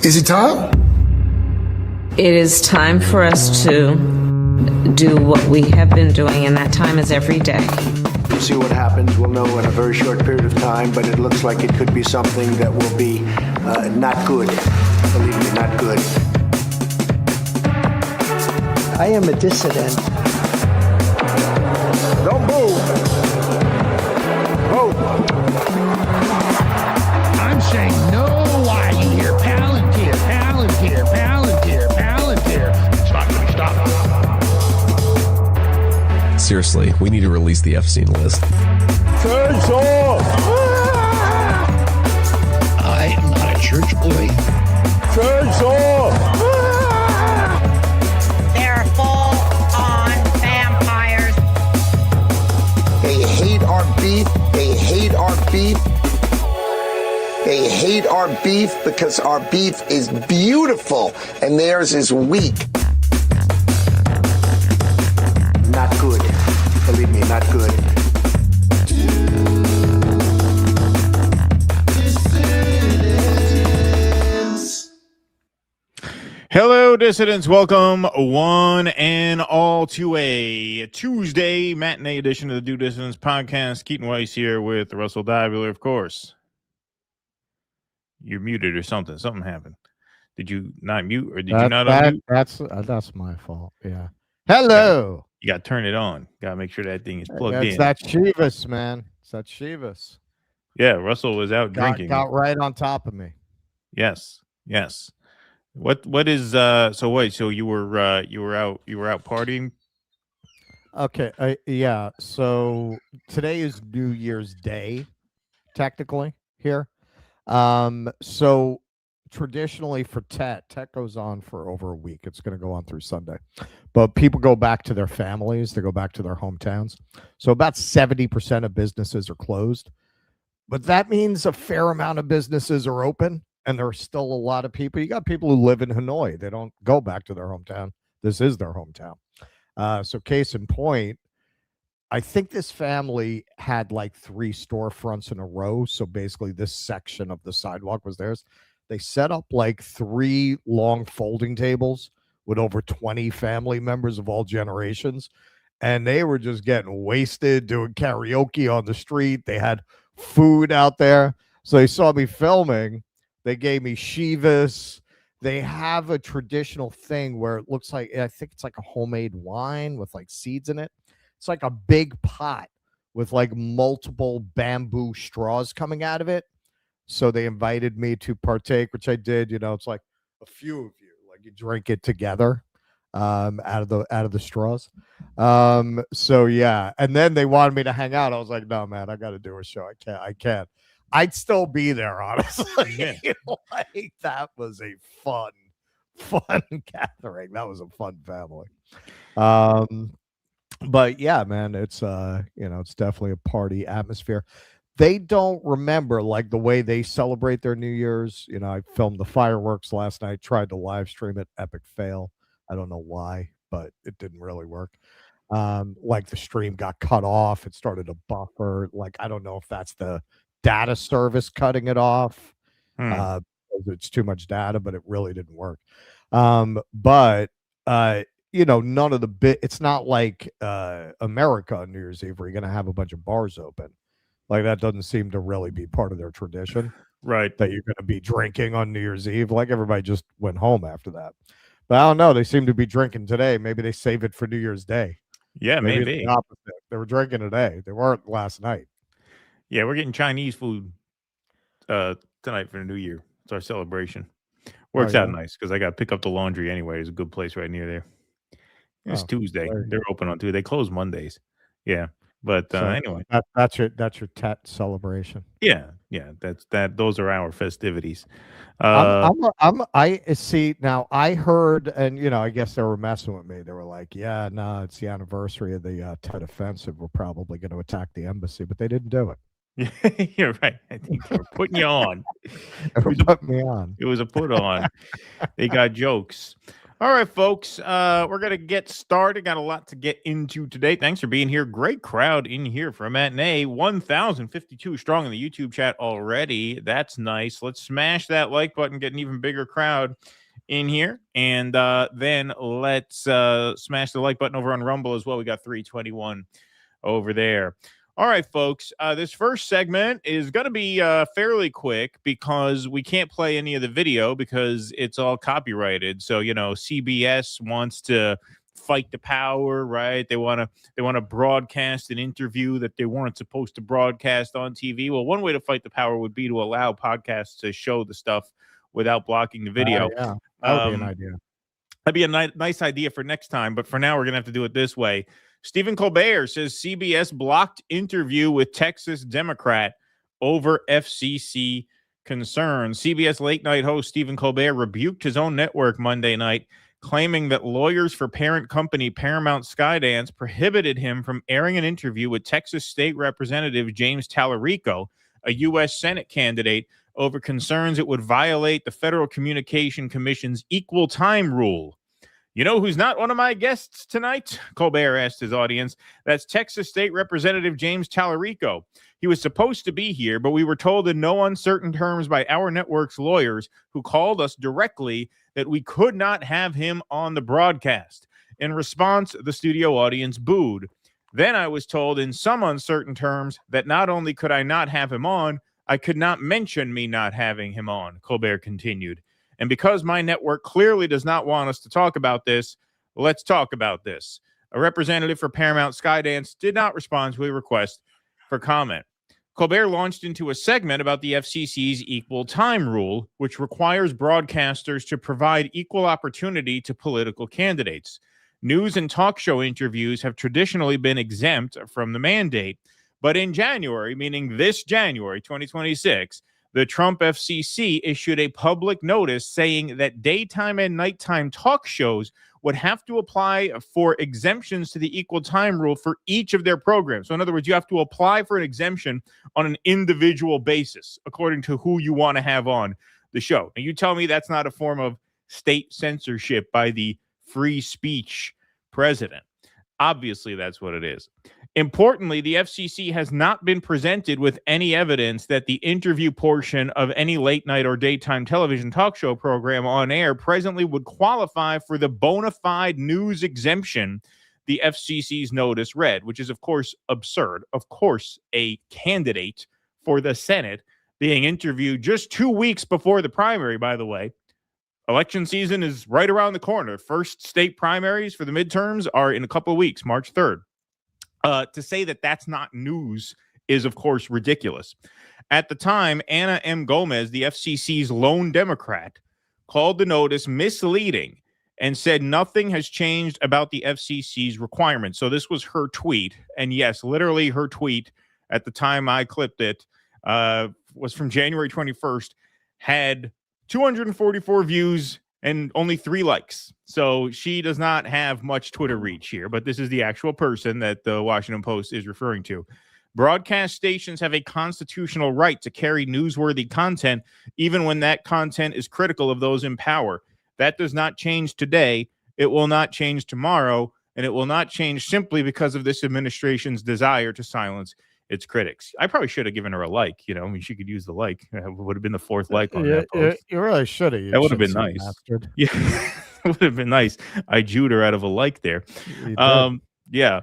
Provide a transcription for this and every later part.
Is it time? It is time for us to do what we have been doing, and that time is every day. We'll see what happens. We'll know in a very short period of time, but it looks like it could be something that will be not good. Believe me, not good. I am a dissident. Don't move. Move. I'm saying no. Why you hear Palantir, Palantir, Palantir, Palantir? It's not going to stop. Seriously, we need to release the F-scene list. Turns off. I am not a church boy. Turns off. They're full-on vampires. They hate our beef. They hate our beef. They hate our beef because our beef is beautiful and theirs is weak. Not good. Believe me, not good. Hello, dissidents. Welcome, one and all, to a Tuesday matinee edition of the Do Dissidents podcast. Keaton Weiss here with Russell Dibular, of course. You're muted or something. Something happened. Did you not mute, or did you not unmute? That's my fault. Yeah. Hello. You got to turn it on. Got to make sure that thing is plugged in. It's that Chivas, man. It's that Chivas. Yeah, Russell was out drinking. Got right on top of me. Yes. What is so wait, so you were out partying? Okay, yeah. So today is New Year's Day, technically here. So traditionally for Tet goes on for over a week. It's going to go on through Sunday, but people go back to their families. They go back to their hometowns. So about 70% of businesses are closed, but that means a fair amount of businesses are open. And there are still a lot of people. You got people who live in Hanoi. They don't go back to their hometown. This is their hometown. So case in point, I think this family had like 3 storefronts in a row. So basically this section of the sidewalk was theirs. They set up like 3 long folding tables with over 20 family members of all generations. And they were just getting wasted, doing karaoke on the street. They had food out there. So they saw me filming. They gave me Chivas. They have a traditional thing where it looks like, I think it's like a homemade wine with like seeds in it. It's like a big pot with like multiple bamboo straws coming out of it. So they invited me to partake, which I did. You know, it's like a few of you, like you drink it together out of the straws. So yeah. And then they wanted me to hang out. I was like, no, man, I got to do a show. I can't. I'd still be there, honestly. Yeah. Like that was a fun gathering. That was a fun family. But yeah, man, it's it's definitely a party atmosphere. They don't remember like the way they celebrate their New Year's. You know, I filmed the fireworks last night, tried to live stream it, epic fail. I don't know why, but it didn't really work. Like the stream got cut off, it started to buffer. Like I don't know if that's the data service cutting it off. It's too much data, but it really didn't work. But none of the it's not like America on New Year's Eve where you're gonna have a bunch of bars open. Like that doesn't seem to really be part of their tradition, right? That you're gonna be drinking on New Year's Eve. Like everybody just went home after that. But I don't know, they seem to be drinking today. Maybe they save it for New Year's Day. Yeah, maybe. The opposite. They were drinking today. They weren't last night. Yeah, we're getting Chinese food tonight for the New Year. It's our celebration. Works out nice because I got to pick up the laundry anyway. It's a good place right near there. It's Tuesday. They're open on Tuesday. They close Mondays. Yeah, but anyway, that's your Tet celebration. Yeah. Those are our festivities. I see now. I heard, and I guess they were messing with me. They were like, "Yeah, no, it's the anniversary of the Tet offensive. We're probably going to attack the embassy," but they didn't do it. You're right. I think they were putting you on. Put me on. It was a put on. They got jokes. All right, folks, we're going to get started. Got a lot to get into today. Thanks for being here. Great crowd in here for a matinee. 1,052 strong in the YouTube chat already. That's nice. Let's smash that like button, get an even bigger crowd in here. And then let's smash the like button over on Rumble as well. We got 321 over there. All right, folks, this first segment is going to be fairly quick because we can't play any of the video because it's all copyrighted. So, you know, CBS wants to fight the power, right? They want to broadcast an interview that they weren't supposed to broadcast on TV. Well, one way to fight the power would be to allow podcasts to show the stuff without blocking the video. Yeah, that would be an idea. That'd be a nice idea for next time. But for now, we're going to have to do it this way. Stephen Colbert says CBS blocked interview with Texas Democrat over FCC concerns. CBS late night host Stephen Colbert rebuked his own network Monday night, claiming that lawyers for parent company Paramount Skydance prohibited him from airing an interview with Texas State Representative James Talarico, a U.S. Senate candidate, over concerns it would violate the Federal Communication Commission's equal time rule. You know who's not one of my guests tonight? Colbert asked his audience. That's Texas State Representative James Talarico. He was supposed to be here, but we were told in no uncertain terms by our network's lawyers who called us directly that we could not have him on the broadcast. In response, the studio audience booed. Then I was told in some uncertain terms that not only could I not have him on, I could not mention me not having him on, Colbert continued. And because my network clearly does not want us to talk about this, let's talk about this. A representative for Paramount Skydance did not respond to a request for comment. Colbert launched into a segment about the FCC's equal time rule, which requires broadcasters to provide equal opportunity to political candidates. News and talk show interviews have traditionally been exempt from the mandate. But in January, meaning this January 2026, the Trump FCC issued a public notice saying that daytime and nighttime talk shows would have to apply for exemptions to the equal time rule for each of their programs. So in other words, you have to apply for an exemption on an individual basis according to who you want to have on the show. And you tell me that's not a form of state censorship by the free speech president. Obviously, that's what it is. Importantly, the FCC has not been presented with any evidence that the interview portion of any late night or daytime television talk show program on air presently would qualify for the bona fide news exemption the FCC's notice read, which is, of course, absurd. Of course, a candidate for the Senate being interviewed just 2 weeks before the primary, by the way. Election season is right around the corner. First state primaries for the midterms are in a couple of weeks, March 3rd. To say that that's not news is, of course, ridiculous. At the time, Anna M. Gomez, the FCC's lone Democrat, called the notice misleading and said nothing has changed about the FCC's requirements. So this was her tweet. And yes, literally her tweet at the time I clipped it was from January 21st, had 244 views and only 3 likes. So she does not have much Twitter reach here, but this is the actual person that the Washington Post is referring to. Broadcast stations have a constitutional right to carry newsworthy content, even when that content is critical of those in power. That does not change today. It will not change tomorrow, and it will not change simply because of this administration's desire to silence its critics. I probably should have given her a like. You know, I mean, she could use the like. It would have been the 4th like on that post. You really should have. That would have been nice. Bastard. Yeah, it would have been nice. I jewed her out of a like there. Yeah.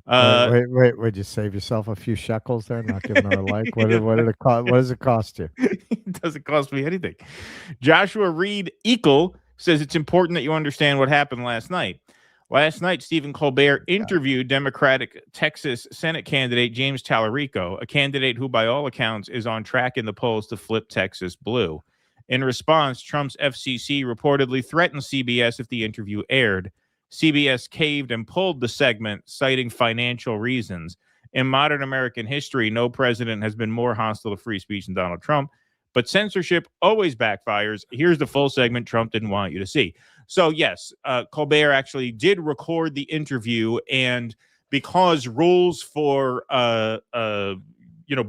Wait. Would you save yourself a few shekels there? Not giving her a like. What did it cost? What does it cost you? It doesn't cost me anything. Joshua Reed Eagle says it's important that you understand what happened last night. Last night, Stephen Colbert interviewed Democratic Texas Senate candidate James Talarico, a candidate who, by all accounts, is on track in the polls to flip Texas blue. In response, Trump's FCC reportedly threatened CBS if the interview aired. CBS caved and pulled the segment, citing financial reasons. In modern American history, no president has been more hostile to free speech than Donald Trump, but censorship always backfires. Here's the full segment Trump didn't want you to see. So, yes, Colbert actually did record the interview, and because rules for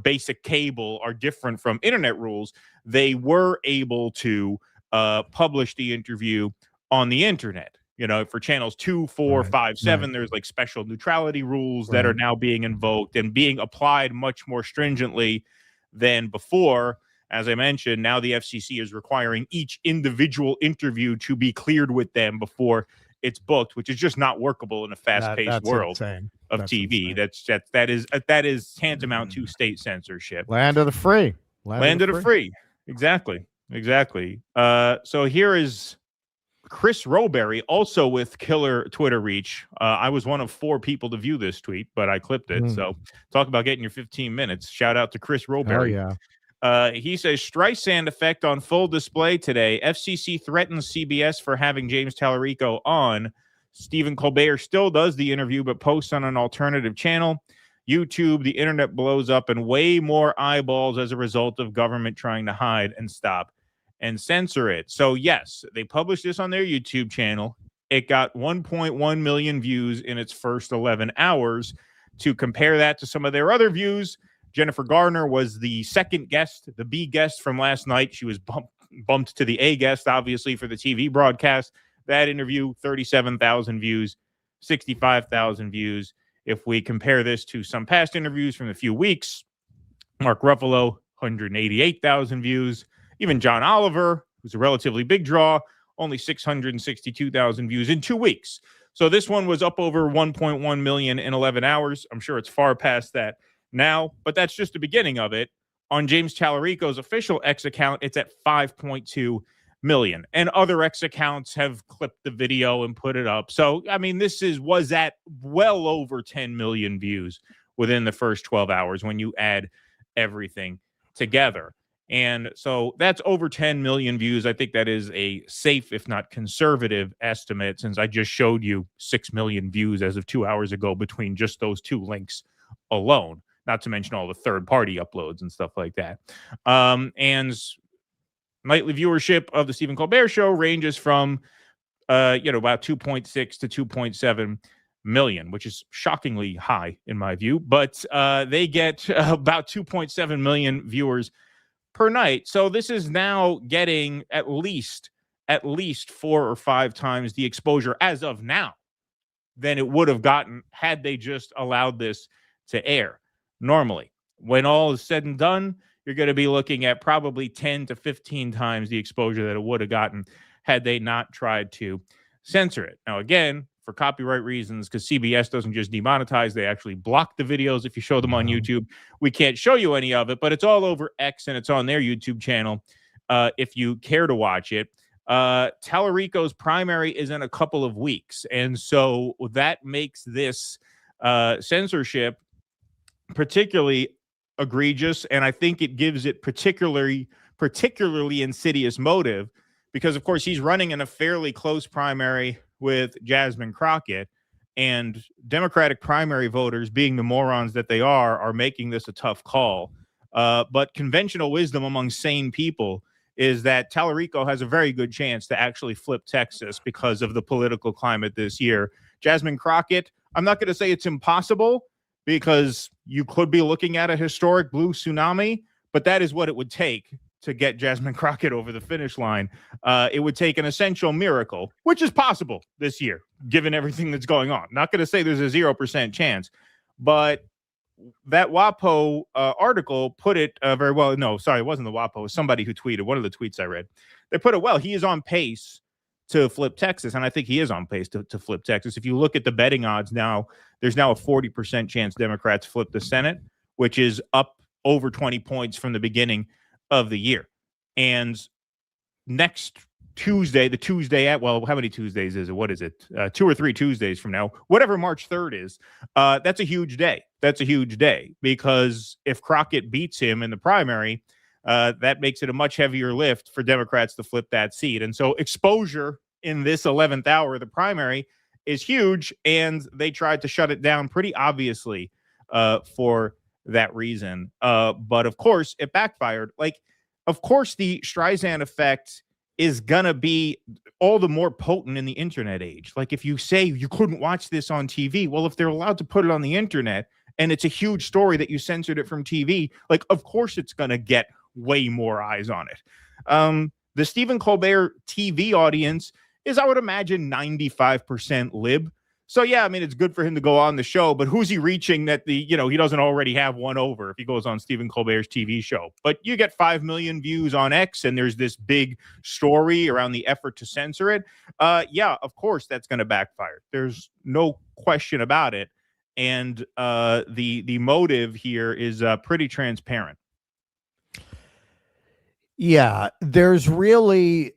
basic cable are different from internet rules, they were able to publish the interview on the internet. You know, for channels 2, 4, 5, 7, there's like special neutrality rules that are now being invoked and being applied much more stringently than before. As I mentioned, now the FCC is requiring each individual interview to be cleared with them before it's booked, which is just not workable in a fast-paced world of TV. Insane. That is tantamount to state censorship. Land of the free. Land of the free. Exactly. So here is Chris Roberry, also with killer Twitter reach. I was one of 4 people to view this tweet, but I clipped it. So talk about getting your 15 minutes. Shout out to Chris Roberry. Oh, yeah. He says, Streisand effect on full display today. FCC threatens CBS for having James Talarico on. Stephen Colbert still does the interview, but posts on an alternative channel. YouTube, the internet blows up, and way more eyeballs as a result of government trying to hide and stop and censor it. So yes, they published this on their YouTube channel. It got 1.1 million views in its first 11 hours. To compare that to some of their other views, Jennifer Garner was the second guest, the B guest from last night. She was bumped to the A guest, obviously, for the TV broadcast. That interview, 37,000 views, 65,000 views. If we compare this to some past interviews from a few weeks, Mark Ruffalo, 188,000 views. Even John Oliver, who's a relatively big draw, only 662,000 views in 2 weeks. So this one was up over 1.1 million in 11 hours. I'm sure it's far past that now, but that's just the beginning of it. On James Talarico's official X account, it's at 5.2 million. And other X accounts have clipped the video and put it up. So, I mean, this was at well over 10 million views within the first 12 hours when you add everything together. And so that's over 10 million views. I think that is a safe, if not conservative, estimate, since I just showed you 6 million views as of 2 hours ago between just those 2 links alone, not to mention all the third-party uploads and stuff like that. And nightly viewership of the Stephen Colbert Show ranges from, about 2.6 to 2.7 million, which is shockingly high in my view. But they get about 2.7 million viewers per night. So this is now getting at least 4 or 5 times the exposure as of now than it would have gotten had they just allowed this to air. Normally, when all is said and done, you're going to be looking at probably 10 to 15 times the exposure that it would have gotten had they not tried to censor it. Now, again, for copyright reasons, because CBS doesn't just demonetize, they actually block the videos if you show them on YouTube. We can't show you any of it, but it's all over X and it's on their YouTube channel if you care to watch it. Talarico's primary is in a couple of weeks, and so that makes this censorship particularly egregious, and I think it gives it particularly insidious motive because, of course, he's running in a fairly close primary with Jasmine Crockett, and Democratic primary voters, being the morons that they are making this a tough call. But conventional wisdom among sane people is that Talarico has a very good chance to actually flip Texas because of the political climate this year. Jasmine Crockett, I'm not going to say it's impossible because you could be looking at a historic blue tsunami, but that is what it would take to get Jasmine Crockett over the finish line. It would take an essential miracle, which is possible this year, given everything that's going on. Not going to say there's a 0% chance, but that WAPO article put it very well. No, sorry, it wasn't the WAPO. It was somebody who tweeted, one of the tweets I read. They put it well. He is on pace to flip Texas, and I think he is on pace to flip Texas. If you look at the betting odds now, there's now a 40% chance Democrats flip the Senate, which is up over 20 points from the beginning of the year. And next Tuesday, the Tuesday at, well, how many Tuesdays is it? What is it? 2 or 3 Tuesdays from now, whatever March 3rd is, that's a huge day. That's a huge day because if Crockett beats him in the primary, that makes it a much heavier lift for Democrats to flip that seat. And so exposure in this 11th hour of the primary is huge, and they tried to shut it down pretty obviously for that reason. But of course, it backfired. Of course, the Streisand effect is going to be all the more potent in the internet age. If you say you couldn't watch this on TV, well, if they're allowed to put it on the internet and it's a huge story that you censored it from TV, of course it's going to get way more eyes on it. The Stephen Colbert TV audience is, I would imagine, 95% lib. So, yeah, I mean, it's good for him to go on the show, but who's he reaching that he doesn't already have one over if he goes on Stephen Colbert's TV show? But you get 5 million views on X, and there's this big story around the effort to censor it. Yeah, of course, that's going to backfire. There's no question about it. And the motive here is pretty transparent. Yeah, there's really,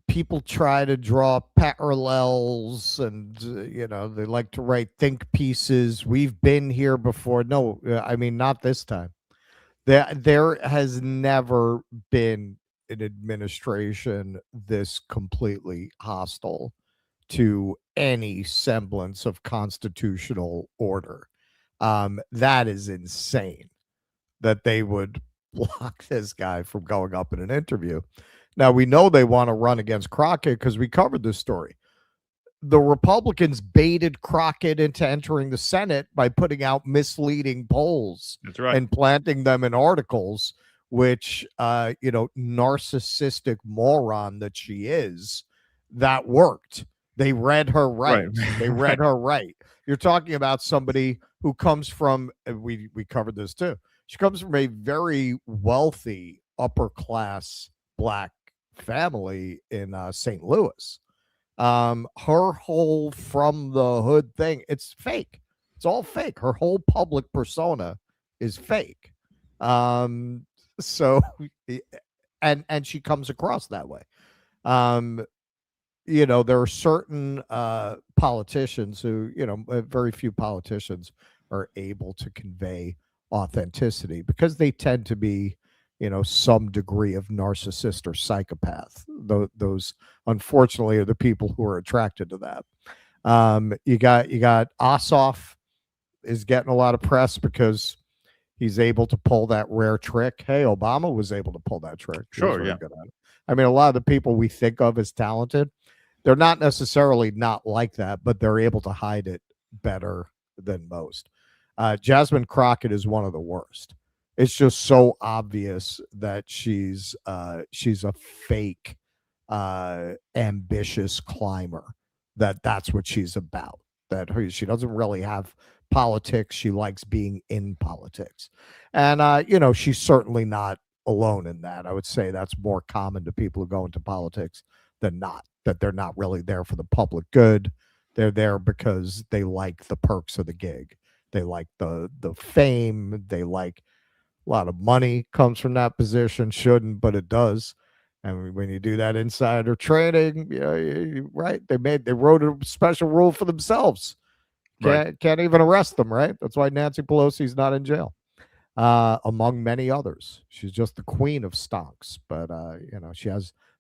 people try to draw parallels and, they like to write think pieces. We've been here before. No, I mean, not this time. There has never been an administration this completely hostile to any semblance of constitutional order. That is insane that they would block this guy from going up in an interview. Now, we know they want to run against Crockett because we covered this story. The Republicans baited Crockett into entering the Senate by putting out misleading polls. That's right. And planting them in articles, which, narcissistic moron that she is, that worked. They read her right. They read her right. You're talking about somebody who comes from, we covered this too. She comes from a very wealthy, upper class Black family in St. Louis. Her whole from the hood thing, it's fake. It's all fake. Her whole public persona is fake. So, and she comes across that way. There are certain politicians who, very few politicians are able to convey authenticity because they tend to be, some degree of narcissist or psychopath. Those, unfortunately, are the people who are attracted to that. You got Ossoff is getting a lot of press because he's able to pull that rare trick. Hey, Obama was able to pull that trick. Sure, yeah. Good at it. I mean, a lot of the people we think of as talented, they're not necessarily not like that, but they're able to hide it better than most. Jasmine Crockett is one of the worst. It's just so obvious that she's a fake, ambitious climber. That's what she's about. She doesn't really have politics. She likes being in politics, and she's certainly not alone in that. I would say that's more common to people who go into politics than not. That they're not really there for the public good. They're there because they like the perks of the gig. They like the fame. They like a lot of money comes from that position. Shouldn't, but it does. And when you do that insider trading, right? They wrote a special rule for themselves. Can't even arrest them, right? That's why Nancy Pelosi's not in jail, among many others. She's just the queen of stonks. But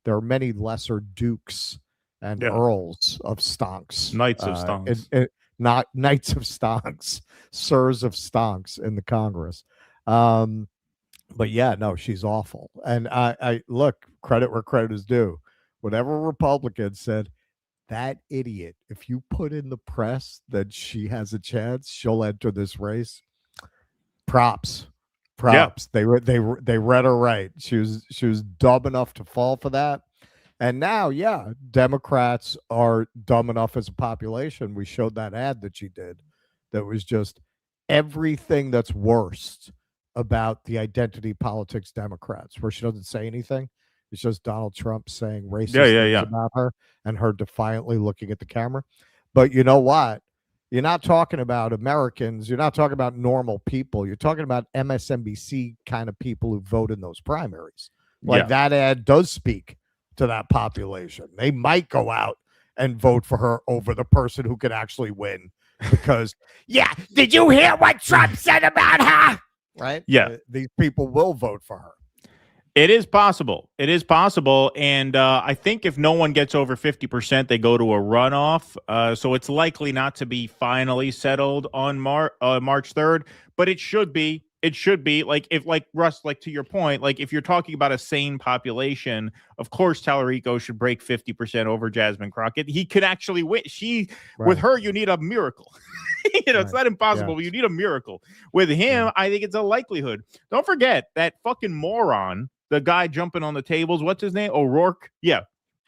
there are many lesser dukes and earls of stonks, knights of stonks, not knights of stonks, sirs of stonks in the Congress. But yeah, no, she's awful. And I look, credit where credit is due. Whatever Republican said, that idiot, if you put in the press that she has a chance, she'll enter this race. Props. Yeah. They read her right. She was dumb enough to fall for that. And now, Democrats are dumb enough as a population. We showed that ad that she did that was just everything that's worst about the identity politics Democrats, where she doesn't say anything. It's just Donald Trump saying racist things about her and her defiantly looking at the camera. But you know what? You're not talking about Americans. You're not talking about normal people. You're talking about MSNBC kind of people who vote in those primaries. That ad does speak to that population. They might go out and vote for her over the person who could actually win because, did you hear what Trump said about her? Right? Yeah. These people will vote for her. It is possible. And I think if no one gets over 50%, they go to a runoff. So it's likely not to be finally settled on March 3rd, but it should be. It should be Russ, to your point, if you're talking about a sane population, of course, Talarico should break 50% over Jasmine Crockett. He could actually win. With her, you need a miracle. It's not impossible, but you need a miracle. With him, I think it's a likelihood. Don't forget that fucking moron, the guy jumping on the tables. What's his name? O'Rourke. Yeah.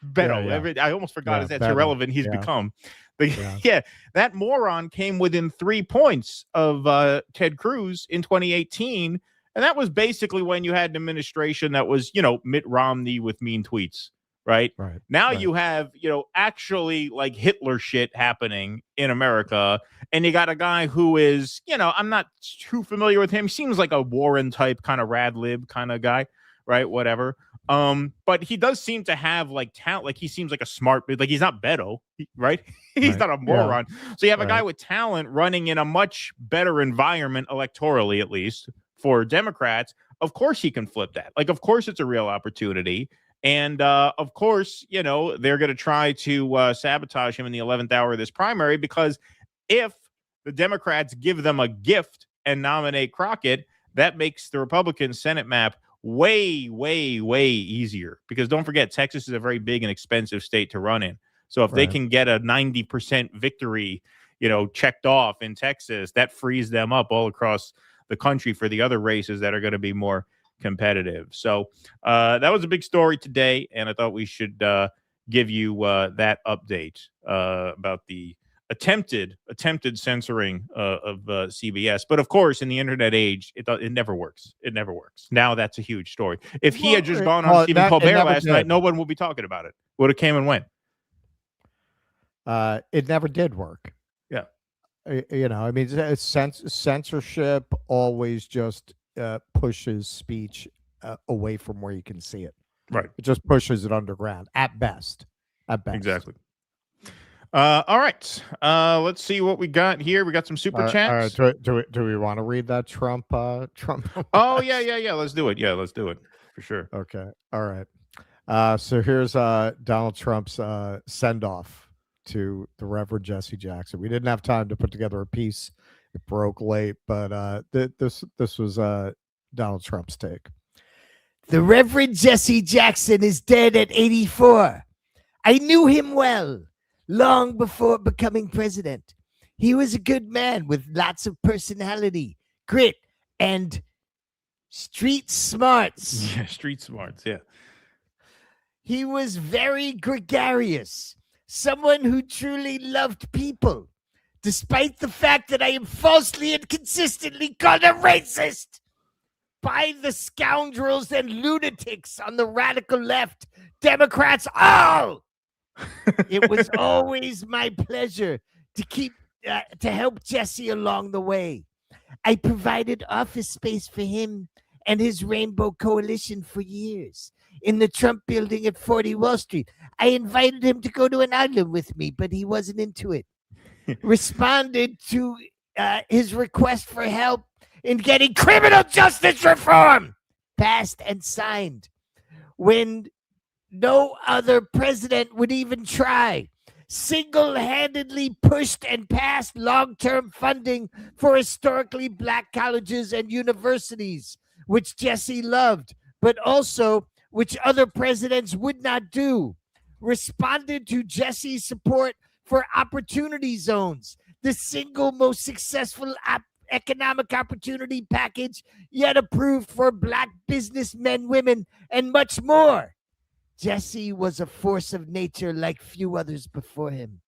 Beto. I almost forgot that's Beto. irrelevant he's become. That moron came within 3 points of Ted Cruz in 2018. And that was basically when you had an administration that was, Mitt Romney with mean tweets, right? Now you have, actually like Hitler shit happening in America. And you got a guy who is, I'm not too familiar with him. He seems like a Warren type kind of rad lib kind of guy, right? Whatever. But he does seem to have like talent. Like he seems like a smart, like he's not Beto, right? He's not a moron. So you have a guy with talent running in a much better environment electorally, at least for Democrats. Of course he can flip that. Like, of course it's a real opportunity. And of course, they're going to try to sabotage him in the 11th hour of this primary, because if the Democrats give them a gift and nominate Crockett, that makes the Republican Senate map way, way, way easier, because don't forget, Texas is a very big and expensive state to run in. So if they can get a 90% victory, checked off in Texas, that frees them up all across the country for the other races that are going to be more competitive. So that was a big story today, and I thought we should give you that update about the attempted censoring of CBS. But of course, in the internet age, it never works. It never works. Now that's a huge story. If he had just gone on Stephen Colbert last night, no one will be talking about it. Would have came and went. It never did work. Yeah. I mean, censorship always just pushes speech away from where you can see it. Right. It just pushes it underground at best. Exactly. All right. Let's see what we got here. We got some super chats. Do we want to read that Trump? Oh yeah. Let's do it. Yeah, let's do it for sure. Okay. All right. So here's Donald Trump's send off to the Reverend Jesse Jackson. We didn't have time to put together a piece. It broke late, but this was Donald Trump's take. The Reverend Jesse Jackson is dead at 84. I knew him well, long before becoming president. He was a good man with lots of personality, grit, and street smarts. Yeah, street smarts, yeah. He was very gregarious, someone who truly loved people, despite the fact that I am falsely and consistently called a racist by the scoundrels and lunatics on the radical left, Democrats all. It was always my pleasure to help Jesse along the way. I provided office space for him and his Rainbow Coalition for years in the Trump building at 40 Wall Street. I invited him to go to an island with me, but he wasn't into it. Responded to his request for help in getting criminal justice reform passed and signed when no other president would even try. Single-handedly pushed and passed long-term funding for historically black colleges and universities, which Jesse loved, but also which other presidents would not do. Responded to Jesse's support for opportunity zones, the single most successful economic opportunity package yet approved for black businessmen, women, and much more. Jesse was a force of nature like few others before him.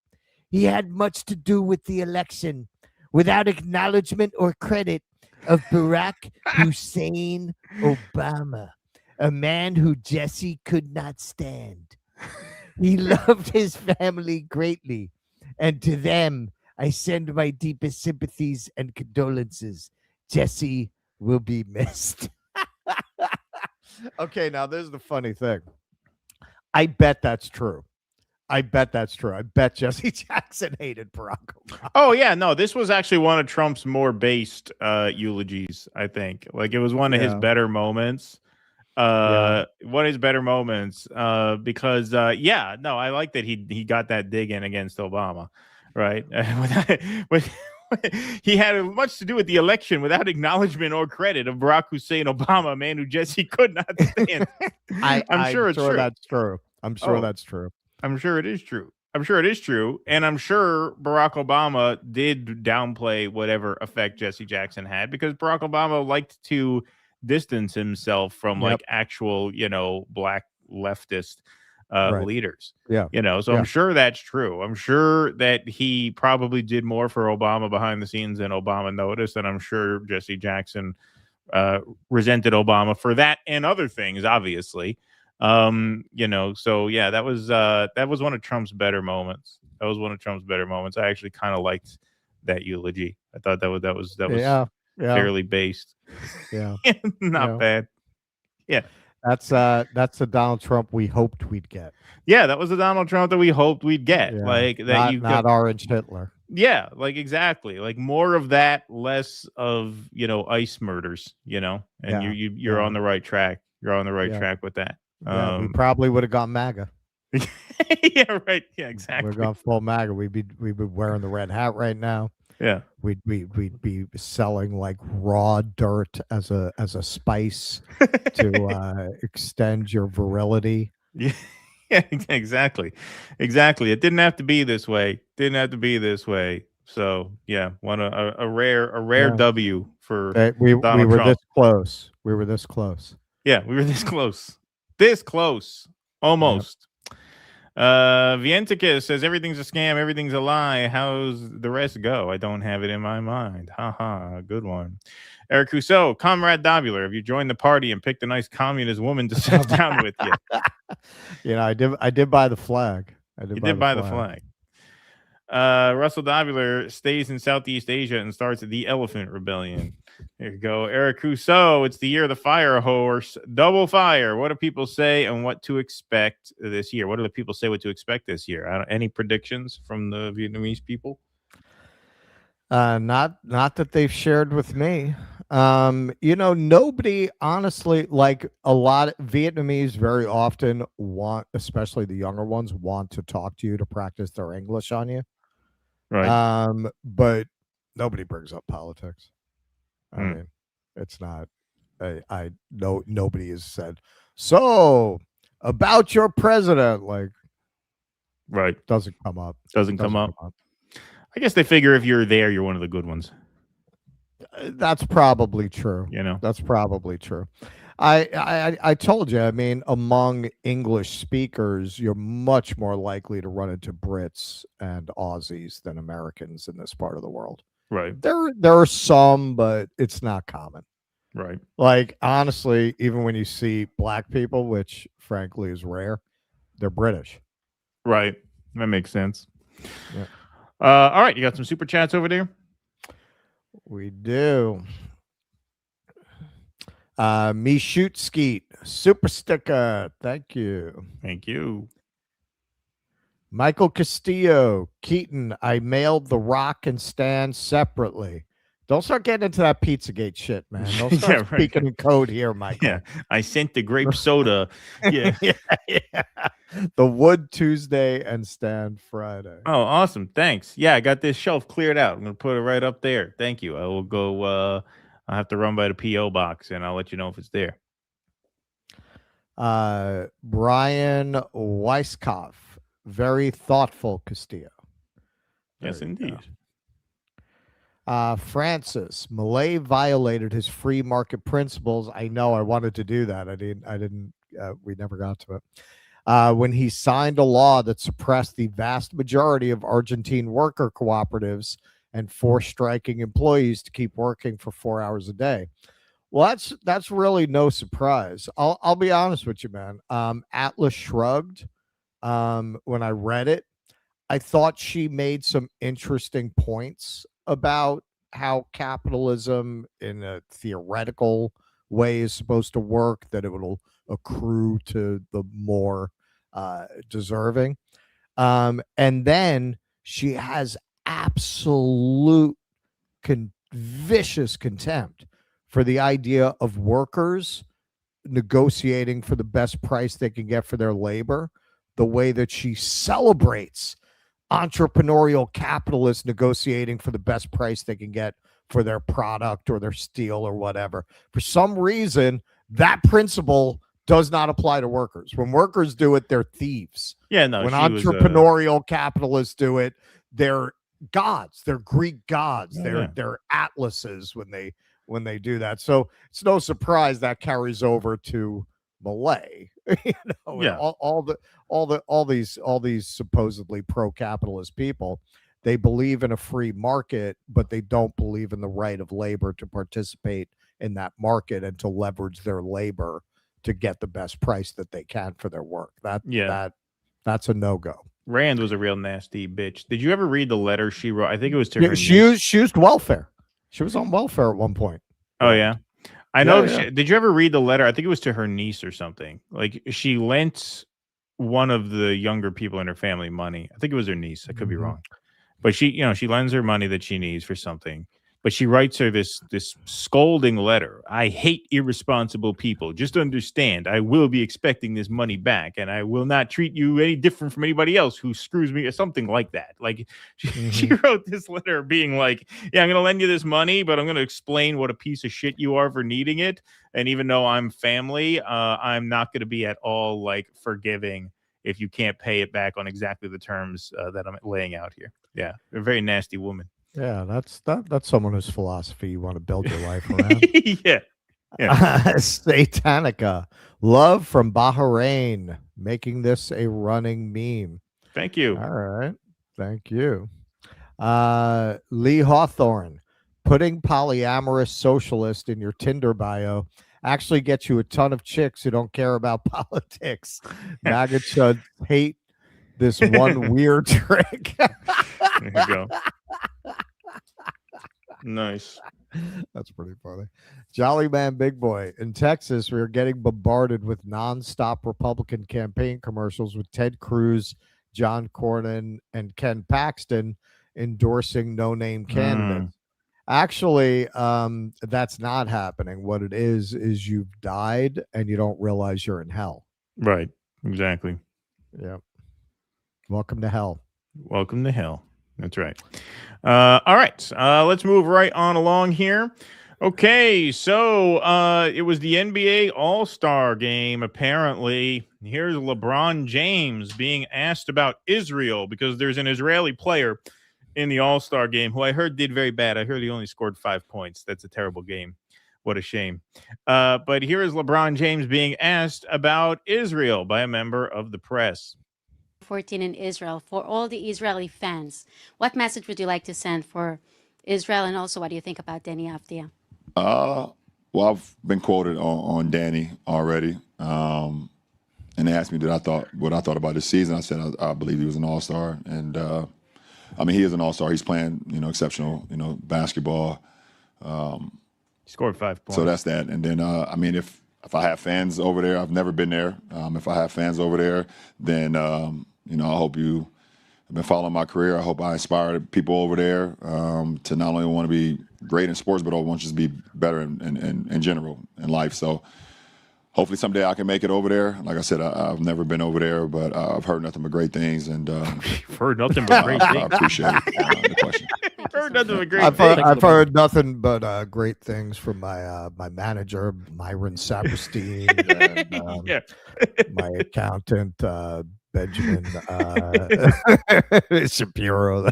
He had much to do with the election, without acknowledgement or credit, of Barack Hussein Obama, a man who Jesse could not stand. He loved his family greatly, and to them, I send my deepest sympathies and condolences. Jesse will be missed. Okay, now there's the funny thing. I bet that's true. I bet Jesse Jackson hated Barack Obama. Oh, yeah. No, this was actually one of Trump's more based eulogies, I think. Like, it was one of his better moments. One of his better moments because, I like that he got that dig in against Obama, right? He had much to do with the election without acknowledgement or credit of Barack Hussein Obama, a man who Jesse could not stand. I'm sure that's true. I'm sure that's true. I'm sure it is true. And I'm sure Barack Obama did downplay whatever effect Jesse Jackson had, because Barack Obama liked to distance himself from like actual, black leftist leaders. Yeah. So I'm sure that's true. I'm sure that he probably did more for Obama behind the scenes than Obama noticed, and I'm sure Jesse Jackson resented Obama for that and other things, obviously. So yeah, that was one of Trump's better moments. I actually kind of liked that eulogy. I thought that was fairly based. Yeah. Not bad. Yeah. That's the Donald Trump we hoped we'd get. Yeah, that was the Donald Trump that we hoped we'd get. Yeah. Like that, not Orange Hitler. Yeah, like exactly. Like more of that, less of ICE murders. And you're on the right track. You're on the right track with that. Yeah, we probably would have gone MAGA. Yeah, right. Yeah, exactly. We're going full MAGA. We'd be wearing the red hat right now. Yeah, we'd be selling like raw dirt as a spice to extend your virility. Yeah, exactly. It didn't have to be this way. So yeah, a rare W for we were Trump. this close. We were this close. Yeah, we were this close, almost. Vientica says everything's a scam, everything's a lie. How's the rest go? I don't have it in my mind. Haha, good one. Eric Rousseau, Comrade Dobular, have you joined the party and picked a nice communist woman to sit down with you? I did buy the flag. You did buy the flag. Russell Dobular stays in Southeast Asia and starts the Elephant Rebellion. There you go. Eric Rousseau, it's the year of the fire horse. Double fire. What do people say and what to expect this year? What do the people say what to expect this year? Any predictions from the Vietnamese people? Not that they've shared with me. Nobody honestly, like a lot of Vietnamese very often want, especially the younger ones, want to talk to you to practice their English on you. Right. But nobody brings up politics. I mean, it's not. Nobody has said so about your president. Like, right? Doesn't come up. Doesn't come up. I guess they figure if you're there, you're one of the good ones. That's probably true. That's probably true. I told you. I mean, among English speakers, you're much more likely to run into Brits and Aussies than Americans in this part of the world. Right. There are some, but it's not common. Right. Like, honestly, even when you see black people, which frankly is rare, they're British. Right. That makes sense. Yeah. All right. You got some super chats over there? We do. Me shoot skeet super sticker. Thank you. Thank you. Michael Castillo, Keaton, I mailed the Rock and Stan separately. Don't start getting into that Pizzagate shit, man. Don't start speaking in code here, Michael. Yeah, I sent the grape soda. Yeah. Yeah. The Wood Tuesday and Stan Friday. Oh, awesome. Thanks. Yeah, I got this shelf cleared out. I'm going to put it right up there. Thank you. I will go. I'll have to run by the P.O. box, and I'll let you know if it's there. Brian Weiskopf. Very thoughtful, Castillo. Yes, indeed. Francis, Malay violated his free market principles. I know. I wanted to do that. I didn't. We never got to it. When he signed a law that suppressed the vast majority of Argentine worker cooperatives and forced striking employees to keep working for 4 hours a day. Well, that's really no surprise. I'll be honest with you, man. Atlas Shrugged. When I read it, I thought she made some interesting points about how capitalism in a theoretical way is supposed to work, that it will accrue to the more deserving. And then she has absolute vicious contempt for the idea of workers negotiating for the best price they can get for their labor, the way that she celebrates entrepreneurial capitalists negotiating for the best price they can get for their product or their steel or whatever. For some reason, that principle does not apply to workers. When workers do it, they're thieves. Yeah, no. When entrepreneurial capitalists do it, they're gods. They're Greek gods. They're atlases when they do that. So it's no surprise that carries over to Malay. And all these supposedly pro-capitalist people, they believe in a free market, but they don't believe in the right of labor to participate in that market and to leverage their labor to get the best price that they can for their work. That's a no-go. Rand was a real nasty bitch. Did you ever read the letter she wrote? I think it was to her She used welfare. She was on welfare at one point. Oh, yeah. I know. Did you ever read the letter? I think it was to her niece or something. Like, she lent one of the younger people in her family money. I think it was her niece. I could be wrong. But she lends her money that she needs for something. But she writes her this scolding letter. I hate irresponsible people. Just understand, I will be expecting this money back, and I will not treat you any different from anybody else who screws me, or something like that. Like, she wrote this letter being like, yeah, I'm going to lend you this money, but I'm going to explain what a piece of shit you are for needing it. And even though I'm family, I'm not going to be at all like forgiving if you can't pay it back on exactly the terms that I'm laying out here. Yeah, a very nasty woman. Yeah, that's someone whose philosophy you want to build your life around. Yeah. Satanica, love from Bahrain, making this a running meme. Thank you. All right, thank you. Lee Hawthorne, putting polyamorous socialist in your Tinder bio actually gets you a ton of chicks who don't care about politics. MAGA chuds hate this one weird trick. There you go. Nice. That's pretty funny. Jolly Man Big Boy. In Texas, we are getting bombarded with nonstop Republican campaign commercials with Ted Cruz, John Cornyn, and Ken Paxton endorsing no-name candidates. Actually, that's not happening. What it is you've died and you don't realize you're in hell. Right. Exactly. Yeah. Welcome to hell. Welcome to hell. That's right. All right. Let's move right on along here. Okay. So it was the NBA All-Star game, apparently. Here's LeBron James being asked about Israel because there's an Israeli player in the All-Star game who I heard did very bad. I heard he only scored 5 points. That's a terrible game. What a shame. But here is LeBron James being asked about Israel by a member of the press. 14 in Israel, for all the Israeli fans, what message would you like to send for Israel, and also what do you think about Danny Avdia? Well, I've been quoted on Danny already, and they asked me what I thought about this season. I said I believe he was an all-star, and I mean he is an all-star. He's playing exceptional basketball. He scored 5 points. So that's that. And then I mean if I have fans over there, I've never been there. If I have fans over there, then I hope you have been following my career. I hope I inspire people over there to not only want to be great in sports, but I want you to be better in general in life. So hopefully someday I can make it over there. Like I said, I've never been over there, but I've heard nothing but great things. And you've heard nothing but great things. I appreciate the question. I've heard nothing but great things. I've heard nothing but great things from my manager, Myron Saperstein, and my accountant, Benjamin Shapiro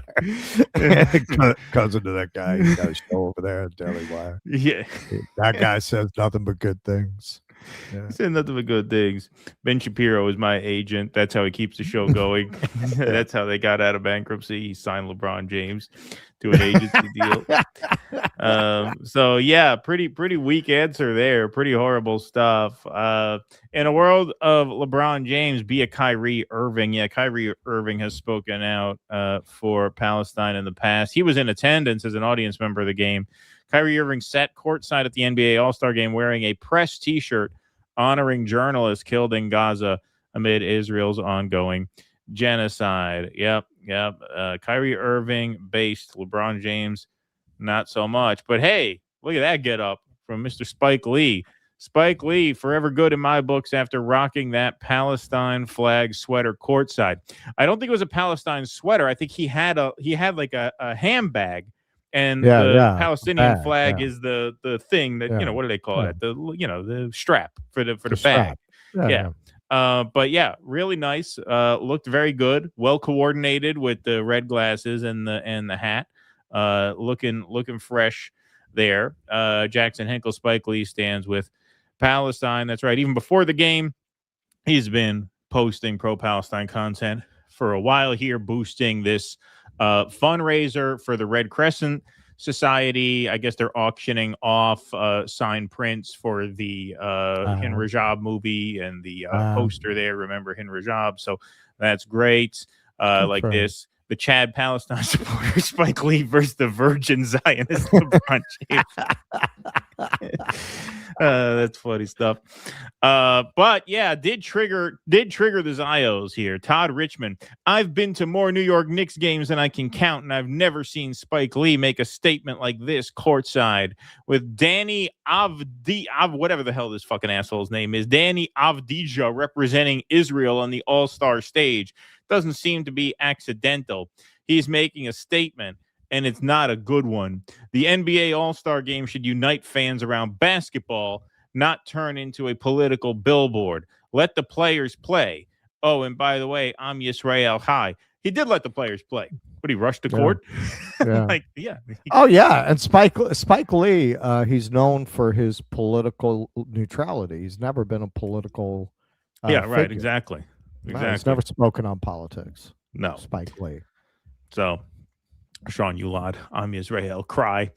there. Cousin to that guy. He's got a show over there at Daily Wire. Yeah. That guy says nothing but good things. Yeah. He said nothing but good things. Ben Shapiro is my agent. That's how he keeps the show going. That's how they got out of bankruptcy. He signed LeBron James to an agency deal. So yeah, pretty weak answer there. Pretty horrible stuff. In a world of LeBron James, be a Kyrie Irving. Yeah, Kyrie Irving has spoken out for Palestine in the past. He was in attendance as an audience member of the game. Kyrie Irving sat courtside at the NBA All-Star game wearing a press T-shirt honoring journalists killed in Gaza amid Israel's ongoing genocide. Yep. Kyrie Irving based, LeBron James not so much. But hey, look at that get up from Mr. Spike Lee. Spike Lee, forever good in my books after rocking that Palestine flag sweater courtside. I don't think it was a Palestine sweater. I think he had like a handbag. And the Palestinian flag is the thing that what do they call it? The strap for the bag. But yeah, really nice. Looked very good. Well coordinated with the red glasses and the hat. Looking fresh there. Jackson Hinkle, Spike Lee stands with Palestine. That's right. Even before the game, he's been posting pro-Palestine content for a while here, boosting this fundraiser for the Red Crescent Society. I guess they're auctioning off signed prints for the Hin Rajab movie and the poster there. Remember Hin Rajab? So that's great. Like this, the Chad Palestine supporter Spike Lee versus the Virgin Zionist LeBron James. That's funny stuff. But yeah, did trigger the Zios here. Todd Richmond. I've been to more New York Knicks games than I can count, and I've never seen Spike Lee make a statement like this courtside with Danny whatever the hell this fucking asshole's name is, Danny Avdija, representing Israel on the All-Star stage. Doesn't seem to be accidental. He's making a statement, and it's not a good one. The NBA All-Star Game should unite fans around basketball, not turn into a political billboard. Let the players play. Oh, and by the way, I'm Yisrael High. He did let the players play, but he rushed to court. Yeah. Oh yeah, and Spike Lee, he's known for his political neutrality. He's never been a political figure. Exactly. No, he's never spoken on politics. No. Spike Lee. So, Sean Ulad, I'm Israel, cry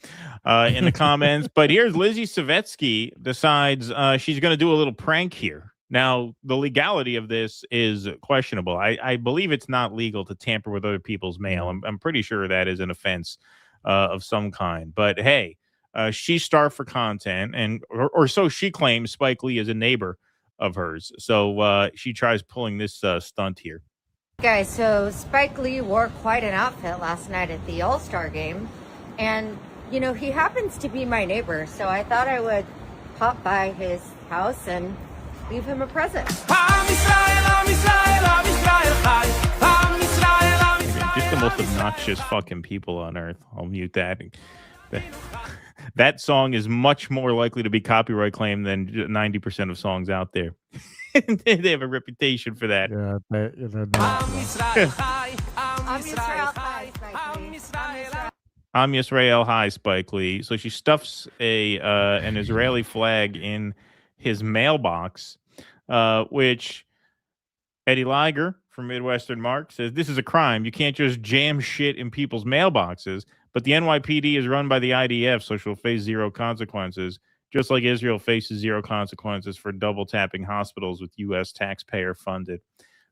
in the comments. But here's Lizzie Savetsky decides she's going to do a little prank here. Now, the legality of this is questionable. I believe it's not legal to tamper with other people's mail. I'm pretty sure that is an offense of some kind. But hey, she's starved for content, and or so she claims. Spike Lee is a neighbor of hers. So she tries pulling this stunt here. Guys, so Spike Lee wore quite an outfit last night at the All-Star game. And, you know, he happens to be my neighbor. So I thought I would pop by his house and leave him a present. Just the most obnoxious fucking people on earth. I'll mute that. That song is much more likely to be copyright claimed than 90% of songs out there. They have a reputation for that. Yeah, I'm Yisrael High, Spike Lee. So she stuffs an Israeli flag in his mailbox, which Eddie Liger from Midwestern Mark says this is a crime. You can't just jam shit in people's mailboxes. But the NYPD is run by the IDF, so she'll face zero consequences, just like Israel faces zero consequences for double tapping hospitals with U.S. taxpayer-funded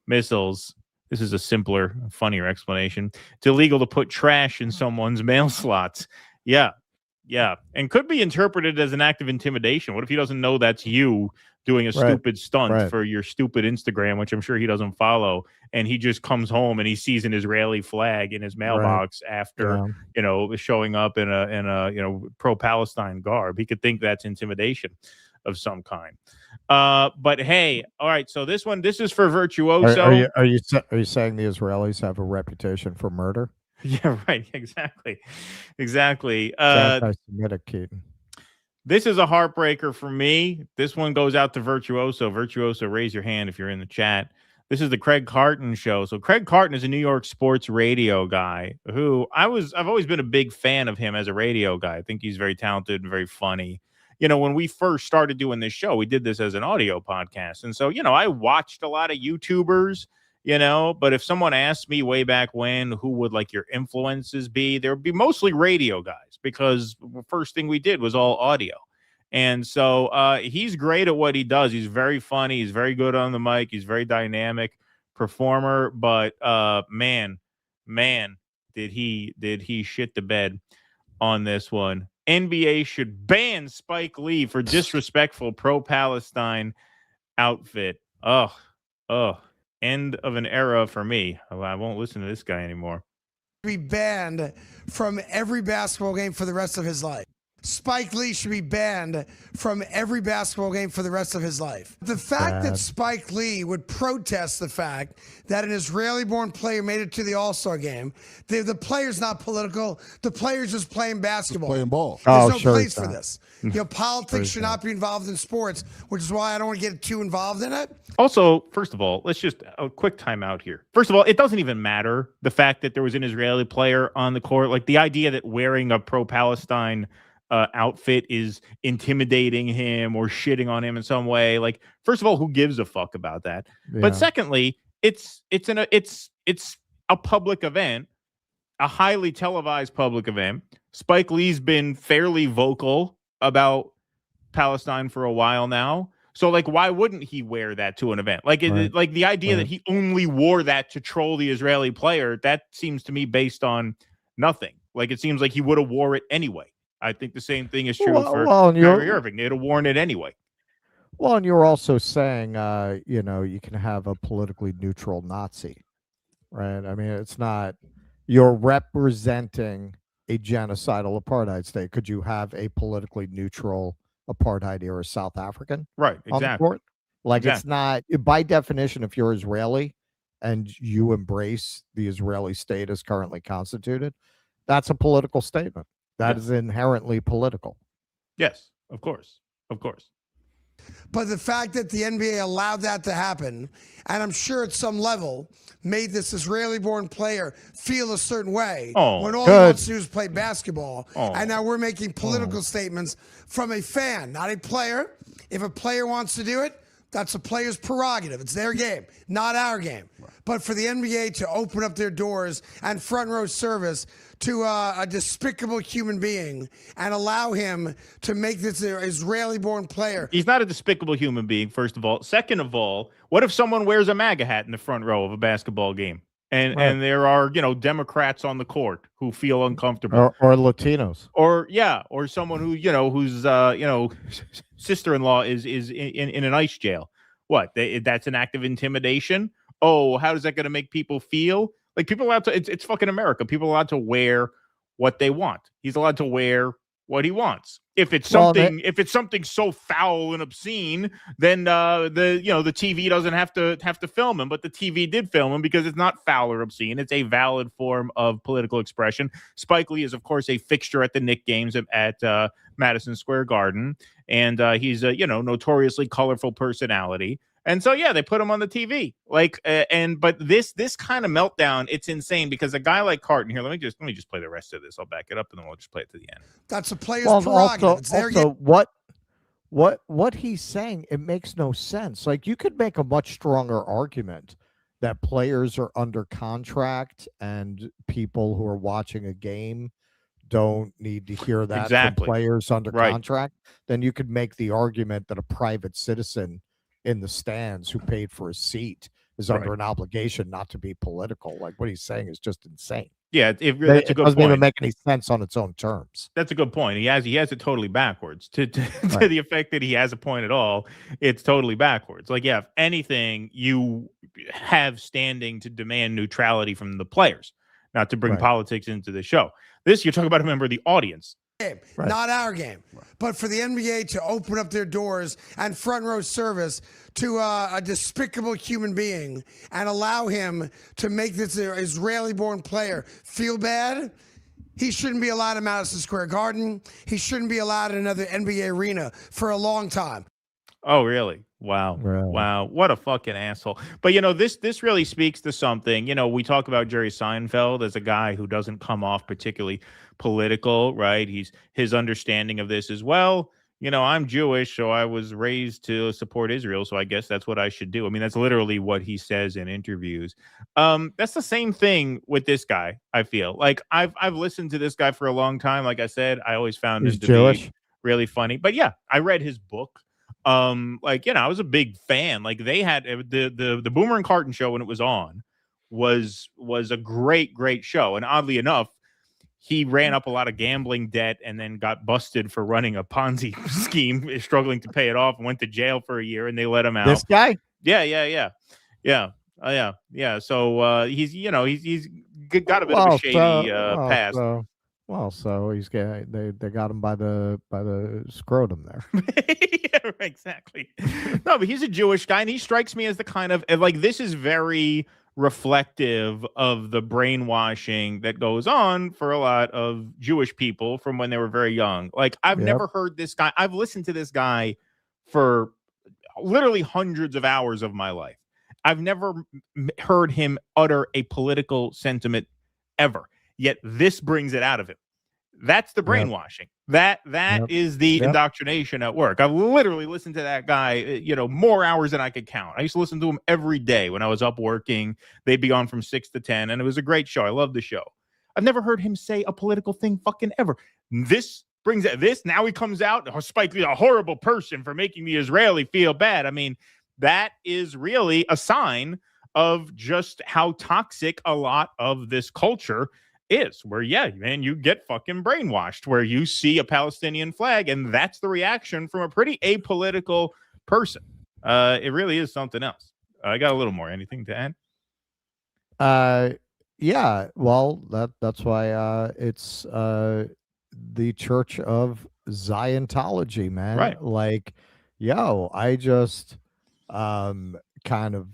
missiles. This is a simpler, funnier explanation. It's illegal to put trash in someone's mail slots. Yeah, and could be interpreted as an act of intimidation. What if he doesn't know that's you doing a stupid stunt for your stupid Instagram, which I'm sure he doesn't follow, and he just comes home and he sees an Israeli flag in his mailbox after showing up in a pro-Palestine garb? He could think that's intimidation of some kind. But hey, all right. So this is for Virtuoso. Are you saying the Israelis have a reputation for murder? Yeah, right. Exactly. Anti-Semitic, Keaton. This is a heartbreaker for me. This one goes out to Virtuoso. Virtuoso, raise your hand if you're in the chat. This is the Craig Carton show. So Craig Carton is a New York sports radio guy who I've always been a big fan of him as a radio guy. I think he's very talented and very funny. You know, when we first started doing this show, we did this as an audio podcast. And so, I watched a lot of YouTubers, but if someone asked me way back when, who would like your influences be, there would be mostly radio guys, because the first thing we did was all audio. And so he's great at what he does. He's very funny. He's very good on the mic. He's very dynamic performer. But man, did he shit the bed on this one. NBA should ban Spike Lee for disrespectful pro-Palestine outfit. Ugh. End of an era for me. I won't listen to this guy anymore. Be banned from every basketball game for the rest of his life. Spike Lee should be banned from every basketball game for the rest of his life. The fact that Spike Lee would protest the fact that an Israeli-born player made it to the All-Star game, the player's not political. The player's just playing basketball. Just playing ball. There's no place for this. Politics should not be involved in sports, which is why I don't want to get too involved in it. Also, first of all, let's just a quick timeout here. First of all, it doesn't even matter the fact that there was an Israeli player on the court. Like the idea that wearing a pro-Palestine outfit is intimidating him or shitting on him in some way. Like, first of all, who gives a fuck about that? Yeah. But secondly, it's a public event, a highly televised public event. Spike Lee's been fairly vocal about Palestine for a while now. So, like, why wouldn't he wear that to an event? Like, like the idea that he only wore that to troll the Israeli player, that seems to me based on nothing. Like, it seems like he would have wore it anyway. I think the same thing is true for Kyrie Irving. They'd have worn it anyway. Well, and you're also saying, you know, you can have a politically neutral Nazi, right? I mean, it's not, you're representing a genocidal apartheid state. Could you have a politically neutral apartheid era South African? Right, on the exactly. court? Like, Exactly. it's not, by definition, if you're Israeli and you embrace the Israeli state as currently constituted, that's a political statement. That is inherently political. Yes, of course. Of course. But the fact that the NBA allowed that to happen, and I'm sure at some level made this Israeli-born player feel a certain way when all he wants to do is play basketball. And now we're making political statements from a fan, not a player. If a player wants to do it, that's a player's prerogative. It's their game, not our game. But for the NBA to open up their doors and front row service to a despicable human being and allow him to make this Israeli-born player. He's not a despicable human being, first of all. Second of all, what if someone wears a MAGA hat in the front row of a basketball game? And there are, you know, Democrats on the court who feel uncomfortable. Or Latinos. Or someone who, you know, whose, you know, sister-in-law is in an ICE jail. What? That's an act of intimidation? Oh, how is that going to make people feel? Like, people are allowed to, it's fucking America. People are allowed to wear what they want. He's allowed to wear what he wants. If it's something, if it's something so foul and obscene, then the TV doesn't have to film him. But the TV did film him because it's not foul or obscene. It's a valid form of political expression. Spike Lee is, of course, a fixture at the Knicks games at Madison Square Garden, and he's a notoriously colorful personality. And so, yeah, they put him on the TV. Like, but this kind of meltdown, it's insane because a guy like Carton here. Let me just play the rest of this. I'll back it up and then we'll just play it to the end. That's a player's prerogative. It's their game. What he's saying, it makes no sense. Like, you could make a much stronger argument that players are under contract and people who are watching a game don't need to hear that from players under contract. Then you could make the argument that a private citizen in the stands who paid for a seat is under an obligation not to be political. Like, what he's saying is just insane. Yeah, that's a good point. It doesn't even make any sense on its own terms. That's a good point. He has it totally backwards. To the effect that he has a point at all, it's totally backwards. Like, yeah, if anything, you have standing to demand neutrality from the players, not to bring politics into the show. This, you're talking about a member of the audience. Game, not our game. But for the NBA to open up their doors and front row service to a despicable human being and allow him to make this Israeli-born player feel bad, he shouldn't be allowed in Madison Square Garden. He shouldn't be allowed in another NBA arena for a long time. Oh, really? Wow. Really? Wow. What a fucking asshole. But, this really speaks to something. We talk about Jerry Seinfeld as a guy who doesn't come off particularly political, right? His understanding of this as well. I'm Jewish, so I was raised to support Israel, so I guess that's what I should do. I mean, that's literally what he says in interviews. That's the same thing with this guy, I feel. Like, I've listened to this guy for a long time. Like I said, I always found him to be really funny. But yeah, I read his book. I was a big fan. Like, they had the Boomer and Carton show when it was on was a great show. And oddly enough, he ran up a lot of gambling debt and then got busted for running a Ponzi scheme, struggling to pay it off, and went to jail for a year, and they let him out. This guy? Yeah. So he's got a bit of a shady past. So he's they got him by the scrotum there. Yeah, exactly. No, but he's a Jewish guy, and he strikes me as the kind of like, this is very reflective of the brainwashing that goes on for a lot of Jewish people from when they were very young. Like, I've never heard this guy. I've listened to this guy for literally hundreds of hours of my life. I've never heard him utter a political sentiment ever. Yet this brings it out of him. That's the brainwashing. That is the indoctrination at work. I've literally listened to that guy, more hours than I could count. I used to listen to him every day when I was up working. They'd be on from 6 to 10, and it was a great show. I love the show. I've never heard him say a political thing fucking ever. This brings this. Now he comes out, Spike Lee, a horrible person for making the Israeli feel bad. I mean, that is really a sign of just how toxic a lot of this culture is, where, you get fucking brainwashed, where you see a Palestinian flag, and that's the reaction from a pretty apolitical person. It really is something else. I got a little more. Anything to add? Yeah, well, that's why it's the Church of Ziontology, man. Right. Like, I just kind of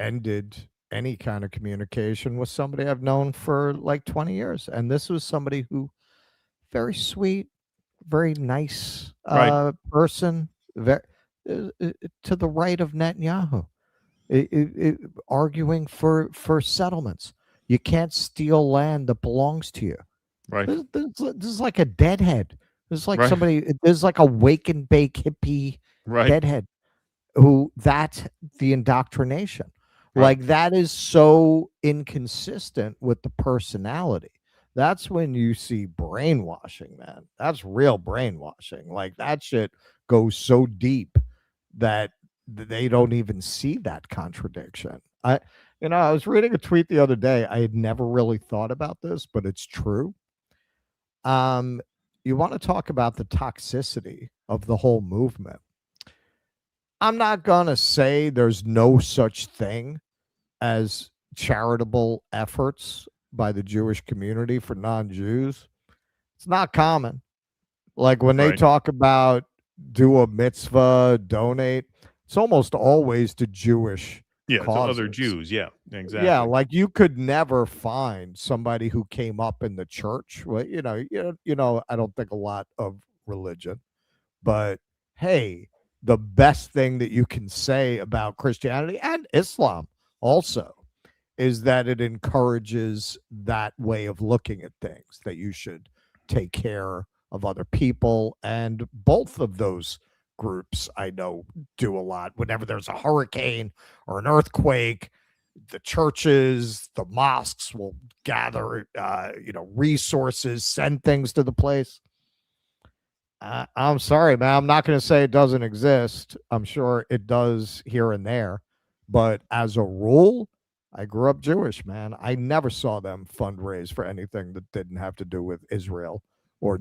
ended any kind of communication with somebody I've known for like 20 years. And this was somebody who very sweet, very nice person, very, to the right of Netanyahu, arguing for settlements. You can't steal land that belongs to you. Right. This is like a deadhead. This is like somebody, this is like a wake and bake hippie deadhead who that's the indoctrination. Like that is so inconsistent with the personality. That's when you see brainwashing, man. That's real brainwashing. Like that shit goes so deep that they don't even see that contradiction. I was reading a tweet the other day. I had never really thought about this, but it's true. You want to talk about the toxicity of the whole movement. I'm not going to say there's no such thing as charitable efforts by the Jewish community for non-Jews. It's not common. Like when they talk about do a mitzvah, donate, it's almost always to Jewish causes. To other Jews. Yeah, exactly. Yeah, like you could never find somebody who came up in the church. Well, I don't think a lot of religion, but hey, the best thing that you can say about Christianity and Islam also is that it encourages that way of looking at things, that you should take care of other people. And both of those groups I know do a lot. Whenever there's a hurricane or an earthquake, the churches, the mosques will gather, resources, send things to the place. I'm sorry, man. I'm not going to say it doesn't exist. I'm sure it does here and there. But as a rule, I grew up Jewish, man. I never saw them fundraise for anything that didn't have to do with Israel or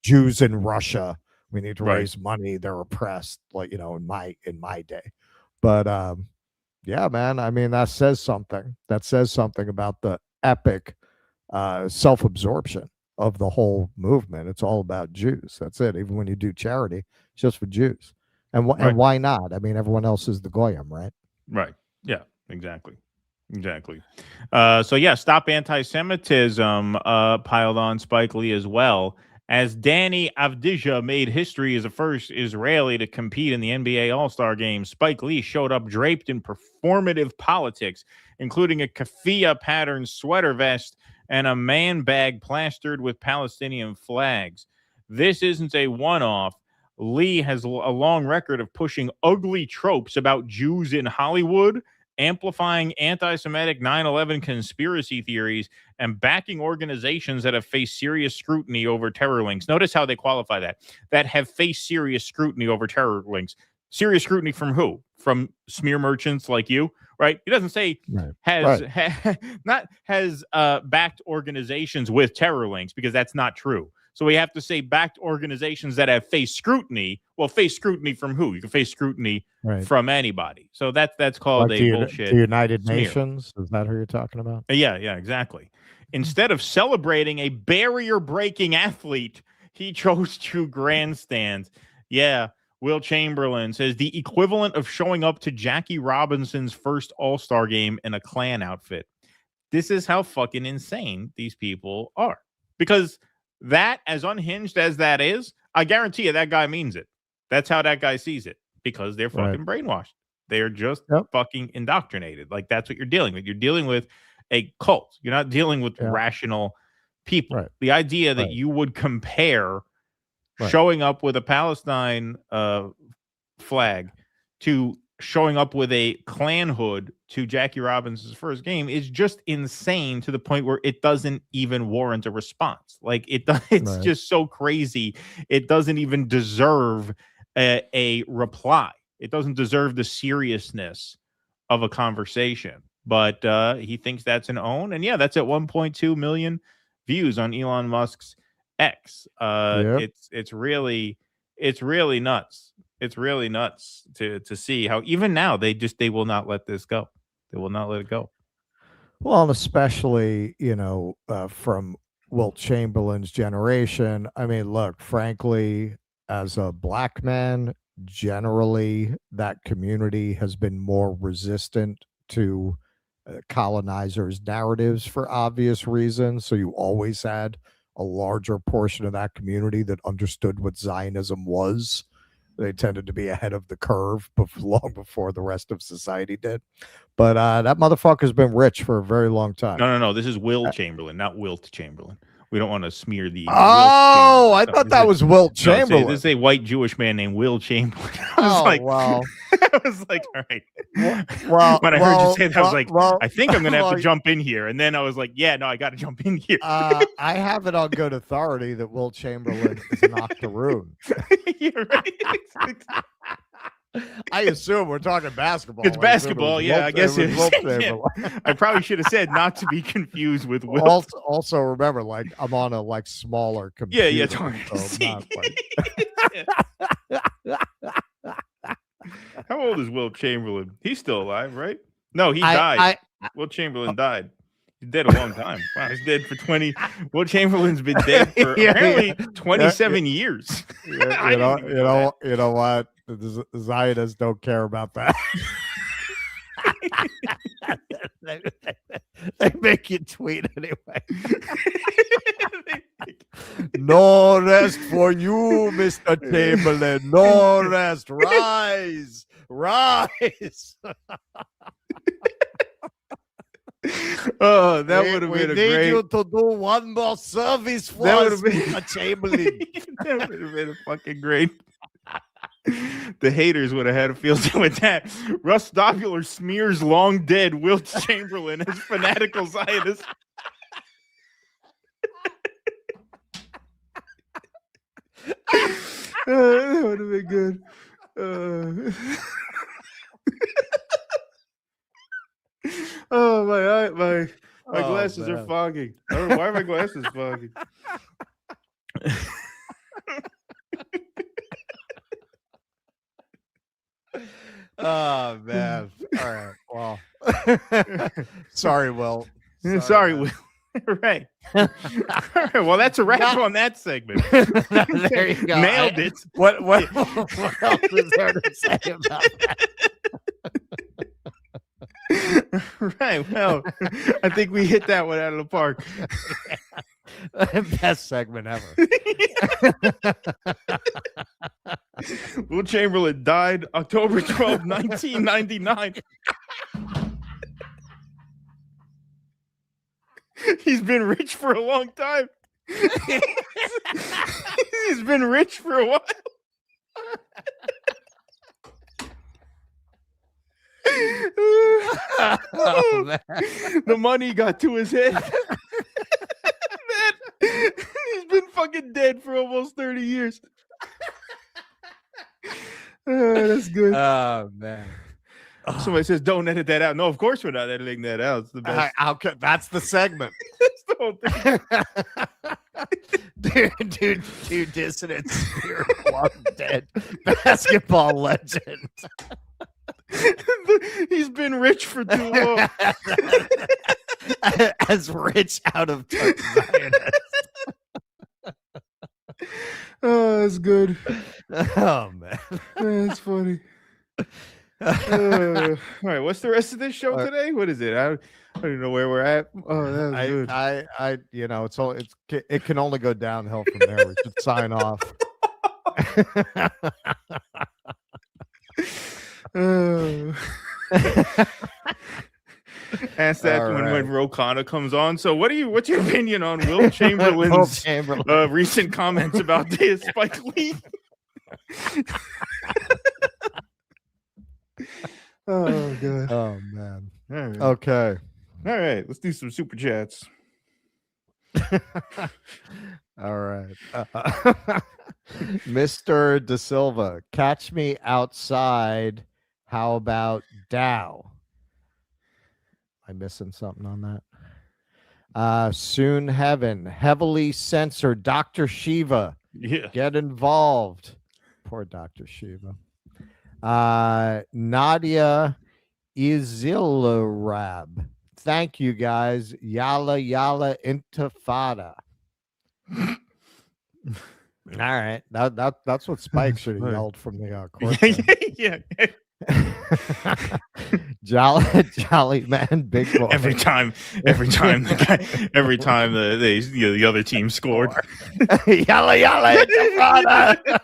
Jews in Russia. We need to raise money. They're oppressed, like, in my day. But yeah, man, I mean, that says something. That says something about the epic self-absorption of the whole movement. It's all about Jews. That's it. Even when you do charity, it's just for Jews. And why not? I mean, everyone else is the goyim, right? Right. Yeah, exactly. Stop anti-Semitism piled on Spike Lee as well, as Danny Avdija made history as the first Israeli to compete in the NBA All-Star Game. Spike Lee showed up draped in performative politics, including a keffiyeh pattern sweater vest and a man bag plastered with Palestinian flags. This isn't a one-off. Lee has a long record of pushing ugly tropes about Jews in Hollywood, amplifying anti-Semitic 9/11 conspiracy theories, and backing organizations that have faced serious scrutiny over terror links. Notice how they qualify that have faced serious scrutiny over terror links. Serious scrutiny from who? From smear merchants like you, right? He doesn't say has backed organizations with terror links, because that's not true. So we have to say backed organizations that have faced scrutiny. Well, face scrutiny from who? You can face scrutiny from anybody. So that's called like a bullshit. The United smear. Nations? Is that who you're talking about? Yeah, exactly. Instead of celebrating a barrier-breaking athlete, he chose to grandstand. Yeah, Will Chamberlain says the equivalent of showing up to Jackie Robinson's first All-Star game in a Klan outfit. This is how fucking insane these people are. Because that, as unhinged as that is, I guarantee you that guy means it. That's how that guy sees it, because they're fucking brainwashed. They're just fucking indoctrinated. Like, that's what you're dealing with. You're dealing with a cult. You're not dealing with rational people. Right. The idea that Right. you would compare Right. showing up with a Palestine flag to showing up with a Klan hood to Jackie Robinson's first game is just insane, to the point where it doesn't even warrant a response. Like it's Right. just so crazy. It doesn't even deserve a reply. It doesn't deserve the seriousness of a conversation. But he thinks that's an own. And yeah, that's at 1.2 million views on Elon Musk's X. Yep. It's really nuts. It's really nuts to see how even now they will not let this go. They will not let it go. Well, and especially, from Wilt Chamberlain's generation. I mean, look, frankly, as a black man, generally that community has been more resistant to colonizers' narratives for obvious reasons. So you always had a larger portion of that community that understood what Zionism was. They tended to be ahead of the curve long before the rest of society did. But that motherfucker's been rich for a very long time. No. This is Will Chamberlain, not Wilt Chamberlain. We don't want to smear the. Oh, I thought that was Wilt Chamberlain. This is a white Jewish man named Will Chamberlain. Wow. I was like, all right. Well, when I heard you say that, I was like, well, I think I'm going to have to jump in here. And then I was like, yeah, no, I got to jump in here. I have it on good authority that Wilt Chamberlain is an octoroon. You're right. I assume we're talking basketball. It's basketball, yeah. I guess it is. Yeah. I probably should have said not to be confused with Will. Also, remember, like, I'm on a smaller computer. Yeah. So How old is Will Chamberlain? He's still alive, right? No, he died. Will Chamberlain died. He's dead a long time. Wow, he's dead for 20. Will Chamberlain's been dead for apparently 27 years. You know what? The Zionists don't care about that. They make you tweet anyway. No rest for you, Mr. Chamberlain. No rest. Rise. Oh, that would have been a We great. need you to do one more service for us, Mr. Chamberlain. That would have been a fucking great. The haters would have had a field day with that. Russ Doppler smears long dead Wilt Chamberlain as fanatical Zionist. That would have been good. Oh my glasses are fogging. I don't know why are my glasses fogging. Oh man! All right. Well, sorry, Will. Sorry, Will. Right. All right. Well, that's a wrap on that segment. There you go. Nailed it. What else is there to say about that? Right. Well, I think we hit that one out of the park. Best segment ever. Will Chamberlain died October 12, 1999. He's been rich for a long time. He's been rich for a while. Oh, man. The money got to his head. Man, he's been fucking dead for almost 30 years. That's good. Oh man. Somebody says, don't edit that out. No, of course we're not editing that out. It's the best. That's the segment. That's the whole thing. Dude, dissonance. Spirit long dead basketball legend. He's been rich for too long. As rich out of touch Zionist. Oh, that's good. Oh man, that's funny. All right, what's the rest of this show today? What is it? I don't even know where we're at. Oh, that was good. It can only go downhill from there. We should sign off. Ask that All when right. Rokana comes on. So what's your opinion on Will Chamberlain's Chamberlain. recent comments about the Spike Lee? Oh god. Oh man. All right. Okay. All right. Let's do some super chats. All right. Mr. Da Silva, catch me outside. How about Dow? Am I missing something on that? Soon Heaven, heavily censored. Dr. Shiva, Yeah. get involved. Poor Dr. Shiva. Nadia Izilrab. Thank you guys. Yalla yalla intifada. All right. That's what Spike should have yelled from the court. Yeah. Jolly man, big boy. Every time the other team scored. Yalla yalla intifada.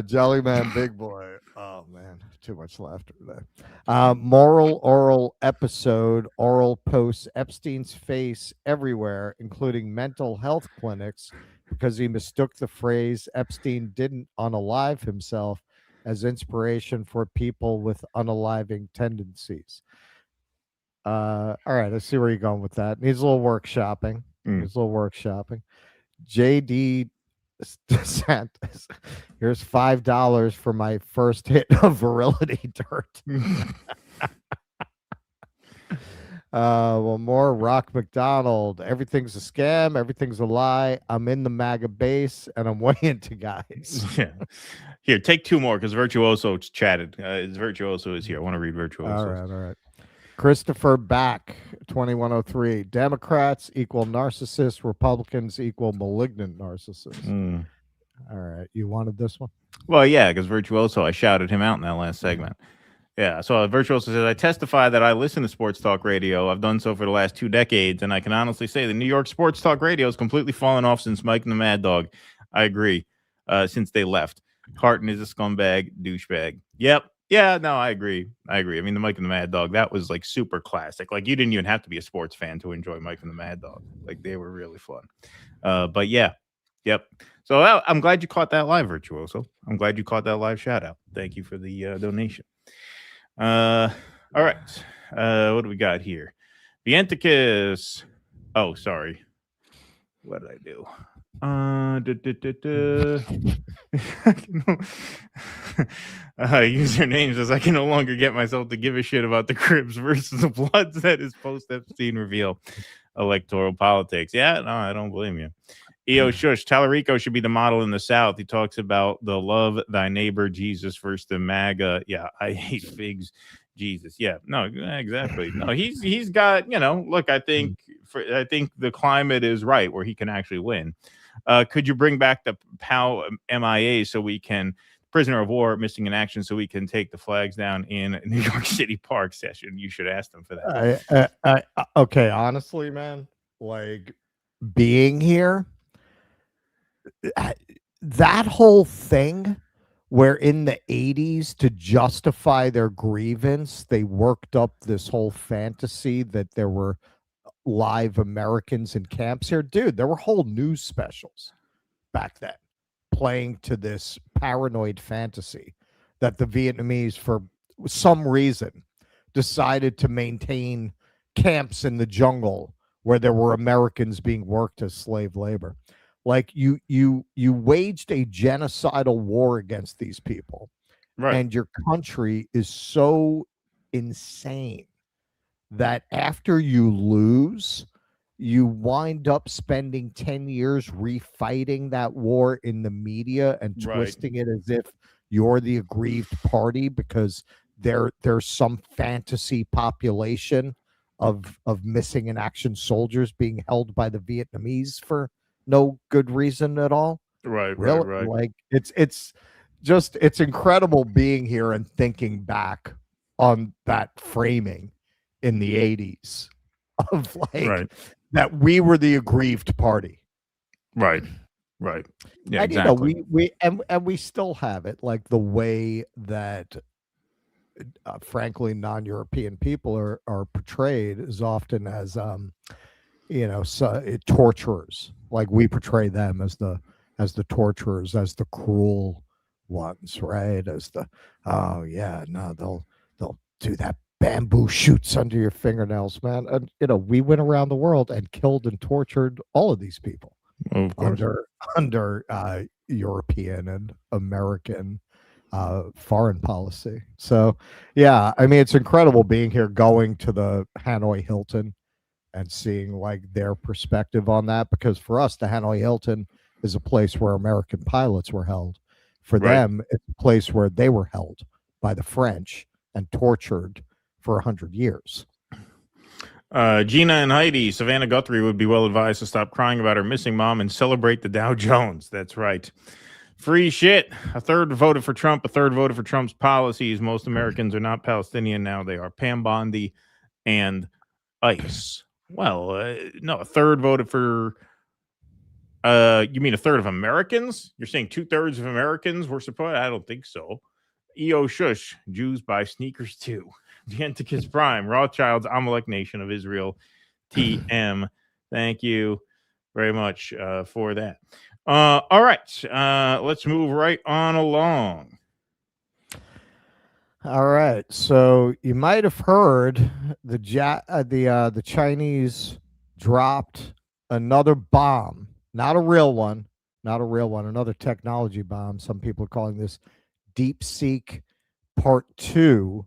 Jolly man, big boy. Oh man, too much laughter today. Moral oral episode, oral posts Epstein's face everywhere, including mental health clinics, because he mistook the phrase Epstein didn't unalive himself as inspiration for people with unaliving tendencies. All right, I see where you're going with that. Needs a little workshopping. JD DeSantis, here's $5 for my first hit of virility dirt. Well, more Rock McDonald. Everything's a scam. Everything's a lie. I'm in the MAGA base, and I'm way into guys. Yeah. Here, take two more because Virtuoso chatted. Virtuoso is here. I want to read Virtuoso. All right. Christopher Back, 2103. Democrats equal narcissists. Republicans equal malignant narcissists. All right. You wanted this one? Well, yeah, because Virtuoso, I shouted him out in that last segment. Yeah, so Virtuoso says, I testify that I listen to sports talk radio. I've done so for the last 2 decades, and I can honestly say the New York sports talk radio has completely fallen off since Mike and the Mad Dog. I agree, since they left. Carton is a scumbag, douchebag. Yep. Yeah, no, I agree. I mean, the Mike and the Mad Dog, that was like super classic. Like, you didn't even have to be a sports fan to enjoy Mike and the Mad Dog. Like, they were really fun. But yeah, yep. So I'm glad you caught that live, Virtuoso. I'm glad you caught that live shout out. Thank you for the donation. All right. What do we got here? Vienticus. Oh, sorry. What did I do? Username says I can no longer get myself to give a shit about the Cribs versus the Bloods. That is post-Epstein reveal electoral politics. Yeah, no, I don't blame you. EO Shush, Talarico should be the model in the South. He talks about the love thy neighbor Jesus versus the MAGA. Yeah, I hate figs. Jesus. Yeah, no, exactly. No, he's got, look, I think the climate is right where he can actually win. Could you bring back the POW MIA so we can prisoner of war missing in action so we can take the flags down in New York City Park session? You should ask them for that. Okay, honestly, man, like being here, that whole thing where in the 80s, to justify their grievance, they worked up this whole fantasy that there were live Americans in camps here. Dude, there were whole news specials back then playing to this paranoid fantasy that the Vietnamese, for some reason, decided to maintain camps in the jungle where there were Americans being worked as slave labor. Like you waged a genocidal war against these people, right? And your country is so insane that after you lose, you wind up spending 10 years refighting that war in the media and twisting it as if you're the aggrieved party because there's some fantasy population of missing in action soldiers being held by the Vietnamese for no good reason at all. Right. Like it's incredible being here and thinking back on that framing in the 80s of that we were the aggrieved party. Right. Yeah, and exactly. we still have it, like the way that frankly, non-European people are portrayed as often as torturers. Like we portray them as the torturers, as the cruel ones, right? As the they'll do that bamboo shoots under your fingernails, man. And we went around the world and killed and tortured all of these people under European and American foreign policy. So yeah, I mean, it's incredible being here, going to the Hanoi Hilton and seeing like their perspective on that, because for us, the Hanoi Hilton is a place where American pilots were held. For them, it's a place where they were held by the French and tortured for 100 years. Gina and Heidi, Savannah Guthrie would be well advised to stop crying about her missing mom and celebrate the Dow Jones. That's right. Free shit. A third voted for Trump. A third voted for Trump's policies. Most Americans are not Palestinian now. They are Pam Bondi and ICE. Well, no, a third voted for. You mean a third of Americans? You're saying 2/3 of Americans were supported? I don't think so. EO Shush. Jews buy sneakers too. Genticus Prime. Rothschilds. Amalek Nation of Israel. TM. Thank you very much for that. All right, let's move right on along. All right, so you might have heard the Chinese dropped another bomb, not a real one, another technology bomb. Some people are calling this DeepSeek Part 2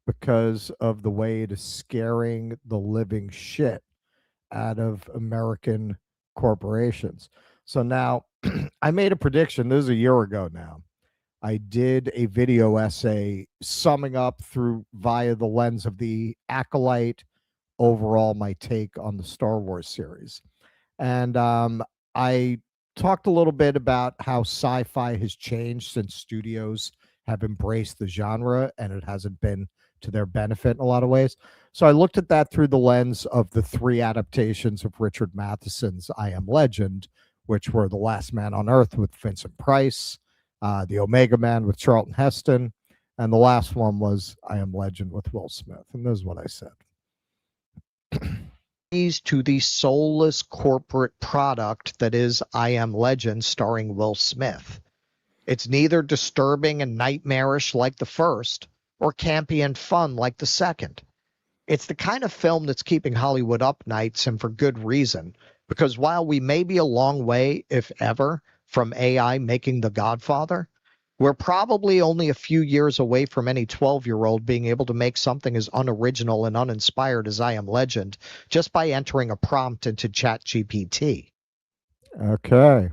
because of the way it is scaring the living shit out of American corporations. So now I made a prediction. This is a year ago now. I did a video essay summing up via the lens of the Acolyte, overall my take on the Star Wars series. And I talked a little bit about how sci-fi has changed since studios have embraced the genre, and it hasn't been to their benefit in a lot of ways. So I looked at that through the lens of the 3 adaptations of Richard Matheson's I Am Legend, which were The Last Man on Earth with Vincent Price, The Omega Man with Charlton Heston, and the last one was I Am Legend with Will Smith. And this is what I said. To the soulless corporate product that is I Am Legend starring Will Smith. It's neither disturbing and nightmarish like the first, or campy and fun like the second. It's the kind of film that's keeping Hollywood up nights, and for good reason. Because while we may be a long way, if ever, from AI making The Godfather, we're probably only a few years away from any 12-year-old being able to make something as unoriginal and uninspired as I Am Legend just by entering a prompt into ChatGPT. Okay.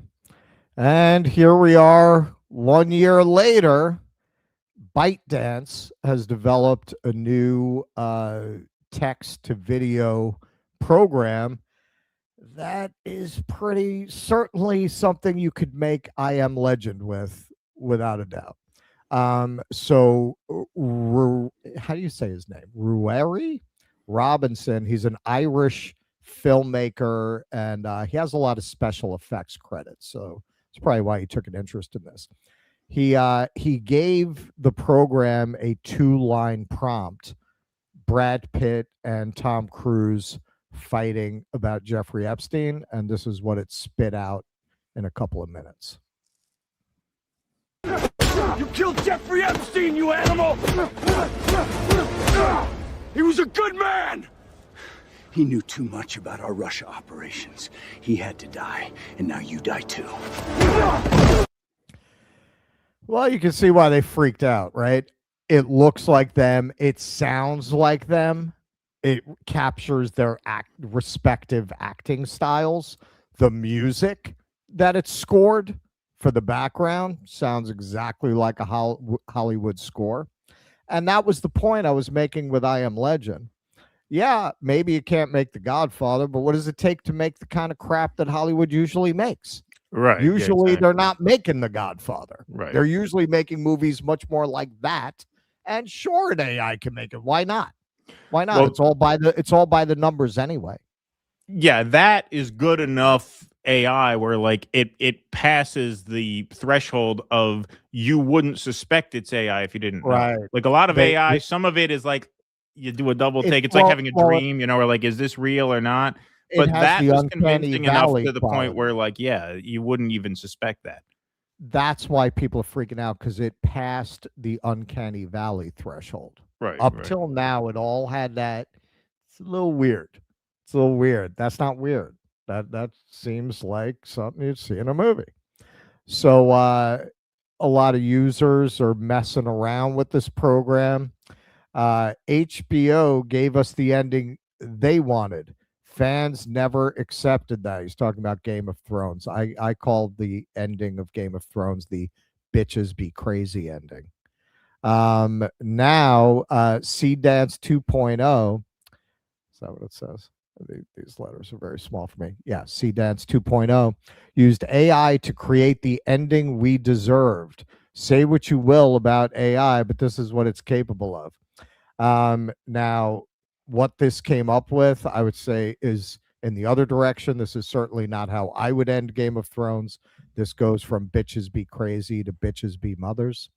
And here we are 1 year later. ByteDance has developed a new text-to-video program that is pretty certainly something you could make I Am Legend with, without a doubt. So how do you say his name? Ruairi Robinson. He's an Irish filmmaker, and he has a lot of special effects credits. So that's probably why he took an interest in this. He gave the program a 2-line prompt: Brad Pitt and Tom Cruise fighting about Jeffrey Epstein, and this is what it spit out in a couple of minutes. You killed Jeffrey Epstein, you animal! He was a good man! He knew too much about our Russia operations. He had to die, and now you die too. Well, you can see why they freaked out, right? It looks like them. It sounds like them. It captures their respective acting styles. The music that it's scored for the background sounds exactly like a Hollywood score. And that was the point I was making with I Am Legend. Yeah, maybe you can't make The Godfather, but what does it take to make the kind of crap that Hollywood usually makes? Right. Usually yeah, exactly. They're not making The Godfather. Right. They're usually making movies much more like that. And sure, an AI can make it. Why not? Why not? Well, it's all by the numbers anyway. Yeah, that is good enough AI where like it passes the threshold of you wouldn't suspect it's AI if you didn't know. Right. Like a lot of AI, some of it is like you do a double take. It's like having a dream, you know, or like, is this real or not? It But has that the was uncanny convincing enough valley to the point quality. where like, yeah, you wouldn't even suspect that. That's why people are freaking out, because it passed the uncanny valley threshold. Right. Up right. till now, it all had that. It's a little weird. It's a little weird. That's not weird. That seems like something you'd see in a movie. So a lot of users are messing around with this program. HBO gave us the ending they wanted. Fans never accepted that. He's talking about Game of Thrones. I called the ending of Game of Thrones the bitches be crazy ending. Now, Sea Dance 2.0. Is that what it says? These letters are very small for me. Yeah, Sea Dance 2.0 used AI to create the ending we deserved. Say what you will about AI, but this is what it's capable of. Now, what this came up with, I would say, is in the other direction. This is certainly not how I would end Game of Thrones. This goes from bitches be crazy to bitches be mothers.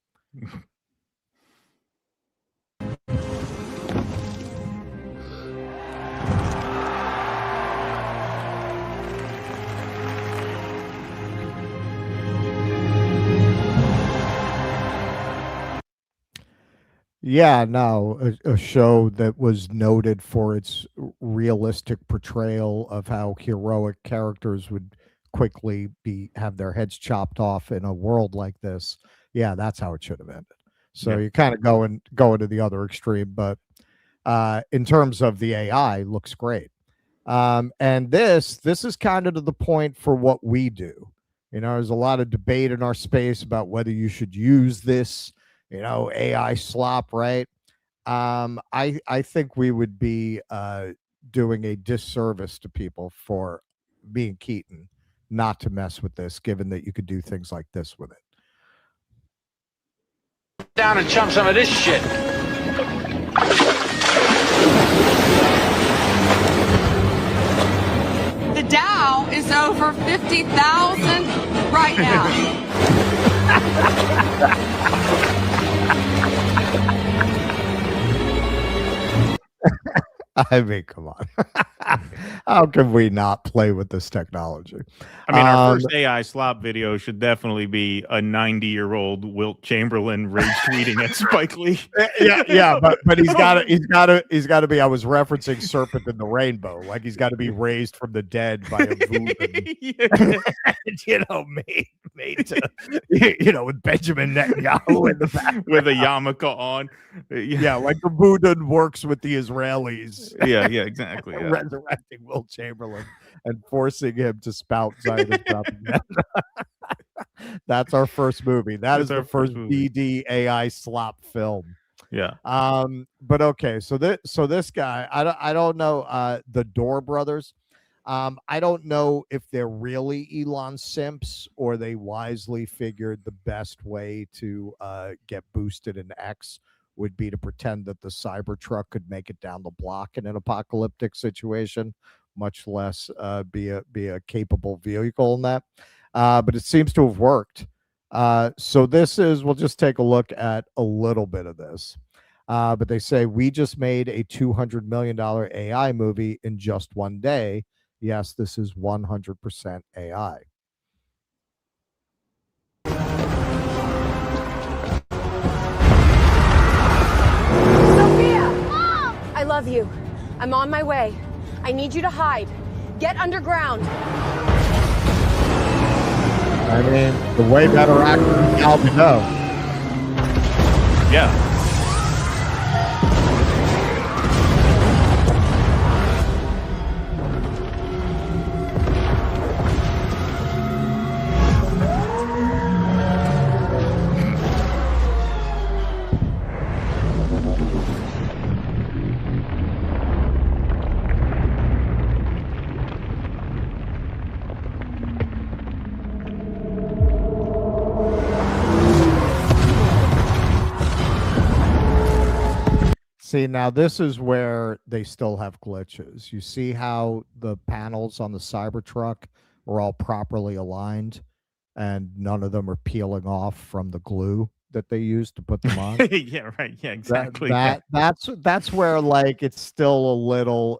Yeah, no, a show that was noted for its realistic portrayal of how heroic characters would quickly have their heads chopped off in a world like this. Yeah, that's how it should have ended. So Yeah. you're kind of going to the other extreme, but in terms of the AI, looks great. And this is kind of to the point for what we do. You know, there's a lot of debate in our space about whether you should use this, you know, AI slop, right? I think we would be doing a disservice to people for being Keaton not to mess with this, given that you could do things like this with it. Down and chum some of this shit. The Dow is over 50,000 right now. I mean, come on. How can we not play with this technology? I mean, our first AI slop video should definitely be a 90-year-old Wilt Chamberlain rage tweeting at Spike Lee. yeah, but he's got to be. I was referencing Serpent in the Rainbow, like he's got to be raised from the dead by a voodoo. You know, made to, you know, with Benjamin Netanyahu in the back with a yarmulke on. Yeah, like the voodoo works with the Israelis. Yeah, exactly. Yeah. Resurrecting Wilt Chamberlain and forcing him to spout Zionist propaganda. That's our first movie. That's our first BD AI slop film. Yeah. But okay, so this guy, I don't know the Door brothers. I don't know if they're really Elon simps or they wisely figured the best way to get boosted in X would be to pretend that the Cybertruck could make it down the block in an apocalyptic situation, much less be a capable vehicle in that. But it seems to have worked. So we'll just take a look at a little bit of this. But they say, we just made a $200 million AI movie in just one day. Yes, this is 100% AI. I love you. I'm on my way. I need you to hide. Get underground. I mean, the way better actor than Gal Gadot. Yeah. See, now this is where they still have glitches. You see how the panels on the Cybertruck are all properly aligned, and none of them are peeling off from the glue that they use to put them on. Yeah, right. Yeah, exactly. That's where like it's a little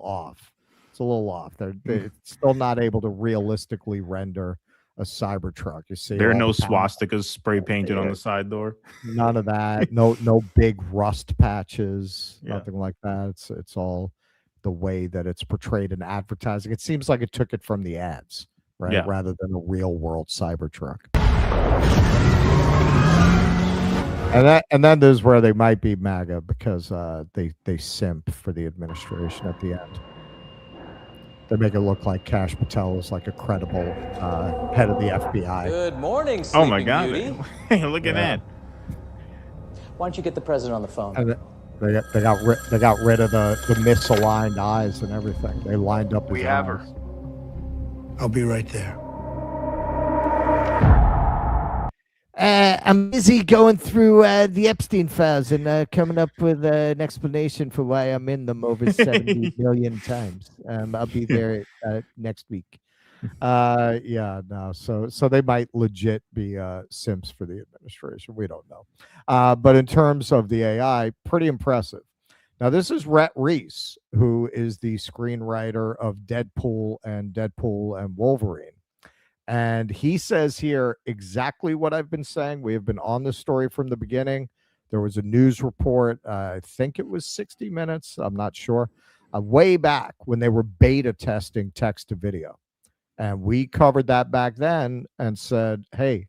off. It's a little off. They're still not able to realistically render a Cybertruck. You see, There are all no the panels- swastikas spray painted on the side door. None of that. No big rust patches. Yeah. Nothing like that. It's all the way that it's portrayed in advertising. It seems like it took it from the ads, right? Yeah. Rather than a real world Cybertruck. And then there's where they might be MAGA because they simp for the administration at the end. They make it look like Kash Patel is like a credible head of the FBI. Good morning, Oh Sleeping my God! Beauty. Hey, look at that. Why don't you get the president on the phone? And they got rid of the misaligned eyes and everything. They lined up. We his have eyes. her. I'll be right there. I'm busy going through the Epstein files and coming up with an explanation for why I'm in them over 70 million times. I'll be there next week. Yeah, no. So they might legit be simps for the administration. We don't know. But in terms of the AI, pretty impressive. Now, this is Rhett Reese, who is the screenwriter of Deadpool and Wolverine. And he says here exactly what I've been saying. We have been on this story from the beginning. There was a news report, I think it was 60 Minutes, I'm not sure, way back when they were beta testing text to video. And we covered that back then and said, hey,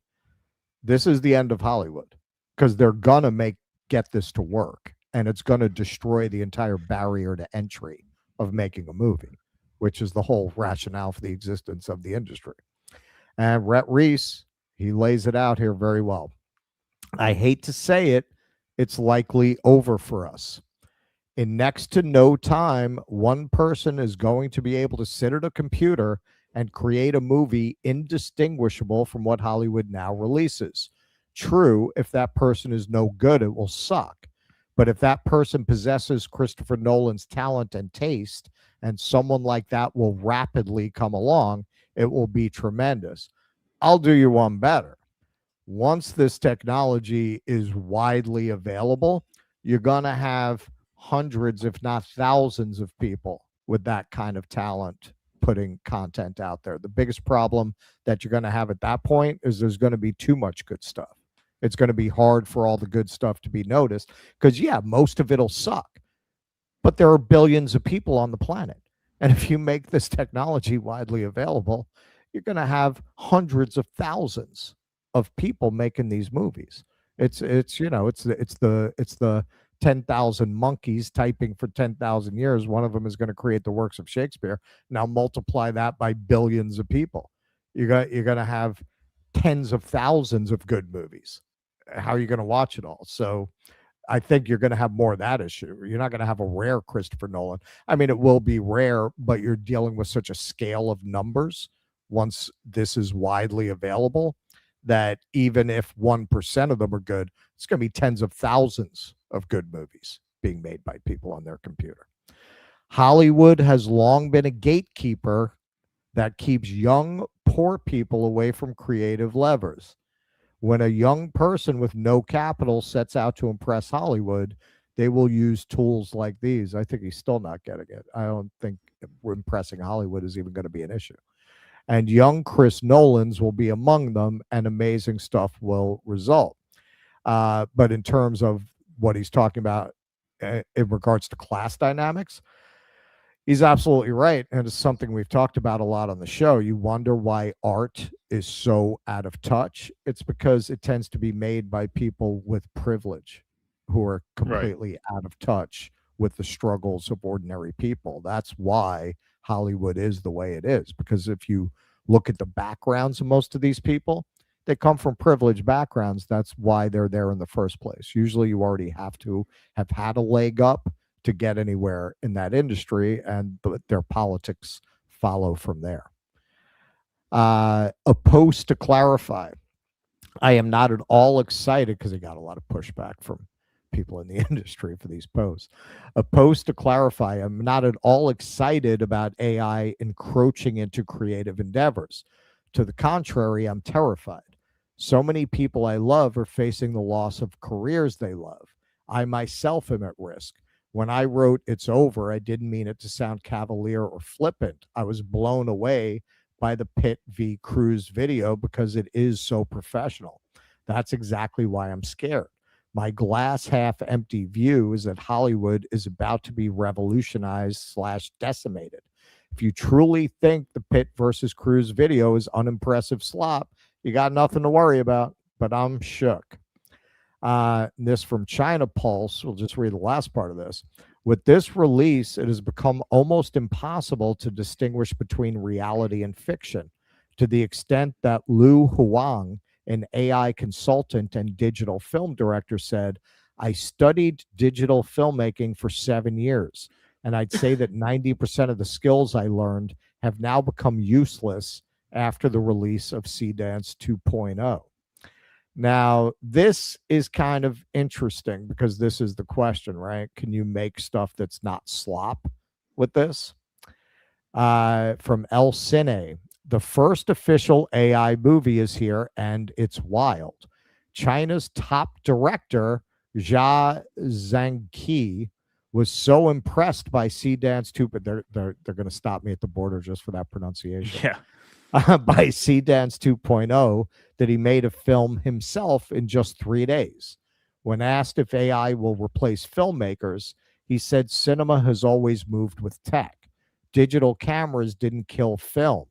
this is the end of Hollywood because they're going to get this to work. And it's going to destroy the entire barrier to entry of making a movie, which is the whole rationale for the existence of the industry. And Rhett Reese, he lays it out here very well. I hate to say it, it's likely over for us. In next to no time, one person is going to be able to sit at a computer and create a movie indistinguishable from what Hollywood now releases. True, if that person is no good, it will suck. But if that person possesses Christopher Nolan's talent and taste, and someone like that will rapidly come along, it will be tremendous. I'll do you one better. Once this technology is widely available, you're going to have hundreds, if not thousands of people with that kind of talent putting content out there. The biggest problem that you're going to have at that point is there's going to be too much good stuff. It's going to be hard for all the good stuff to be noticed because, yeah, most of it'll suck. But there are billions of people on the planet. And if you make this technology widely available, you're going to have hundreds of thousands of people making these movies. It's the 10,000 monkeys typing for 10,000 years. One of them is going to create the works of Shakespeare. Now multiply that by billions of people. You're going to have tens of thousands of good movies. How are you going to watch it all? So I think you're going to have more of that issue. You're not going to have a rare Christopher Nolan. I mean, it will be rare, but you're dealing with such a scale of numbers once this is widely available that even if 1% of them are good, it's going to be tens of thousands of good movies being made by people on their computer. Hollywood has long been a gatekeeper that keeps young, poor people away from creative levers. When a young person with no capital sets out to impress Hollywood, they will use tools like these. I think he's still not getting it. I don't think impressing Hollywood is even going to be an issue. And young Chris Nolans will be among them, and amazing stuff will result. But in terms of what he's talking about in regards to class dynamics, he's absolutely right. And it's something we've talked about a lot on the show. You wonder why art is so out of touch. It's because it tends to be made by people with privilege who are completely out of touch with the struggles of ordinary people. That's why Hollywood is the way it is. Because if you look at the backgrounds of most of these people, they come from privileged backgrounds. That's why they're there in the first place. Usually you already have to have had a leg up to get anywhere in that industry, and their politics follow from there. A post to clarify. I am not at all excited because he got a lot of pushback from people in the industry for these posts. A post to clarify, I'm not at all excited about AI encroaching into creative endeavors. To the contrary, I'm terrified. So many people I love are facing the loss of careers they love. I myself am at risk. When I wrote It's Over, I didn't mean it to sound cavalier or flippant. I was blown away by the Pitt v. Cruz video because it is so professional. That's exactly why I'm scared. My glass half empty view is that Hollywood is about to be revolutionized / decimated. If you truly think the Pitt versus Cruz video is unimpressive slop, you got nothing to worry about, but I'm shook. This from China Pulse. We'll just read the last part of this. With this release, it has become almost impossible to distinguish between reality and fiction, to the extent that Lu Huang, an AI consultant and digital film director, said, I studied digital filmmaking for 7 years, and I'd say that 90% of the skills I learned have now become useless after the release of Seedance 2.0. Now, this is kind of interesting because this is the question, right? Can you make stuff that's not slop with this? From El Cine, the first official AI movie is here, and it's wild. China's top director, Jia Zhangqi, was so impressed by Seedance 2, but they're going to stop me at the border just for that pronunciation. Yeah. By Seedance 2.0 that he made a film himself in just 3 days. When asked if AI will replace filmmakers, he said cinema has always moved with tech. Digital cameras didn't kill film.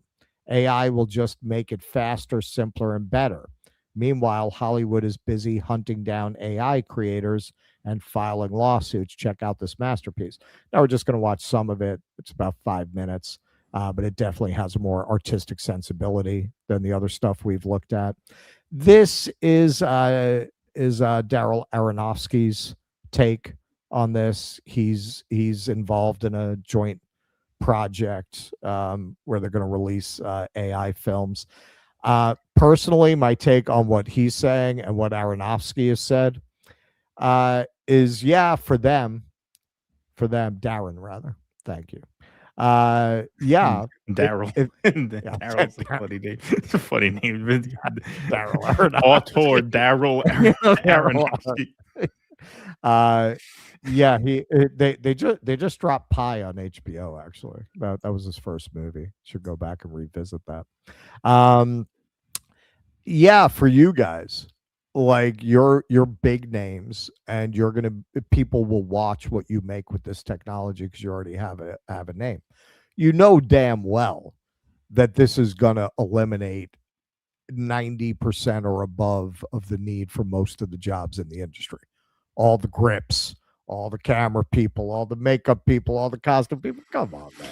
AI will just make it faster, simpler, and better. Meanwhile, Hollywood is busy hunting down AI creators and filing lawsuits. Check out this masterpiece. Now we're just going to watch some of it. It's about 5 minutes. But it definitely has a more artistic sensibility than the other stuff we've looked at. This is Darren Aronofsky's take on this. He's involved in a joint project where they're going to release AI films. Personally, my take on what he's saying and what Aronofsky has said is, yeah, for them, Darren, rather. Thank you. Yeah, Daryl. Daryl's a funny name. It's a funny name. Daryl. Author Daryl Aronofsky. Yeah, they just dropped Pi on HBO. Actually, that was his first movie. Should go back and revisit that. Yeah, for you guys, like your big names, and people will watch what you make with this technology because you already have a name. You know damn well that this is going to eliminate 90% or above of the need for most of the jobs in the industry. All the grips, all the camera people, all the makeup people, all the costume people. Come on, man.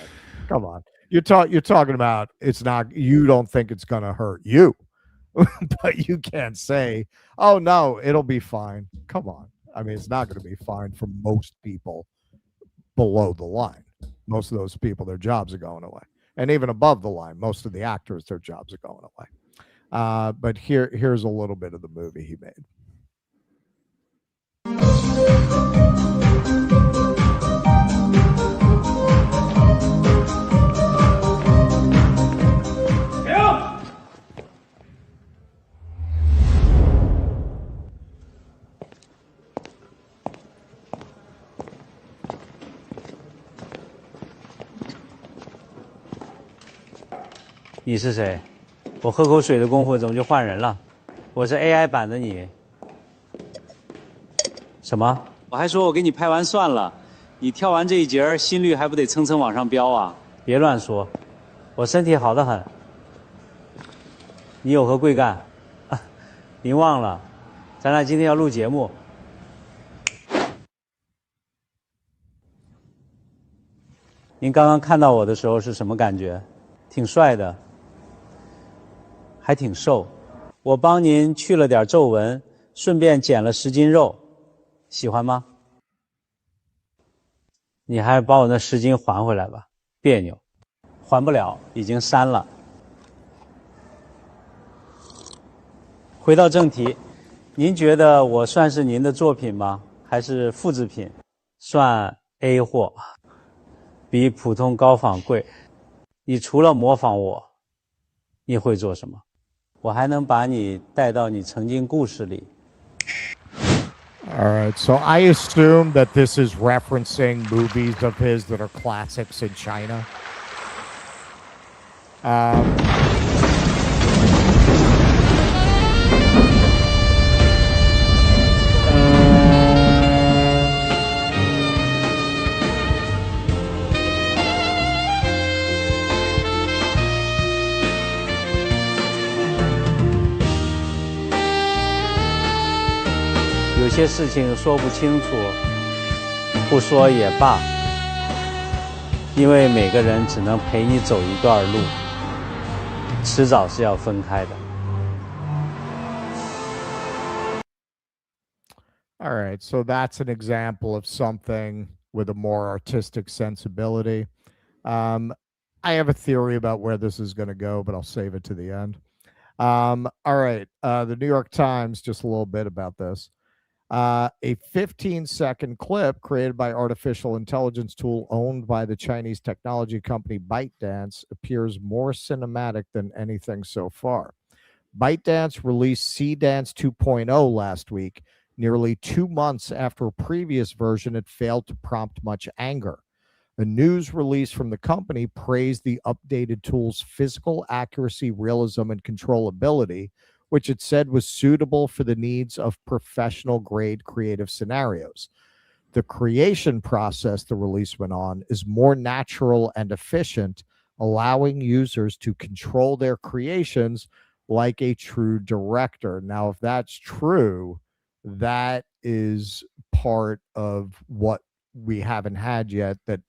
Come on. You're talking about it's not, you don't think it's going to hurt you. But you can't say, oh, no, it'll be fine. Come on. I mean, it's not going to be fine for most people below the line. Most of those people, their jobs are going away. And even above the line, most of the actors, their jobs are going away. But here's a little bit of the movie he made.你是谁？我喝口水的功夫怎么就换人了？我是 AI 版的你。什么？我还说我给你拍完算了，你跳完这一节心率还不得蹭蹭往上飙啊？别乱说，我身体好得很。你有何贵干？您忘了，咱俩今天要录节目。您刚刚看到我的时候是什么感觉？挺帅的。还挺瘦，我帮您去了点皱纹，顺便减了10斤肉，喜欢吗？你还是把我那10斤还回来吧，别扭，还不了，已经删了。回到正题，您觉得我算是您的作品吗？还是复制品，算 A 货，比普通高仿贵。你除了模仿我，你会做什么？我还能把你带到你曾经故事里。All right, so I assume that this is referencing movies of his that are classics in China. 有些事情说不清楚，不说也罢，因为每个人只能陪你走一段路，迟早是要分开的。All right, so that's an example of something with a more artistic sensibility. I have a theory about where this is going to go, but I'll save it to the end. All right, the New York Times, just a little bit about this. A 15-second clip created by artificial intelligence tool owned by the Chinese technology company ByteDance appears more cinematic than anything so far. ByteDance released CDance 2.0 last week, nearly 2 months after a previous version had failed to prompt much anger. A news release from the company praised the updated tool's physical accuracy, realism, and controllability, which it said was suitable for the needs of professional-grade creative scenarios. The creation process, the release went on, is more natural and efficient, allowing users to control their creations like a true director. Now, if that's true, that is part of what we haven't had yet that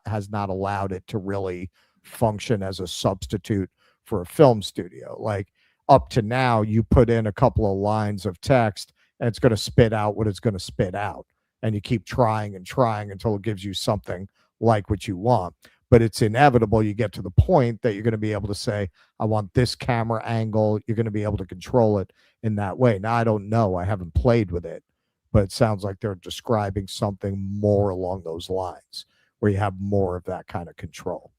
has not allowed it to really function as a substitute for a film studio. Like, up to now, you put in a couple of lines of text and it's going to spit out what it's going to spit out. And you keep trying and trying until it gives you something like what you want. But it's inevitable you get to the point that you're going to be able to say, I want this camera angle. You're going to be able to control it in that way. Now, I don't know. I haven't played with it, but it sounds like they're describing something more along those lines where you have more of that kind of control.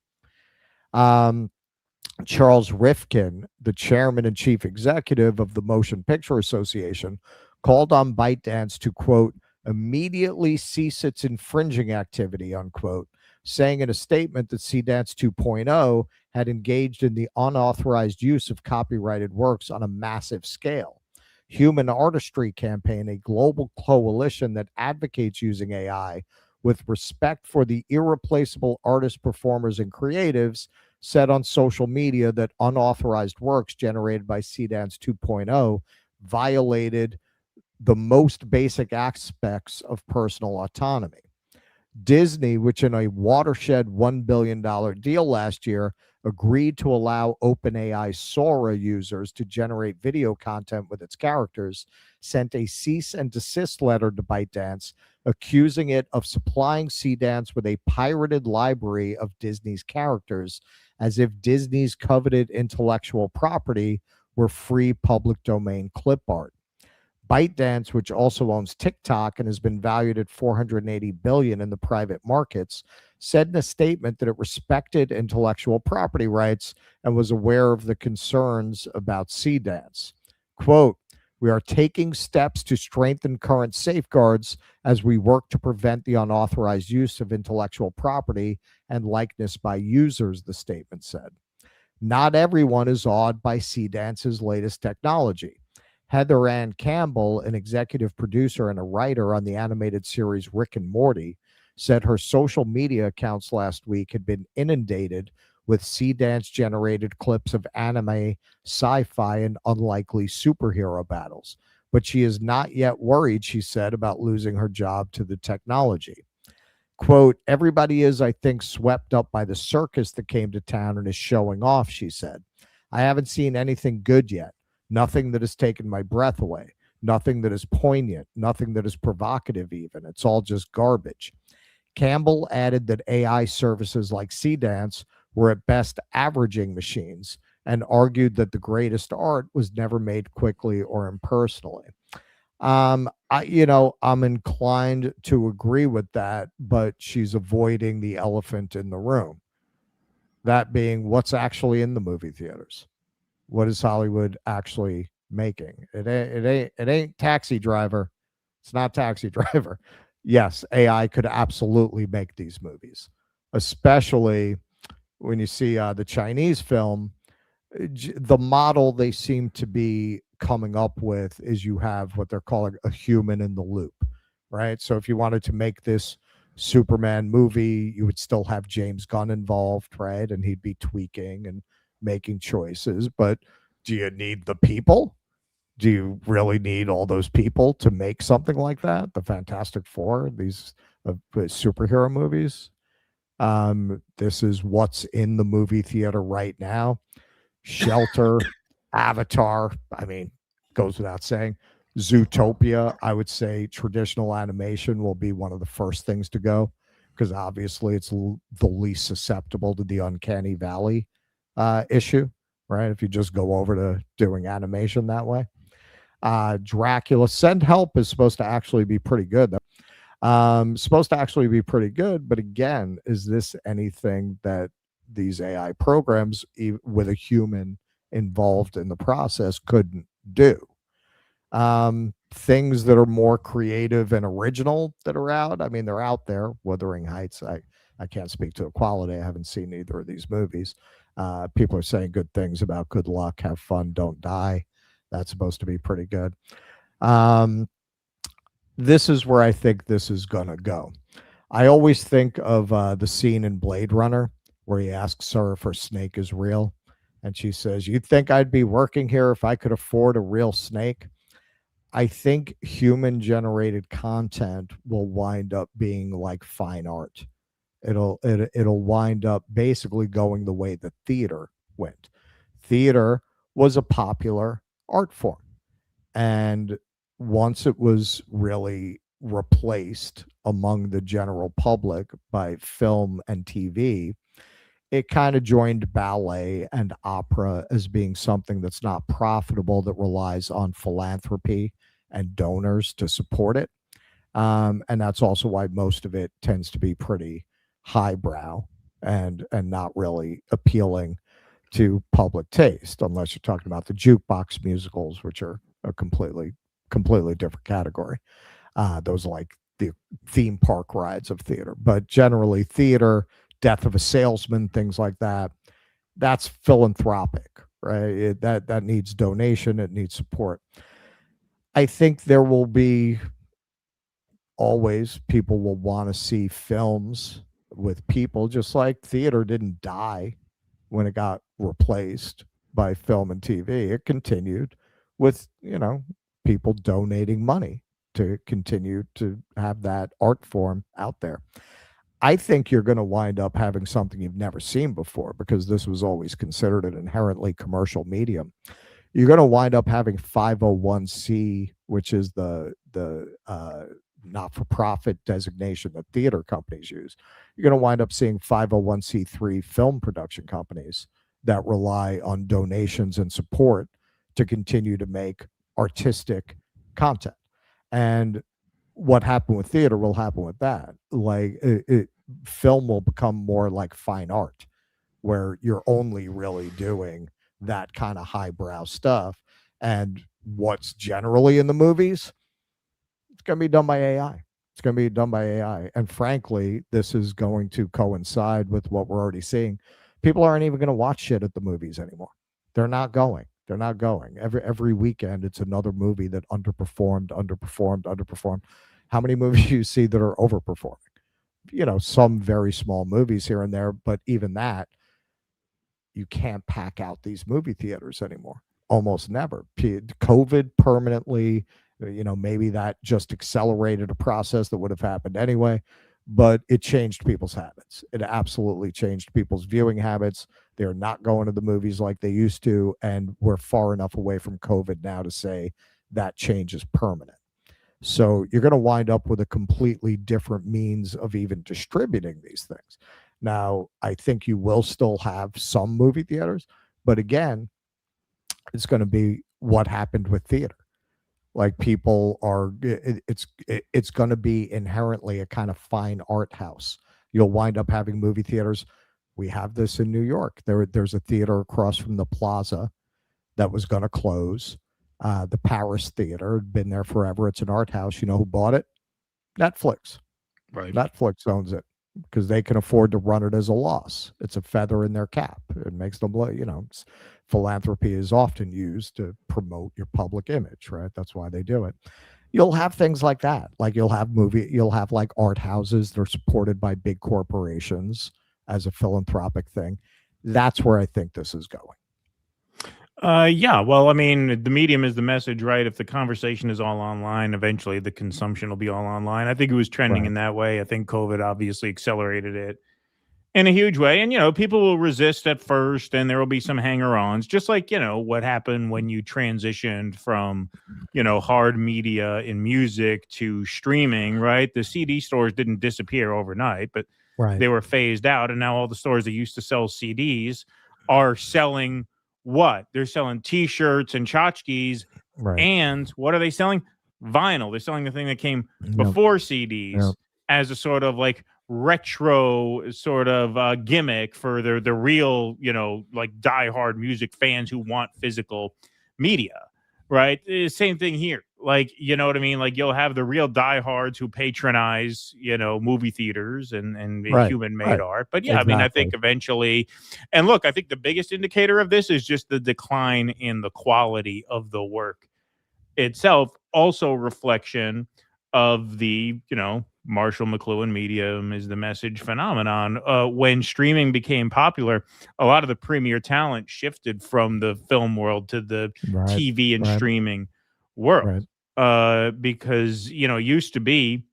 Charles Rifkin, the chairman and chief executive of the Motion Picture Association, called on ByteDance to, quote, immediately cease its infringing activity, unquote, saying in a statement that CDance 2.0 had engaged in the unauthorized use of copyrighted works on a massive scale. Human Artistry Campaign, a global coalition that advocates using AI with respect for the irreplaceable artists, performers, and creatives, said on social media that unauthorized works generated by CDance 2.0 violated the most basic aspects of personal autonomy. Disney, which in a watershed $1 billion deal last year, agreed to allow OpenAI Sora users to generate video content with its characters, sent a cease and desist letter to ByteDance, accusing it of supplying CDance with a pirated library of Disney's characters, as if Disney's coveted intellectual property were free public domain clip art. ByteDance, which also owns TikTok and has been valued at $480 billion in the private markets, said in a statement that it respected intellectual property rights and was aware of the concerns about CDance. Quote, we are taking steps to strengthen current safeguards as we work to prevent the unauthorized use of intellectual property and likeness by users, the statement said. Not everyone is awed by CDance's latest technology. Heather Ann Campbell, an executive producer and a writer on the animated series Rick and Morty, said her social media accounts last week had been inundated with CDance-generated clips of anime, sci-fi, and unlikely superhero battles. But she is not yet worried, she said, about losing her job to the technology. Quote, everybody is, I think, swept up by the circus that came to town and is showing off, she said. I haven't seen anything good yet. Nothing that has taken my breath away. Nothing that is poignant. Nothing that is provocative even. It's all just garbage. Campbell added that AI services like CDance were at best averaging machines and argued that the greatest art was never made quickly or impersonally. I'm inclined to agree with that, but she's avoiding the elephant in the room. That being what's actually in the movie theaters. What is Hollywood actually making? It ain't Taxi Driver. It's not Taxi Driver. Yes, AI could absolutely make these movies, especially when you see the Chinese film. The model they seem to be coming up with is you have what they're calling a human in the loop, right? So if you wanted to make this Superman movie, you would still have James Gunn involved, right? And he'd be tweaking and making choices. But do you need the people? Do you really need all those people to make something like that? The Fantastic Four, these superhero movies. This is what's in the movie theater right now. Shelter, Avatar, I mean, goes without saying. Zootopia, I would say traditional animation will be one of the first things to go because obviously it's the least susceptible to the uncanny valley issue, right? If you just go over to doing animation that way. Dracula, Send Help is supposed to actually be pretty good. Supposed to actually be pretty good, but again, is this anything that these AI programs with a human involved in the process couldn't do? Things that are more creative and original that are out. I mean, they're out there. Wuthering Heights. I can't speak to the quality. I haven't seen either of these movies. People are saying good things about Good Luck, Have Fun, Don't Die. That's supposed to be pretty good. This is where I think this is going to go. I always think of the scene in Blade Runner where he asks her if her snake is real. And she says, "You'd think I'd be working here if I could afford a real snake." I think human generated content will wind up being like fine art. It'll wind up basically going the way the theater went. Theater was a popular art form. And once it was really replaced among the general public by film and TV, it kind of joined ballet and opera as being something that's not profitable, that relies on philanthropy and donors to support it. And that's also why most of it tends to be pretty highbrow and not really appealing to public taste, unless you're talking about the jukebox musicals, which are a completely different category. Those are like the theme park rides of theater. But generally, theater, Death of a Salesman, things like that, that's philanthropic, right? That needs donation, it needs support. I think there will be always people will want to see films with people, just like theater didn't die when it got replaced by film and TV. It continued with, people donating money to continue to have that art form out there. I think you're going to wind up having something you've never seen before, because this was always considered an inherently commercial medium. You're going to wind up having 501c, which is the not-for-profit designation that theater companies use. You're going to wind up seeing 501c3 film production companies that rely on donations and support to continue to make artistic content. And what happened with theater will happen with that. Like film will become more like fine art, where you're only really doing that kind of highbrow stuff. And what's generally in the movies, it's going to be done by AI. It's going to be done by AI. And frankly, this is going to coincide with what we're already seeing. People aren't even going to watch shit at the movies anymore. They're not going. They're not going. Every weekend, it's another movie that underperformed. How many movies do you see that are overperforming? Some very small movies here and there, but even that, you can't pack out these movie theaters anymore. Almost never. COVID permanently, maybe that just accelerated a process that would have happened anyway, but it changed people's habits. It absolutely changed people's viewing habits. They're not going to the movies like they used to, and we're far enough away from COVID now to say that change is permanent. So you're going to wind up with a completely different means of even distributing these things. Now, I think you will still have some movie theaters, but again, it's going to be what happened with theater. Like people are, it's going to be inherently a kind of fine art house. You'll wind up having movie theaters. We have this in New York. There's a theater across from the Plaza that was going to close. The Paris Theater had been there forever. It's an art house. You know who bought it? Netflix. Right. Netflix owns it because they can afford to run it as a loss. It's a feather in their cap. It makes them, philanthropy is often used to promote your public image, right? That's why they do it. You'll have things like that. Like you'll have like art houses. They're supported by big corporations as a philanthropic thing. That's where I think this is going. Yeah, well, I mean, the medium is the message, right? If the conversation is all online, eventually the consumption will be all online. I think it was trending in that way. I think COVID obviously accelerated it in a huge way. And, people will resist at first and there will be some hanger-ons, just like, what happened when you transitioned from, hard media in music to streaming, right? The CD stores didn't disappear overnight, but they were phased out. And now all the stores that used to sell CDs are selling what? They're selling T-shirts and tchotchkes. And what are they selling? Vinyl. They're selling the thing that came before CDs as a sort of like retro sort of gimmick for the real, like diehard music fans who want physical media, right? Same thing here. Like, you know what I mean? Like you'll have the real diehards who patronize, movie theaters and human-made art. But yeah, Exactly. I mean, I think eventually, and look, I think the biggest indicator of this is just the decline in the quality of the work itself. Also reflection of the, Marshall McLuhan medium is the message phenomenon. When streaming became popular, a lot of the premier talent shifted from the film world to the TV and streaming world. Because, used to be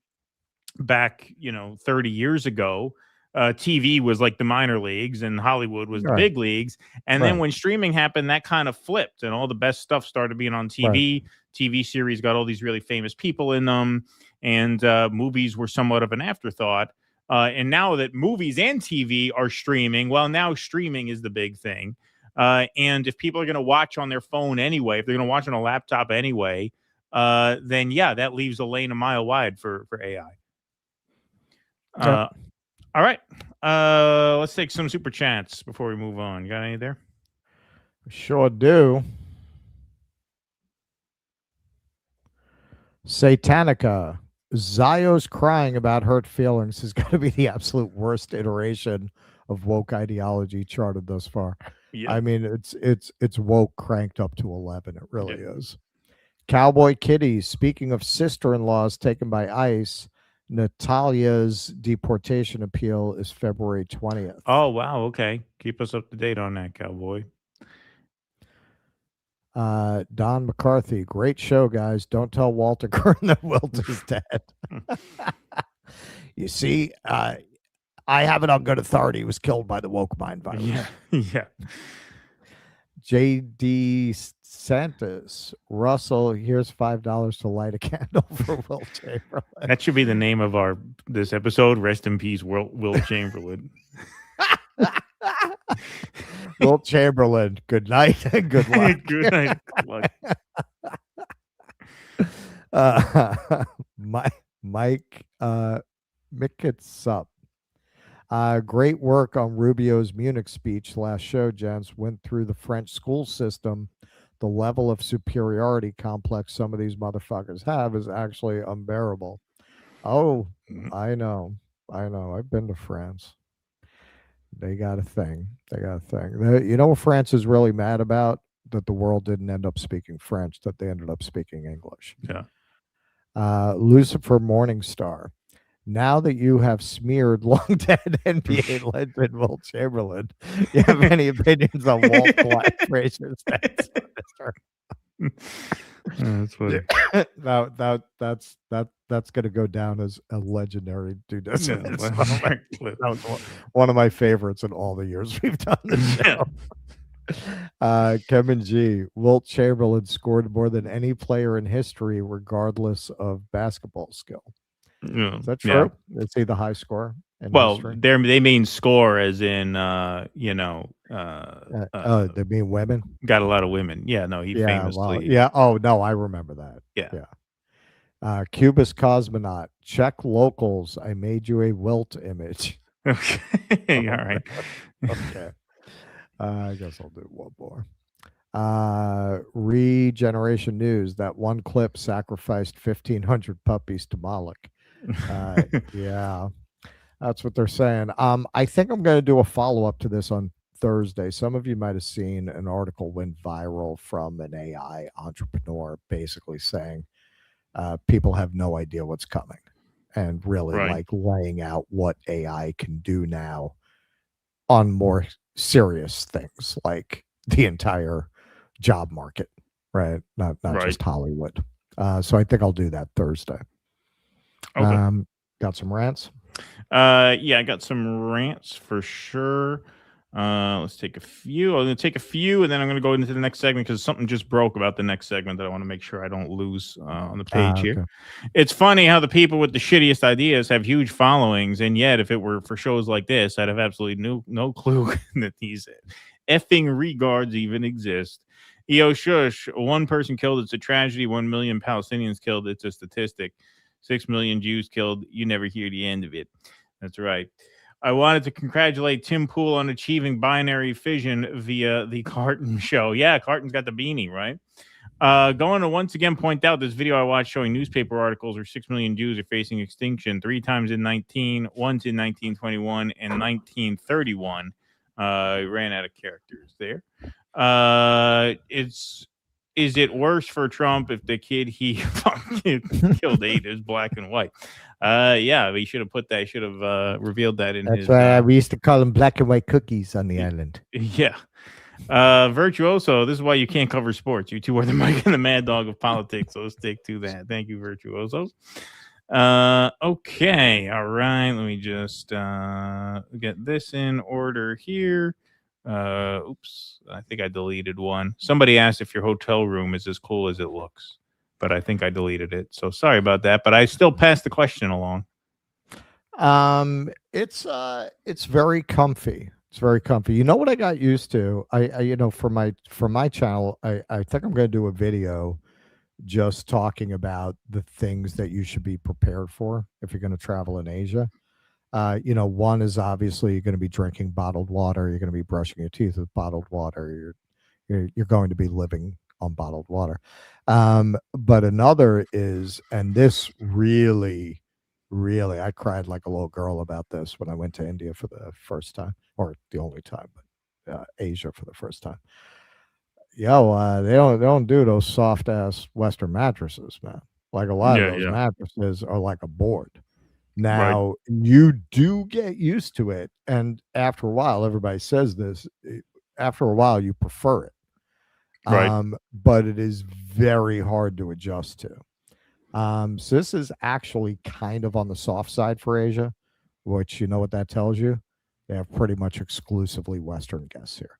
back, 30 years ago, TV was like the minor leagues and Hollywood was the big leagues. And then when streaming happened, that kind of flipped and all the best stuff started being on TV. TV series got all these really famous people in them, and movies were somewhat of an afterthought. And now that movies and TV are streaming, well, now streaming is the big thing. And if people are going to watch on their phone anyway, if they're going to watch on a laptop anyway, then yeah, that leaves a lane a mile wide for AI. All right. Let's take some super chats before we move on. You got any there? Sure do. Satanica. Zio's crying about hurt feelings has got to be the absolute worst iteration of woke ideology charted thus far. Yeah. I mean, it's woke cranked up to 11. It really is. Cowboy Kitties. Speaking of sister-in-laws taken by ICE, Natalia's deportation appeal is February 20th. Oh, wow. Okay. Keep us up to date on that, Cowboy. Don McCarthy. Great show, guys. Don't tell Walter Kern that Wilt is dead. You see, I have it on good authority. He was killed by the woke mind virus. Yeah. J.D. Santos. Russell, here's $5 to light a candle for Wilt Chamberlain. That should be the name of this episode. Rest in peace, Wilt Chamberlain. Wilt Chamberlain, good night and good luck. Good night. Good luck. Mike Micketsup. Great work on Rubio's Munich speech last show, gents. Went through the French school system. The level of superiority complex some of these motherfuckers have is actually unbearable. Oh, I know. I've been to France. They got a thing. You know what France is really mad about? That the world didn't end up speaking French, that they ended up speaking English. Yeah. Lucifer Morningstar. Now that you have smeared long-dead NBA legend Wilt Chamberlain, you have any opinions on Walt Black Frazier's stats? That's funny. That's going to go down as a legendary dude. That was one of my favorites in all the years we've done this show. Kevin G. Wilt Chamberlain scored more than any player in history, regardless of basketball skill. Yeah. Is that true? Is he the high scorer? Well, history? they mean score as in, they mean women. Got a lot of women. Yeah, no, he Yeah, famously. well, yeah. Oh no, I remember that. Yeah. Cubist cosmonaut. Check locals. I made you a wilt image. Okay, all right. Okay. I guess I'll do one more. Regeneration News. That one clip sacrificed 1,500 puppies to Moloch. Yeah, that's what they're saying. I think I'm going to do a follow-up to this on Thursday. Some of you might have seen an article went viral from an AI entrepreneur basically saying people have no idea what's coming, and really like laying out what AI can do now on more serious things like the entire job market, right? Not just Hollywood. So I think I'll do that Thursday. Okay. Got some rants? Yeah, I got some rants for sure. Let's take a few. I'm going to take a few, and then I'm going to go into the next segment because something just broke about the next segment that I want to make sure I don't lose on the page here. It's funny how the people with the shittiest ideas have huge followings, and yet if it were for shows like this, I'd have absolutely no clue that these effing regards even exist. EO shush, one person killed, it's a tragedy. 1 million Palestinians killed, it's a statistic. 6 million Jews killed, you never hear the end of it. That's right. I wanted to congratulate Tim Pool on achieving binary fission via the Carton show. Yeah, Carton's got the beanie, right? Going to once again point out this video I watched showing newspaper articles where 6 million Jews are facing extinction 3 times in once in 1921 and 1931. Ran out of characters there. Is it worse for Trump if the kid he fucking killed 8 is black and white? Yeah, he should have put that. Should have revealed that in his. That's why we used to call them black and white cookies on the island. Yeah. Virtuoso, this is why you can't cover sports. You two are the Mike and the Mad Dog of politics, so stick to that. Thank you, Virtuoso. Okay, all right. Let me just get this in order here. Oops, I think I deleted one. Somebody asked if your hotel room is as cool as it looks, but I think I deleted it. So sorry about that, but I still passed the question along. It's very comfy. It's very comfy. You know what I got used to? I for my channel, I think I'm going to do a video just talking about the things that you should be prepared for if you're going to travel in Asia. One is obviously you're going to be drinking bottled water. You're going to be brushing your teeth with bottled water. You're going to be living on bottled water. But another is, and this really, I cried like a little girl about this when I went to India for the first time, or the only time, but Asia for the first time. They don't do those soft ass Western mattresses, man. Like a lot of those mattresses are like a board. Now, you do get used to it, and after a while, everybody says this, after a while, you prefer it. But it is very hard to adjust to. So this is actually kind of on the soft side for Asia, which you know what that tells you? They have pretty much exclusively Western guests here.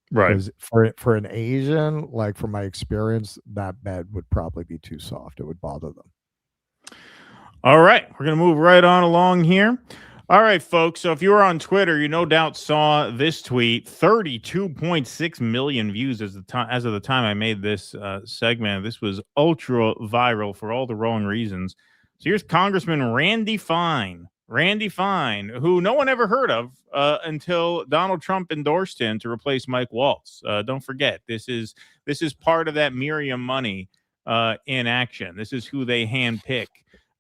Because for an Asian, like from my experience, that bed would probably be too soft. It would bother them. All right, we're going to move right on along here. All right, folks. So if you were on Twitter, you no doubt saw this tweet. 32.6 million views as of the time I made this segment. This was ultra viral for all the wrong reasons. So here's Congressman Randy Fine, who no one ever heard of until Donald Trump endorsed him to replace Mike Waltz. Don't forget, this is part of that Miriam money in action. This is who they handpick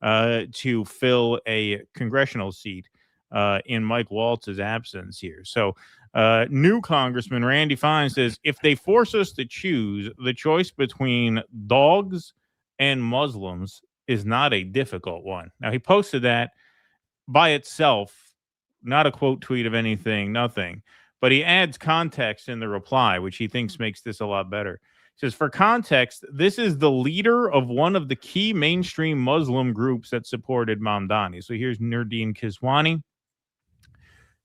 to fill a congressional seat in Mike Waltz's absence here. So new Congressman Randy Fine says, if they force us to choose, the choice between dogs and Muslims is not a difficult one. Now, he posted that by itself, not a quote tweet of anything, nothing, but he adds context in the reply, which he thinks makes this a lot better. Says, for context, this is the leader of one of the key mainstream Muslim groups that supported Mamdani. So here's Nurdeen Kiswani.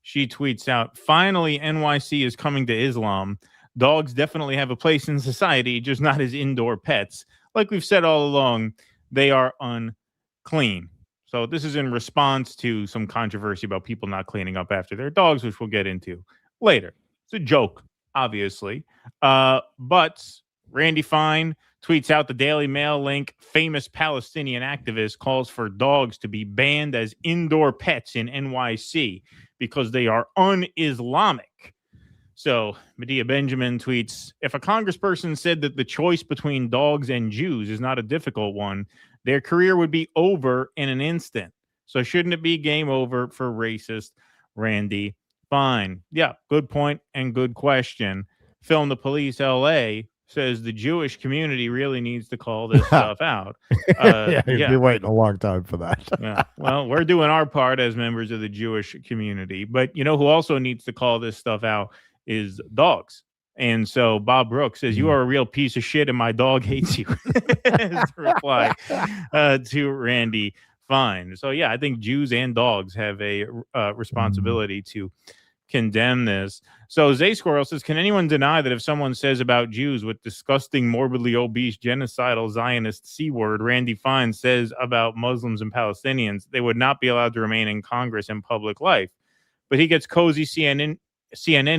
She tweets out, finally, NYC is coming to Islam. Dogs definitely have a place in society, just not as indoor pets. Like we've said all along, they are unclean. So this is in response to some controversy about people not cleaning up after their dogs, which we'll get into later. It's a joke, obviously. But Randy Fine tweets out the Daily Mail link. Famous Palestinian activist calls for dogs to be banned as indoor pets in NYC because they are un-Islamic. So Medea Benjamin tweets, if a congressperson said that the choice between dogs and Jews is not a difficult one, their career would be over in an instant. So shouldn't it be game over for racist Randy Fine? Yeah, good point and good question. Film the Police LA says the Jewish community really needs to call this stuff out. You'd be waiting a long time for that. Yeah. Well, we're doing our part as members of the Jewish community. But you know who also needs to call this stuff out is dogs. And so Bob Brooks says, you are a real piece of shit and my dog hates you. As the reply to Randy Fine. So, yeah, I think Jews and dogs have a responsibility to condemn this. So Zay Squirrel says, can anyone deny that if someone says about Jews with disgusting, morbidly obese, genocidal, Zionist C-word Randy Fine says about Muslims and Palestinians, they would not be allowed to remain in Congress and public life? But he gets cozy CNN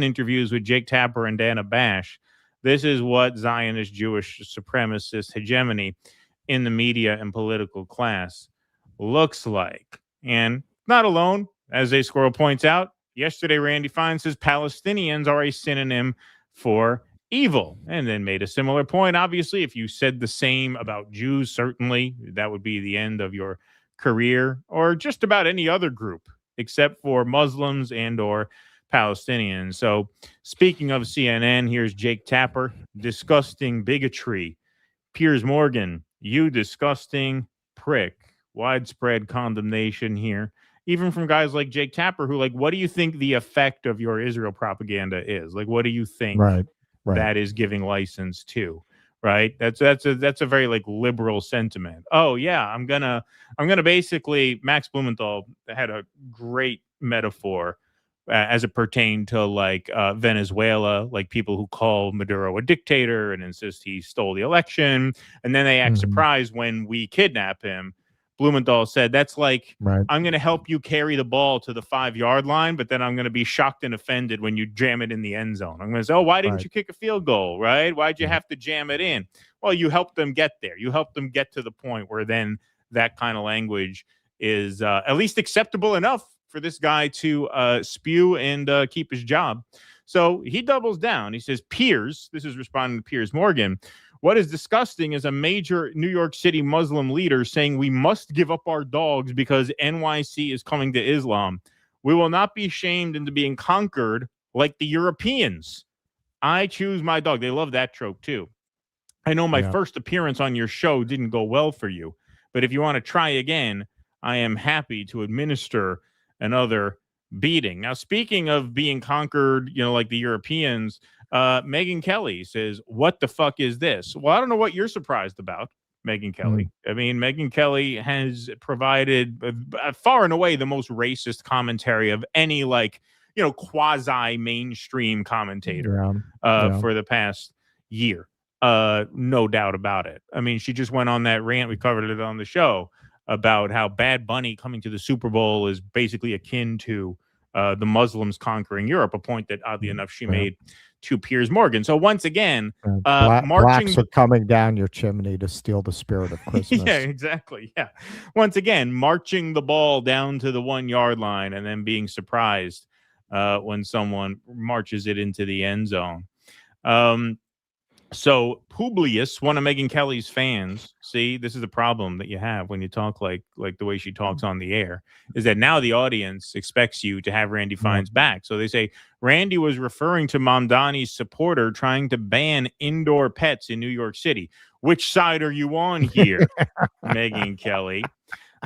interviews with Jake Tapper and Dana Bash. This is what Zionist Jewish supremacist hegemony in the media and political class looks like. And not alone, as A Squirrel points out, yesterday Randy Fine says Palestinians are a synonym for evil, and then made a similar point. Obviously, if you said the same about Jews, certainly that would be the end of your career, or just about any other group except for Muslims and or Palestinians. So speaking of CNN, here's Jake Tapper. Disgusting bigotry. Piers Morgan, you disgusting prick. Widespread condemnation here. Even from guys like Jake Tapper, who, like, what do you think the effect of your Israel propaganda is? Like, what do you think that is giving license to? Right? That's a very like liberal sentiment. Oh yeah, I'm gonna basically, Max Blumenthal had a great metaphor as it pertained to like Venezuela, like people who call Maduro a dictator and insist he stole the election, and then they act surprised when we kidnap him. Blumenthal said, that's like, I'm going to help you carry the ball to the 5-yard line, but then I'm going to be shocked and offended when you jam it in the end zone. I'm going to say, oh, why didn't you kick a field goal, right? Why'd you have to jam it in? Well, you helped them get there. You helped them get to the point where then that kind of language is at least acceptable enough for this guy to spew and keep his job. So he doubles down. He says, Piers, this is responding to Piers Morgan, what is disgusting is a major New York City Muslim leader saying we must give up our dogs because NYC is coming to Islam. We will not be shamed into being conquered like the Europeans. I choose my dog. They love that trope too. I know my first appearance on your show didn't go well for you, but if you want to try again, I am happy to administer another beating. Now, speaking of being conquered, like the Europeans, Megyn Kelly says, what the fuck is this? Well, I don't know what you're surprised about, Megyn Kelly. I mean, Megyn Kelly has provided far and away the most racist commentary of any quasi-mainstream commentator for the past year. No doubt about it. I mean, she just went on that rant. We covered it on the show about how Bad Bunny coming to the Super Bowl is basically akin to the Muslims conquering Europe, a point that, oddly enough, she made to Piers Morgan. So once again, blacks are coming down your chimney to steal the spirit of Christmas. Yeah, exactly. Yeah. Once again, marching the ball down to the 1-yard line and then being surprised when someone marches it into the end zone. So Publius, one of Megyn Kelly's fans, see, this is the problem that you have when you talk like the way she talks on the air, is that now the audience expects you to have Randy Fine's back. So they say, Randy was referring to Mamdani's supporter trying to ban indoor pets in New York City. Which side are you on here, Megyn Kelly?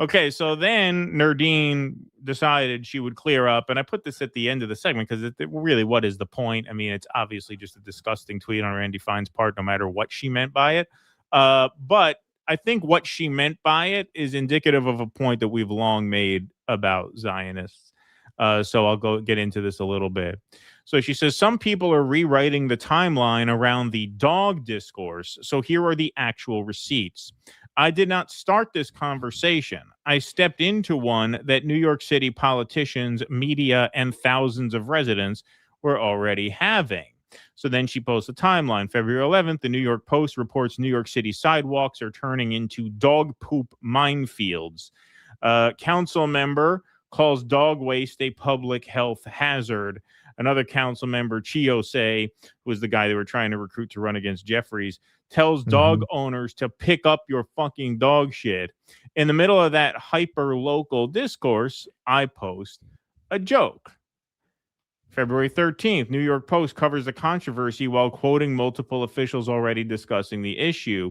Okay, so then Nerdine decided she would clear up, and I put this at the end of the segment because really, what is the point? I mean, it's obviously just a disgusting tweet on Randy Fine's part, no matter what she meant by it. But I think what she meant by it is indicative of a point that we've long made about Zionists. So I'll get into this a little bit. So she says, some people are rewriting the timeline around the dog discourse. So here are the actual receipts. I did not start this conversation. I stepped into one that New York City politicians, media, and thousands of residents were already having. So then she posts a timeline. February 11th, the New York Post reports New York City sidewalks are turning into dog poop minefields. Council member calls dog waste a public health hazard. Another council member, Chiose, who was the guy they were trying to recruit to run against Jeffries, tells dog owners to pick up your fucking dog shit. In the middle of that hyper-local discourse, I post a joke. February 13th, New York Post covers the controversy while quoting multiple officials already discussing the issue.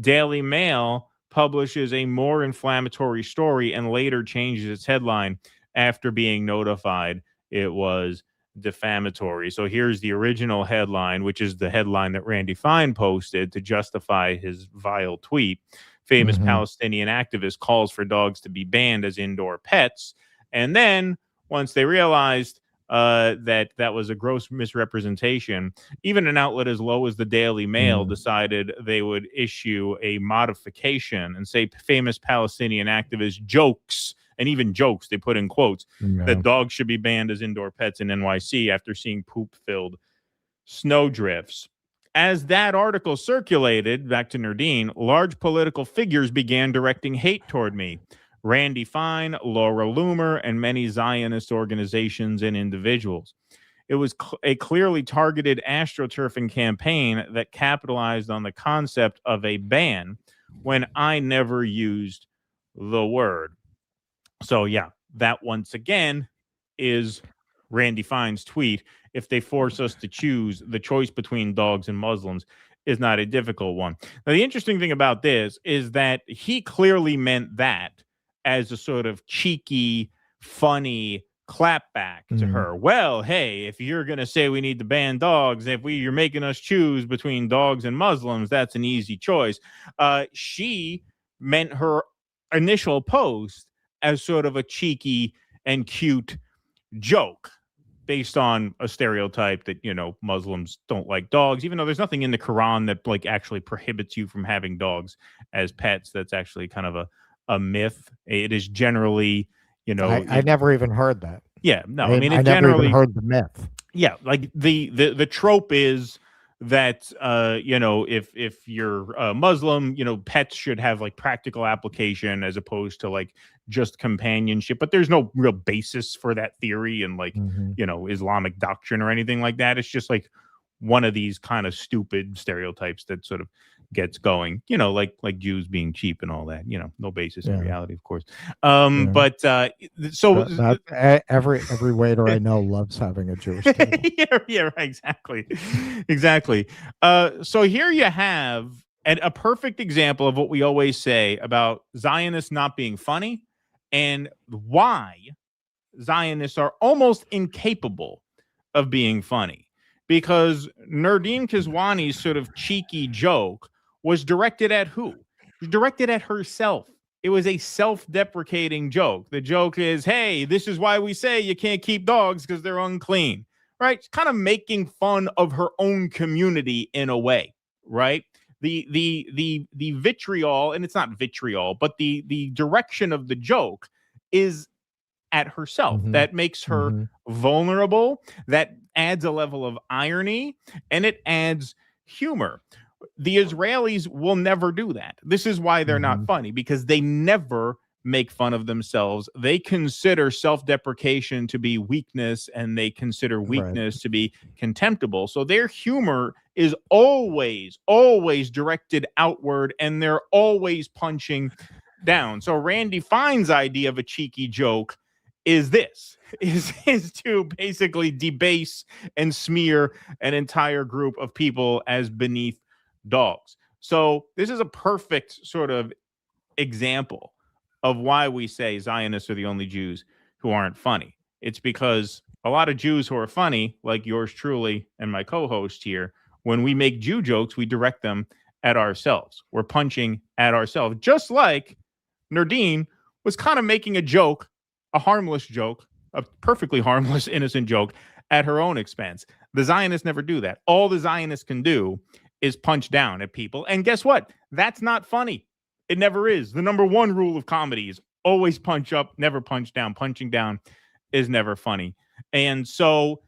Daily Mail publishes a more inflammatory story and later changes its headline after being notified it was defamatory. So here's the original headline, which is the headline that Randy Fine posted to justify his vile tweet. Famous Palestinian activist calls for dogs to be banned as indoor pets. And then once they realized that was a gross misrepresentation, even an outlet as low as the Daily Mail decided they would issue a modification and say famous Palestinian activist jokes, and even jokes, they put in quotes, that dogs should be banned as indoor pets in NYC after seeing poop-filled snowdrifts. As that article circulated, back to Nerdine, large political figures began directing hate toward me. Randy Fine, Laura Loomer, and many Zionist organizations and individuals. It was a clearly targeted astroturfing campaign that capitalized on the concept of a ban when I never used the word. So, yeah, that once again is Randy Fine's tweet. If they force us to choose, the choice between dogs and Muslims is not a difficult one. Now, the interesting thing about this is that he clearly meant that as a sort of cheeky, funny clapback to her. Well, hey, if you're going to say we need to ban dogs, if you're making us choose between dogs and Muslims, that's an easy choice. She meant her initial post as sort of a cheeky and cute joke based on a stereotype that, you know, Muslims don't like dogs, even though there's nothing in the Quran that like actually prohibits you from having dogs as pets. That's actually kind of a myth. It is generally, you know, I never even heard that. Yeah, no, I mean, I never generally even heard the myth. Yeah, like the trope is that you know, if you're a Muslim, you know, pets should have like practical application as opposed to like just companionship. But there's no real basis for that theory in like you know, Islamic doctrine or anything like that. It's just like one of these kind of stupid stereotypes that sort of gets going, you know, like Jews being cheap and all that, you know, no basis in reality, of course. But so every waiter I know loves having a Jewish table. yeah, exactly. So here you have a perfect example of what we always say about Zionists not being funny and why Zionists are almost incapable of being funny. Because Nerdine Kizwani's sort of cheeky joke was directed at who? It was directed at herself. It was a self-deprecating joke. The joke is, hey, this is why we say you can't keep dogs because they're unclean, right? It's kind of making fun of her own community in a way, right? The vitriol, and it's not vitriol, but the direction of the joke is at herself. That makes her vulnerable. That adds a level of irony, and it adds humor. The Israelis will never do that. This is why they're not funny, because they never make fun of themselves. They consider self-deprecation to be weakness, and they consider weakness to be contemptible. So their humor is always directed outward, and they're always punching down. So Randy Fine's idea of a cheeky joke is to basically debase and smear an entire group of people as beneath dogs. So this is a perfect sort of example of why we say Zionists are the only Jews who aren't funny. It's because a lot of Jews who are funny, like yours truly and my co-host here, when we make Jew jokes, we direct them at ourselves. We're punching at ourselves, just like Nerdine was kind of making a joke, a harmless joke, a perfectly harmless, innocent joke at her own expense. The Zionists never do that. All the Zionists can do is punch down at people. And guess what? That's not funny. It never is. The number one rule of comedy is always punch up, never punch down. Punching down is never funny. And so,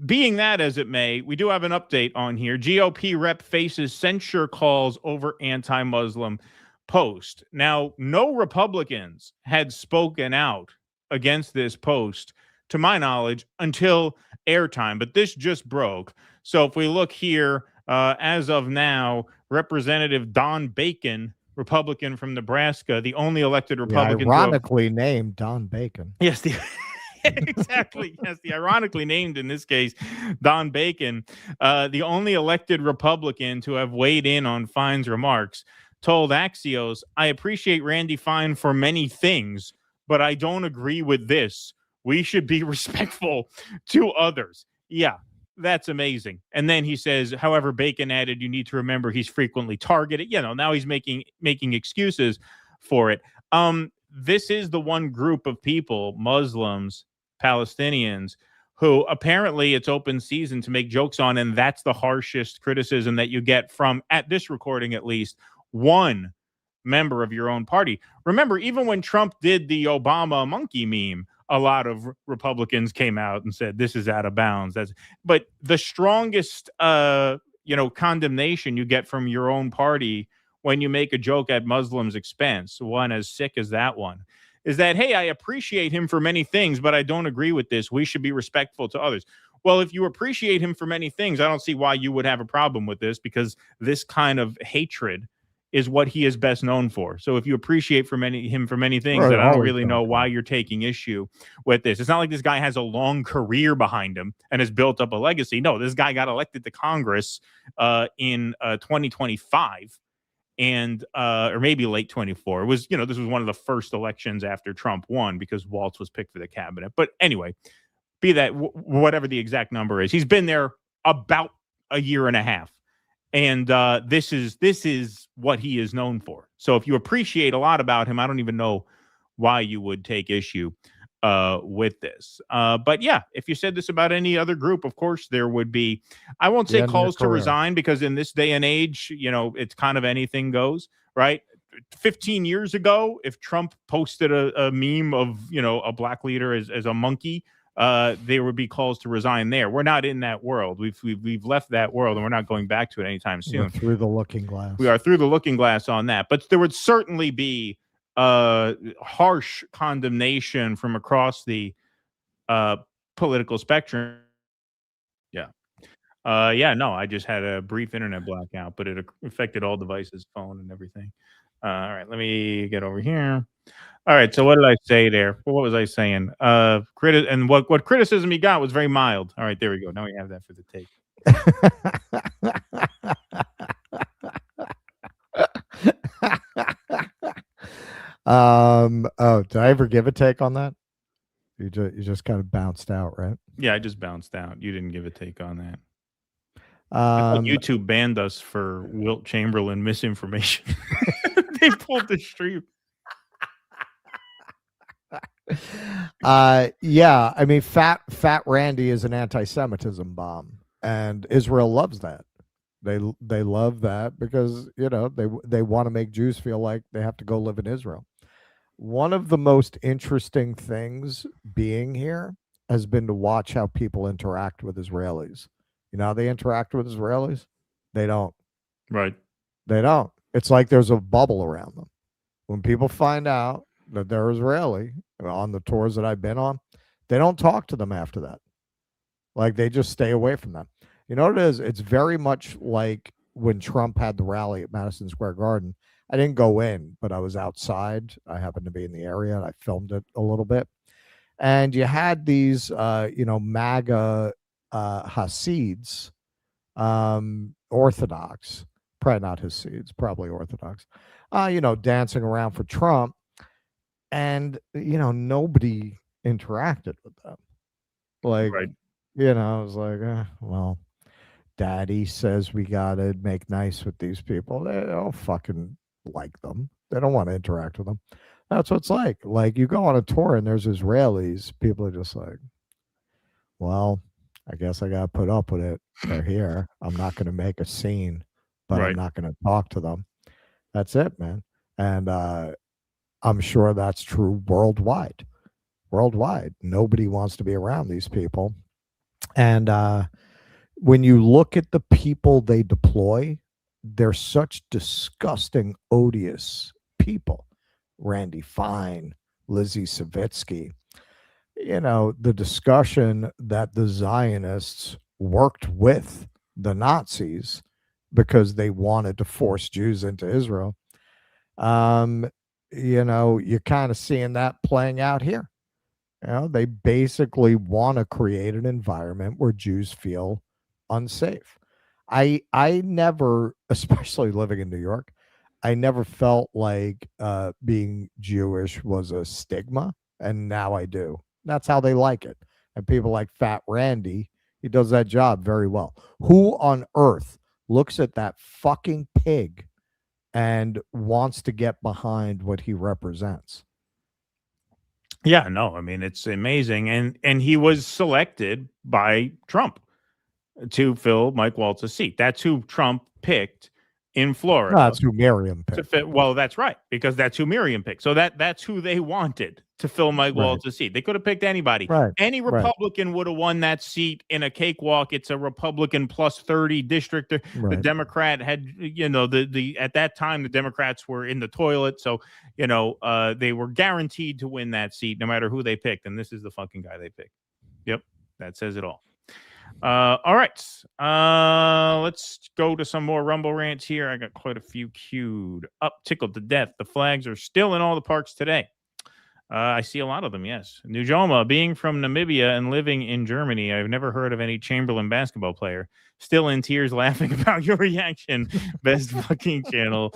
being that as it may, we do have an update on here. GOP rep faces censure calls over anti-Muslim post. Now, no Republicans had spoken out against this post, to my knowledge, until airtime, but this just broke. So if we look here, as of now, Representative Don Bacon, Republican from Nebraska, the only elected Republican. Ironically named Don Bacon. Yes, exactly. Yes, the ironically named in this case, Don Bacon, the only elected Republican to have weighed in on Fine's remarks, told Axios, "I appreciate Randy Fine for many things, but I don't agree with this. We should be respectful to others." Yeah, that's amazing. And then he says, however, Bacon added, "You need to remember he's frequently targeted." Now he's making excuses for it. This is the one group of people, Muslims, Palestinians, who apparently it's open season to make jokes on, and that's the harshest criticism that you get from, at this recording at least, one member of your own party. Remember, even when Trump did the Obama monkey meme, a lot of Republicans came out and said this is out of bounds. But the strongest condemnation you get from your own party when you make a joke at Muslims' expense, one as sick as that one, is that, hey, I appreciate him for many things, but I don't agree with this. We should be respectful to others. Well, if you appreciate him for many things, I don't see why you would have a problem with this, because this kind of hatred is what he is best known for. So if you appreciate him for many things, Right, then I don't always really know why you're taking issue with this. It's not like this guy has a long career behind him and has built up a legacy. No, this guy got elected to Congress in 2025. And or maybe late 24. It was, this was one of the first elections after Trump won, because Waltz was picked for the cabinet. But anyway, be that whatever the exact number is, he's been there about a year and a half, and this is what he is known for. So if you appreciate a lot about him, I don't even know why you would take issue with this. But yeah, if you said this about any other group, of course there would be, I won't say calls to resign, because in this day and age, it's kind of anything goes, right? 15 years ago, if Trump posted a meme of, a black leader as a monkey, there would be calls to resign there. We're not in that world. We've left that world, and we're not going back to it anytime soon. We're through the looking glass. We are through the looking glass on that. But there would certainly be harsh condemnation from across the political spectrum. Yeah. No, I just had a brief internet blackout, but it affected all devices, phone and everything. All right, let me get over here. All right, so what did I say there? What was I saying? And what criticism he got was very mild. All right, there we go. Now we have that for the tape. Did I ever give a take on that? You just kind of bounced out, right? Yeah, I just bounced out. You didn't give a take on that. I thought YouTube banned us for Wilt Chamberlain misinformation. They pulled the stream. Yeah, I mean, Fat Randy is an anti-Semitism bomb, and Israel loves that. They love that because they want to make Jews feel like they have to go live in Israel. One of the most interesting things being here has been to watch how people interact with Israelis. You know how they interact with Israelis? They don't. Right. They don't. It's like there's a bubble around them. When people find out that they're Israeli on the tours that I've been on, they don't talk to them after that. Like, they just stay away from them. You know what it is? It's very much like when Trump had the rally at Madison Square Garden. I didn't go in, but I was outside. I happened to be in the area, and I filmed it a little bit. And you had these, MAGA Hasids, Orthodox, probably not Hasids, probably Orthodox, dancing around for Trump. And, nobody interacted with them. Like, right. I was like, well, Daddy says we got to make nice with these people. They don't fucking like them. They don't want to interact with them. That's what it's like. Like, you go on a tour and there's Israelis. People are just like, well, I guess I got to put up with it. They're here. I'm not going to make a scene, but Right. I'm not going to talk to them. That's it, man. And I'm sure that's true worldwide. Worldwide, nobody wants to be around these people. And when you look at the people they deploy, they're such disgusting, odious people. Randy Fine, Lizzie Savitsky. You know, the discussion that the Zionists worked with the Nazis because they wanted to force Jews into Israel. You know, you're kind of seeing that playing out here. You know, they basically want to create an environment where Jews feel unsafe. I never, especially living in New York, I never felt like being Jewish was a stigma, and now I do. That's how they like it. And people like Fat Randy, he does that job very well. Who on earth looks at that fucking pig and wants to get behind what he represents? Yeah, no, I mean, it's amazing. And he was selected by Trump to fill Mike Waltz's seat. That's who Trump picked in Florida. No, that's who Miriam picked. Well, that's right, because that's who Miriam picked. So that's who they wanted to fill Mike Right. Waltz's seat. They could have picked anybody. Right, Any right. Republican would have won that seat in a cakewalk. It's a Republican plus 30 district. The Right. Democrat had, you know, the at that time the Democrats were in the toilet, so you know they were guaranteed to win that seat no matter who they picked. And this is the fucking guy they picked. Yep, that says it all. All right. Let's go to some more Rumble rants here. I got quite a few queued up. Tickled to death. The flags are still in all the parks today. I see a lot of them, yes. Nujoma, being from Namibia and living in Germany, I've never heard of any Chamberlain basketball player. Still in tears laughing about your reaction. Best fucking channel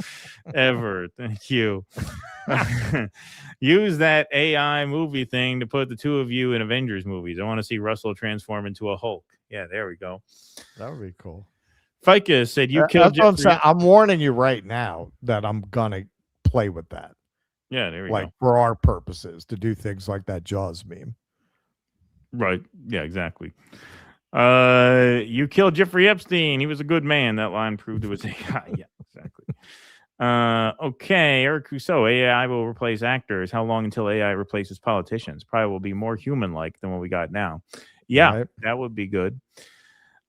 ever. Thank you. Use that AI movie thing to put the two of you in Avengers movies. I want to see Russell transform into a Hulk. Yeah, there we go. That would be cool. Fika said you That's killed what I'm Jeffrey. saying. I'm warning you right now that I'm gonna play with that. Yeah, there we like go. for our purposes to do things like that Jaws meme. Right. Yeah, exactly. You killed Jeffrey Epstein. He was a good man. That line proved it was AI. Yeah, exactly. Okay, Eric Rousseau. AI will replace actors. How long until AI replaces politicians? Probably will be more human-like than what we got now. Yeah, Right. that would be good.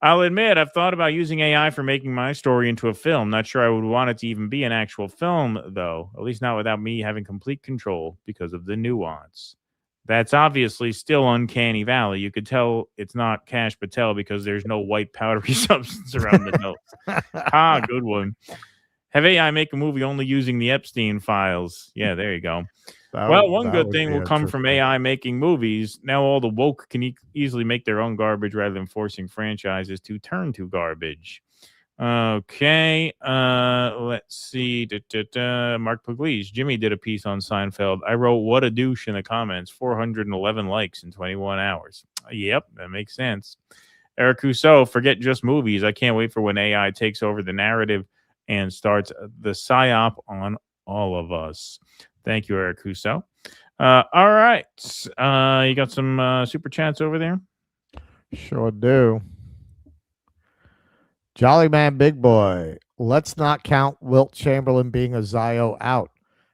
I'll admit, I've thought about using AI for making my story into a film. Not sure I would want it to even be an actual film, though. At least not without me having complete control because of the nuance. That's obviously still Uncanny Valley. You could tell it's not Kash Patel because there's no white powdery substance around the nose. Good one. Have AI make a movie only using the Epstein files. Yeah, there you go. One good thing will come from AI making movies. Now all the woke can easily make their own garbage rather than forcing franchises to turn to garbage. Okay, let's see. Mark Pugliese. Jimmy did a piece on Seinfeld. I wrote, what a douche in the comments. 411 likes in 21 hours. Yep, that makes sense. Eric Rousseau, forget just movies. I can't wait for when AI takes over the narrative and starts the psyop on all of us. Thank you, Eric Rousseau. All right. You got some super chats over there? Sure do. Jolly Man Big Boy. Let's not count Wilt Chamberlain being a Zio out.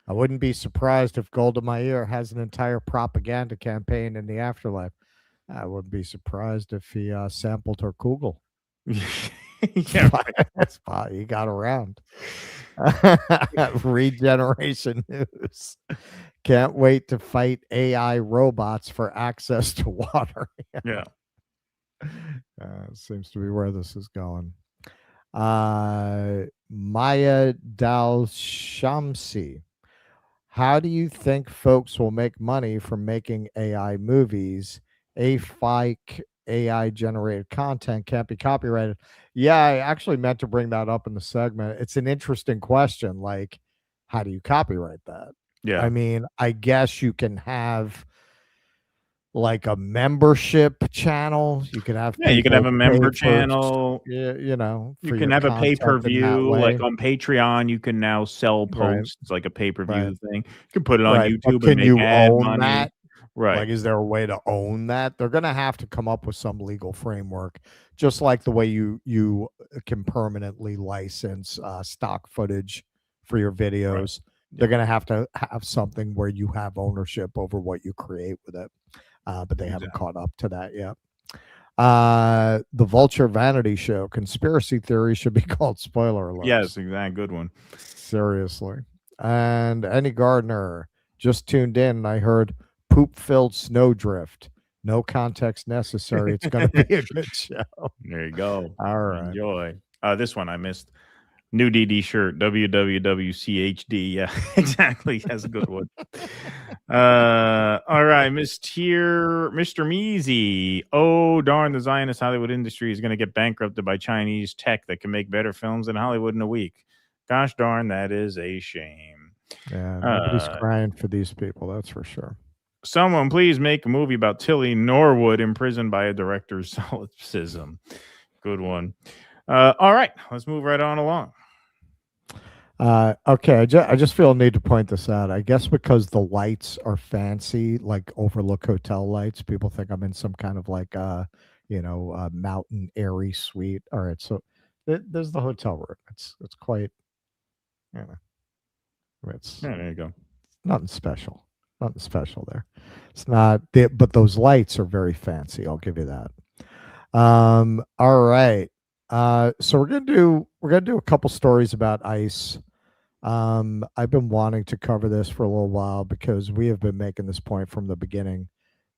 I wouldn't be surprised if Golda Meir has an entire propaganda campaign in the afterlife. I wouldn't be surprised if he sampled her Kugel. Yeah, that's why he got around. Regeneration News. Can't wait to fight AI robots for access to water. Yeah. Seems to be where this is going. Maya Dal Shamsi. How do you think folks will make money from making AI movies? AI generated content can't be copyrighted. Yeah, I actually meant to bring that up in the segment. It's an interesting question. Like, how do you copyright that? Yeah. I mean, I guess you can have like a membership channel. You can have you can have a people member pay for, channel. you know, You for can your have a content in that pay-per-view, way. like on Patreon. You can now sell Right. posts like a pay-per-view Right. thing. You can put it on Right, but YouTube can and make you ad own money. that? Right. Like, is there a way to own that? They're going to have to come up with some legal framework, just like the way you can permanently license stock footage for your videos. They're going to have something where you have ownership over what you create with it. But they haven't caught up to that yet. The Vulture Vanity Show, conspiracy theory should be called spoiler alerts. Yes, exactly. Good one. Seriously. And Annie Gardner just tuned in, and I heard poop-filled snowdrift. No context necessary. It's going to be a good show. There you go. All right. Enjoy. This one I missed. New DD shirt, WWWCHD. Yeah, exactly. That's a good one. All right, Mr. Measy. Oh, darn, the Zionist Hollywood industry is going to get bankrupted by Chinese tech that can make better films than Hollywood in a week. Gosh darn, that is a shame. Yeah, nobody's crying for these people, that's for sure. Someone please make a movie about Tilly Norwood imprisoned by a director's solipsism. Good one. All right, let's move right on along. Okay, I just feel a need to point this out. I guess because the lights are fancy, like overlook hotel lights, people think I'm in some kind of like mountain airy suite. All right, so there's the hotel room. It's quite, it's there you go. Nothing special. Nothing special there. It's not, but those lights are very fancy. I'll give you that. All right. So we're gonna do a couple stories about ICE. I've been wanting to cover this for a little while because we have been making this point from the beginning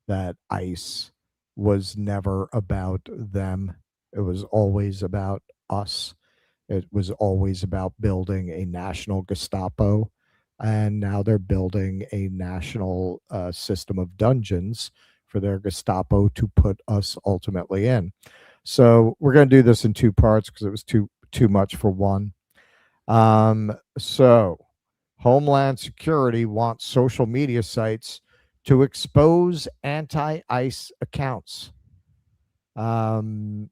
that ICE was never about them. It was always about us. It was always about building a national Gestapo, and now they're building a national system of dungeons for their Gestapo to put us ultimately in. So we're going to do this in two parts because it was too much for one. So Homeland Security wants social media sites to expose anti-ICE accounts. The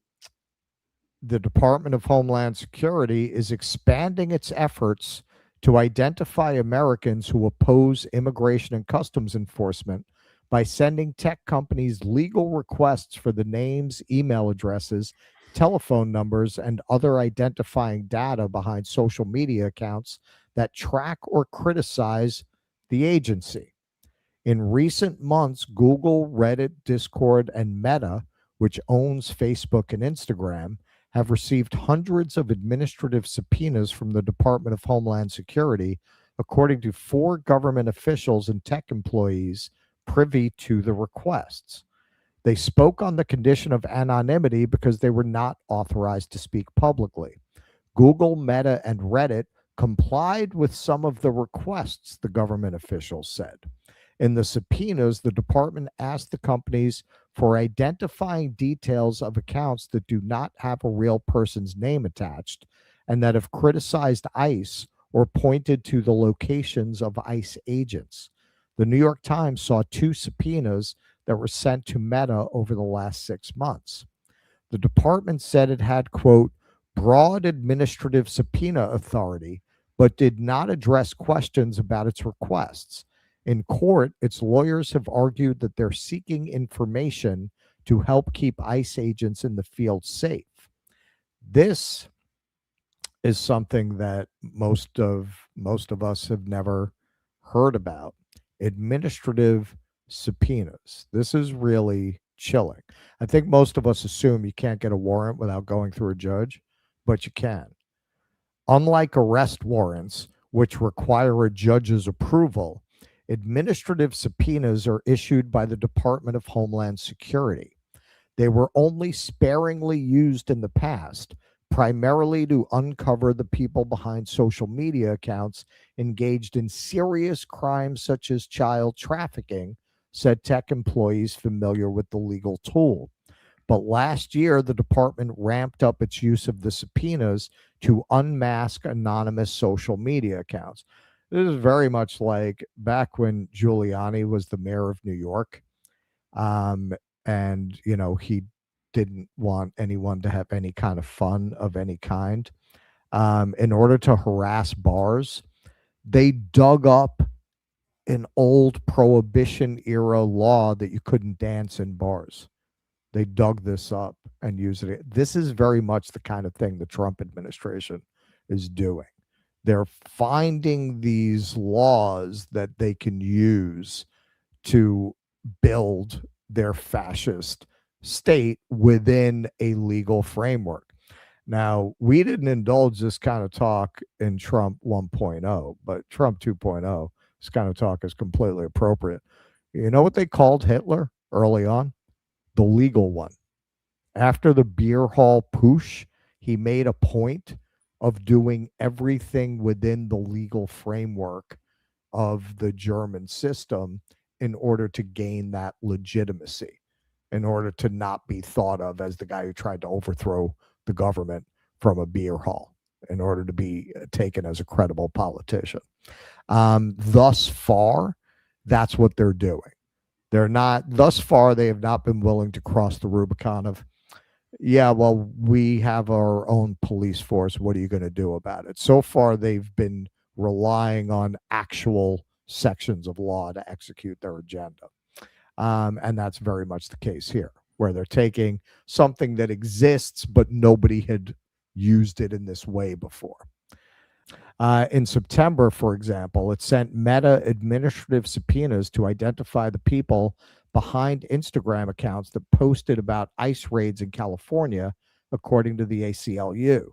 Department of Homeland Security is expanding its efforts to identify Americans who oppose immigration and customs enforcement by sending tech companies legal requests for the names, email addresses, telephone numbers, and other identifying data behind social media accounts that track or criticize the agency. In recent months, Google, Reddit, Discord, and Meta, which owns Facebook and Instagram, have received hundreds of administrative subpoenas from the Department of Homeland Security, according to 4 government officials and tech employees privy to the requests. They spoke on the condition of anonymity because they were not authorized to speak publicly. Google, Meta, and Reddit complied with some of the requests, the government officials said. In the subpoenas, the department asked the companies for identifying details of accounts that do not have a real person's name attached and that have criticized ICE or pointed to the locations of ICE agents. The New York Times saw 2 subpoenas that were sent to Meta over the last 6 months. The department said it had, quote, broad administrative subpoena authority, but did not address questions about its requests. In court, its lawyers have argued that they're seeking information to help keep ICE agents in the field safe. This is something that most of us have never heard about. Administrative subpoenas. This is really chilling. I think most of us assume you can't get a warrant without going through a judge, but you can. Unlike arrest warrants, which require a judge's approval, administrative subpoenas are issued by the Department of Homeland Security. They were only sparingly used in the past, primarily to uncover the people behind social media accounts engaged in serious crimes such as child trafficking, said tech employees familiar with the legal tool. But last year, the department ramped up its use of the subpoenas to unmask anonymous social media accounts. This is very much like back when Giuliani was the mayor of New York. And, he didn't want anyone to have any kind of fun of any kind. In order to harass bars, they dug up an old prohibition era law that you couldn't dance in bars. They dug this up and used it. This is very much the kind of thing the Trump administration is doing. They're finding these laws that they can use to build their fascist state within a legal framework. Now, we didn't indulge this kind of talk in Trump 1.0, but Trump 2.0, this kind of talk is completely appropriate. You know what they called Hitler early on? The legal one. After the beer hall poosh, he made a point of doing everything within the legal framework of the German system in order to gain that legitimacy, in order to not be thought of as the guy who tried to overthrow the government from a beer hall, in order to be taken as a credible politician. Thus far, that's what they're doing. They're not, thus far, they have not been willing to cross the Rubicon of, yeah, well, we have our own police force. What are you going to do about it? So far, they've been relying on actual sections of law to execute their agenda. And that's very much the case here, where they're taking something that exists, but nobody had used it in this way before. In September, for example, it sent Meta administrative subpoenas to identify the people behind Instagram accounts that posted about ICE raids in California, according to the ACLU.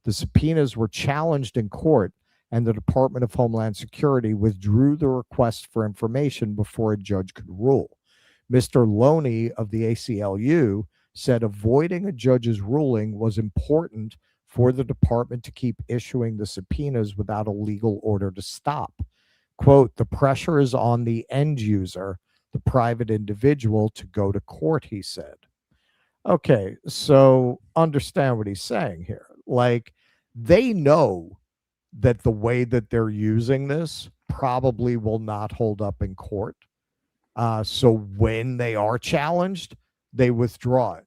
The subpoenas were challenged in court, and the Department of Homeland Security withdrew the request for information before a judge could rule. Mr. Loney of the ACLU said avoiding a judge's ruling was important for the department to keep issuing the subpoenas without a legal order to stop. Quote, the pressure is on the end user, the private individual, to go to court, he said. Okay, so understand what he's saying here. Like, they know that the way that they're using this probably will not hold up in court. So when they are challenged, they withdraw it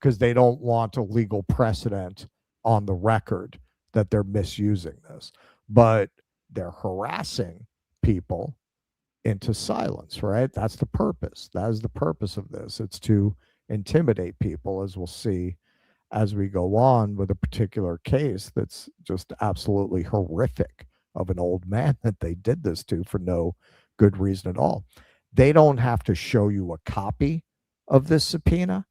because they don't want a legal precedent on the record that they're misusing this. But they're harassing people into silence, right? That's the purpose. That is the purpose of this. It's to intimidate people, as we'll see as we go on with a particular case that's just absolutely horrific of an old man that they did this to for no good reason at all. They don't have to show you a copy of this subpoena.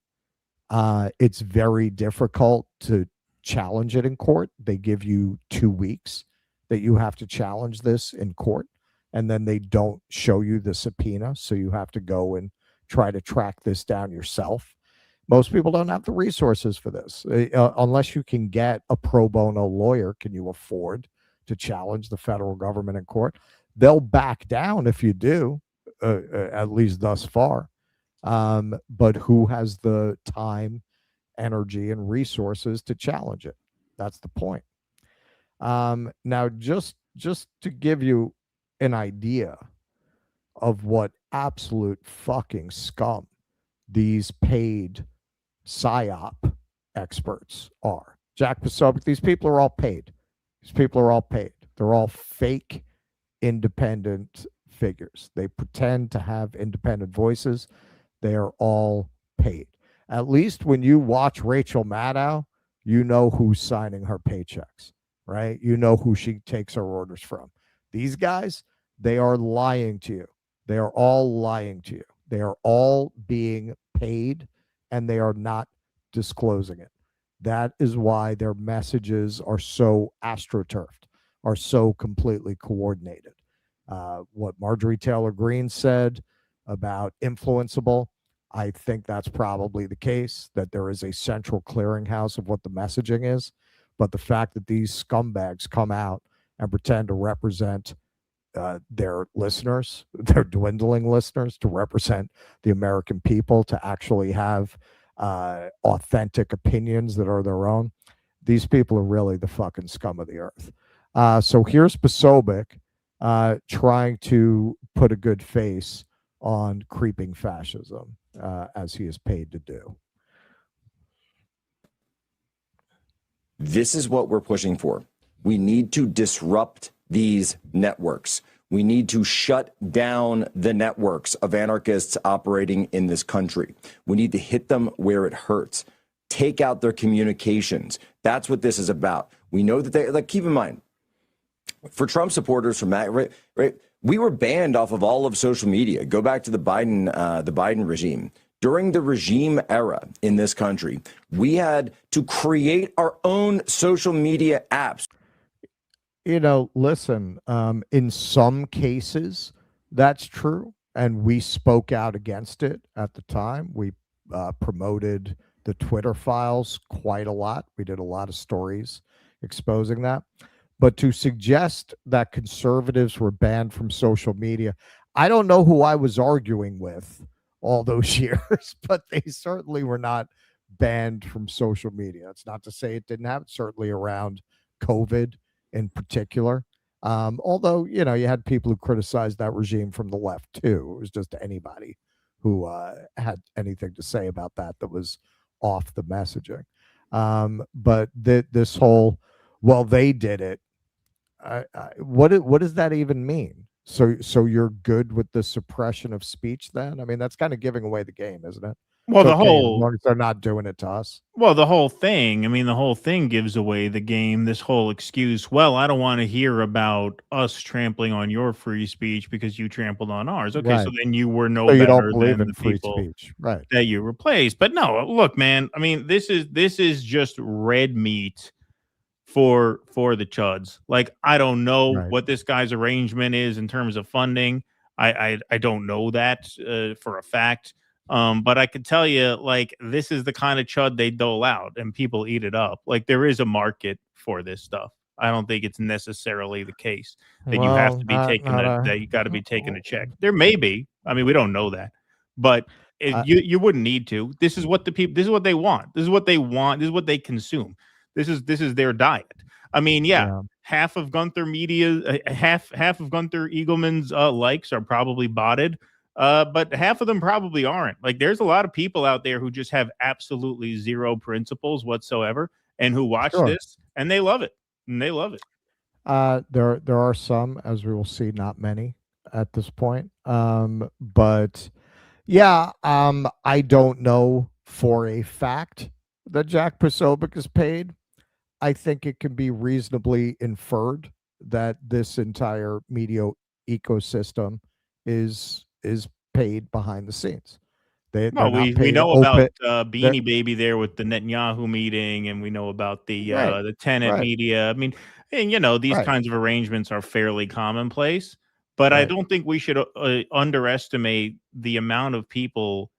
It's very difficult to challenge it in court. They give you 2 weeks that you have to challenge this in court, and then they don't show you the subpoena, so you have to go and try to track this down yourself. Most people don't have the resources for this. Unless you can get a pro bono lawyer, can you afford to challenge the federal government in court? They'll back down if you do, at least thus far. But who has the time, energy, and resources to challenge it? That's the point. Now, just to give you an idea of what absolute fucking scum these paid PSYOP experts are. Jack Posobiec, these people are all paid. These people are all paid. They're all fake independent figures. They pretend to have independent voices. They are all paid. At least when you watch Rachel Maddow, you know who's signing her paychecks, right? You know who she takes her orders from. These guys, they are lying to you. They are all lying to you. They are all being paid, and they are not disclosing it. That is why their messages are so astroturfed, are so completely coordinated. What Marjorie Taylor Greene said about influenceable, I think that's probably the case, that there is a central clearinghouse of what the messaging is. But the fact that these scumbags come out and pretend to represent their listeners, their dwindling listeners, to represent the American people, to actually have authentic opinions that are their own, these people are really the fucking scum of the earth. So here's Posobiec trying to put a good face on creeping fascism, as he is paid to do. This is what we're pushing for. We need to disrupt these networks. We need to shut down the networks of anarchists operating in this country. We need to hit them where it hurts. Take out their communications. That's what this is about. We know that they, like, keep in mind, for Trump supporters, right, we were banned off of all of social media. Go back to the Biden regime. During the regime era in this country, we had to create our own social media apps. You know, listen, in some cases, that's true. And we spoke out against it at the time. We promoted the Twitter files quite a lot. We did a lot of stories exposing that. But to suggest that conservatives were banned from social media, I don't know who I was arguing with all those years, but they certainly were not banned from social media. It's not to say it didn't happen, certainly around COVID in particular. Although, you know, you had people who criticized that regime from the left too. It was just anybody who had anything to say about that was off the messaging. But this whole, well, they did it. What does that even mean? So you're good with the suppression of speech then? I mean, that's kind of giving away the game, isn't it? Well, It's the okay as whole long as they're not doing it to us. Well, the whole thing, I mean, the whole thing gives away the game. This whole excuse, well, I don't want to hear about us trampling on your free speech because you trampled on ours. Okay, so Right. then you were no So you don't better believe than in the free people speech, right? that you replaced. But no, look, man, I mean, this is just red meat for the chuds. Like, I don't know Right. what this guy's arrangement is in terms of funding. I don't know that for a fact. But I can tell you, like, this is the kind of chud they dole out and people eat it up. Like, there is a market for this stuff. I don't think it's necessarily the case that you have Well, to be taking that you got to be taking a check. Mm. There may be. I mean, we don't know that, but you wouldn't need to. This is what the people. This is what they want. This is what they want. This is what they consume. This is their diet. I mean, yeah. Half of Gunther Media, half of Gunther Eagleman's likes are probably botted. But half of them probably aren't. Like, there's a lot of people out there who just have absolutely zero principles whatsoever and who watch this and they love it. And they love it. There are some, as we will see, not many at this point. But yeah, I don't know for a fact that Jack Posobiec is paid. I think it can be reasonably inferred that this entire media ecosystem is paid behind the scenes. Well, we know about Beanie Baby there with the Netanyahu meeting, and we know about the tenant media. I mean, and you know, these kinds of arrangements are fairly commonplace, but I don't think we should underestimate the amount of people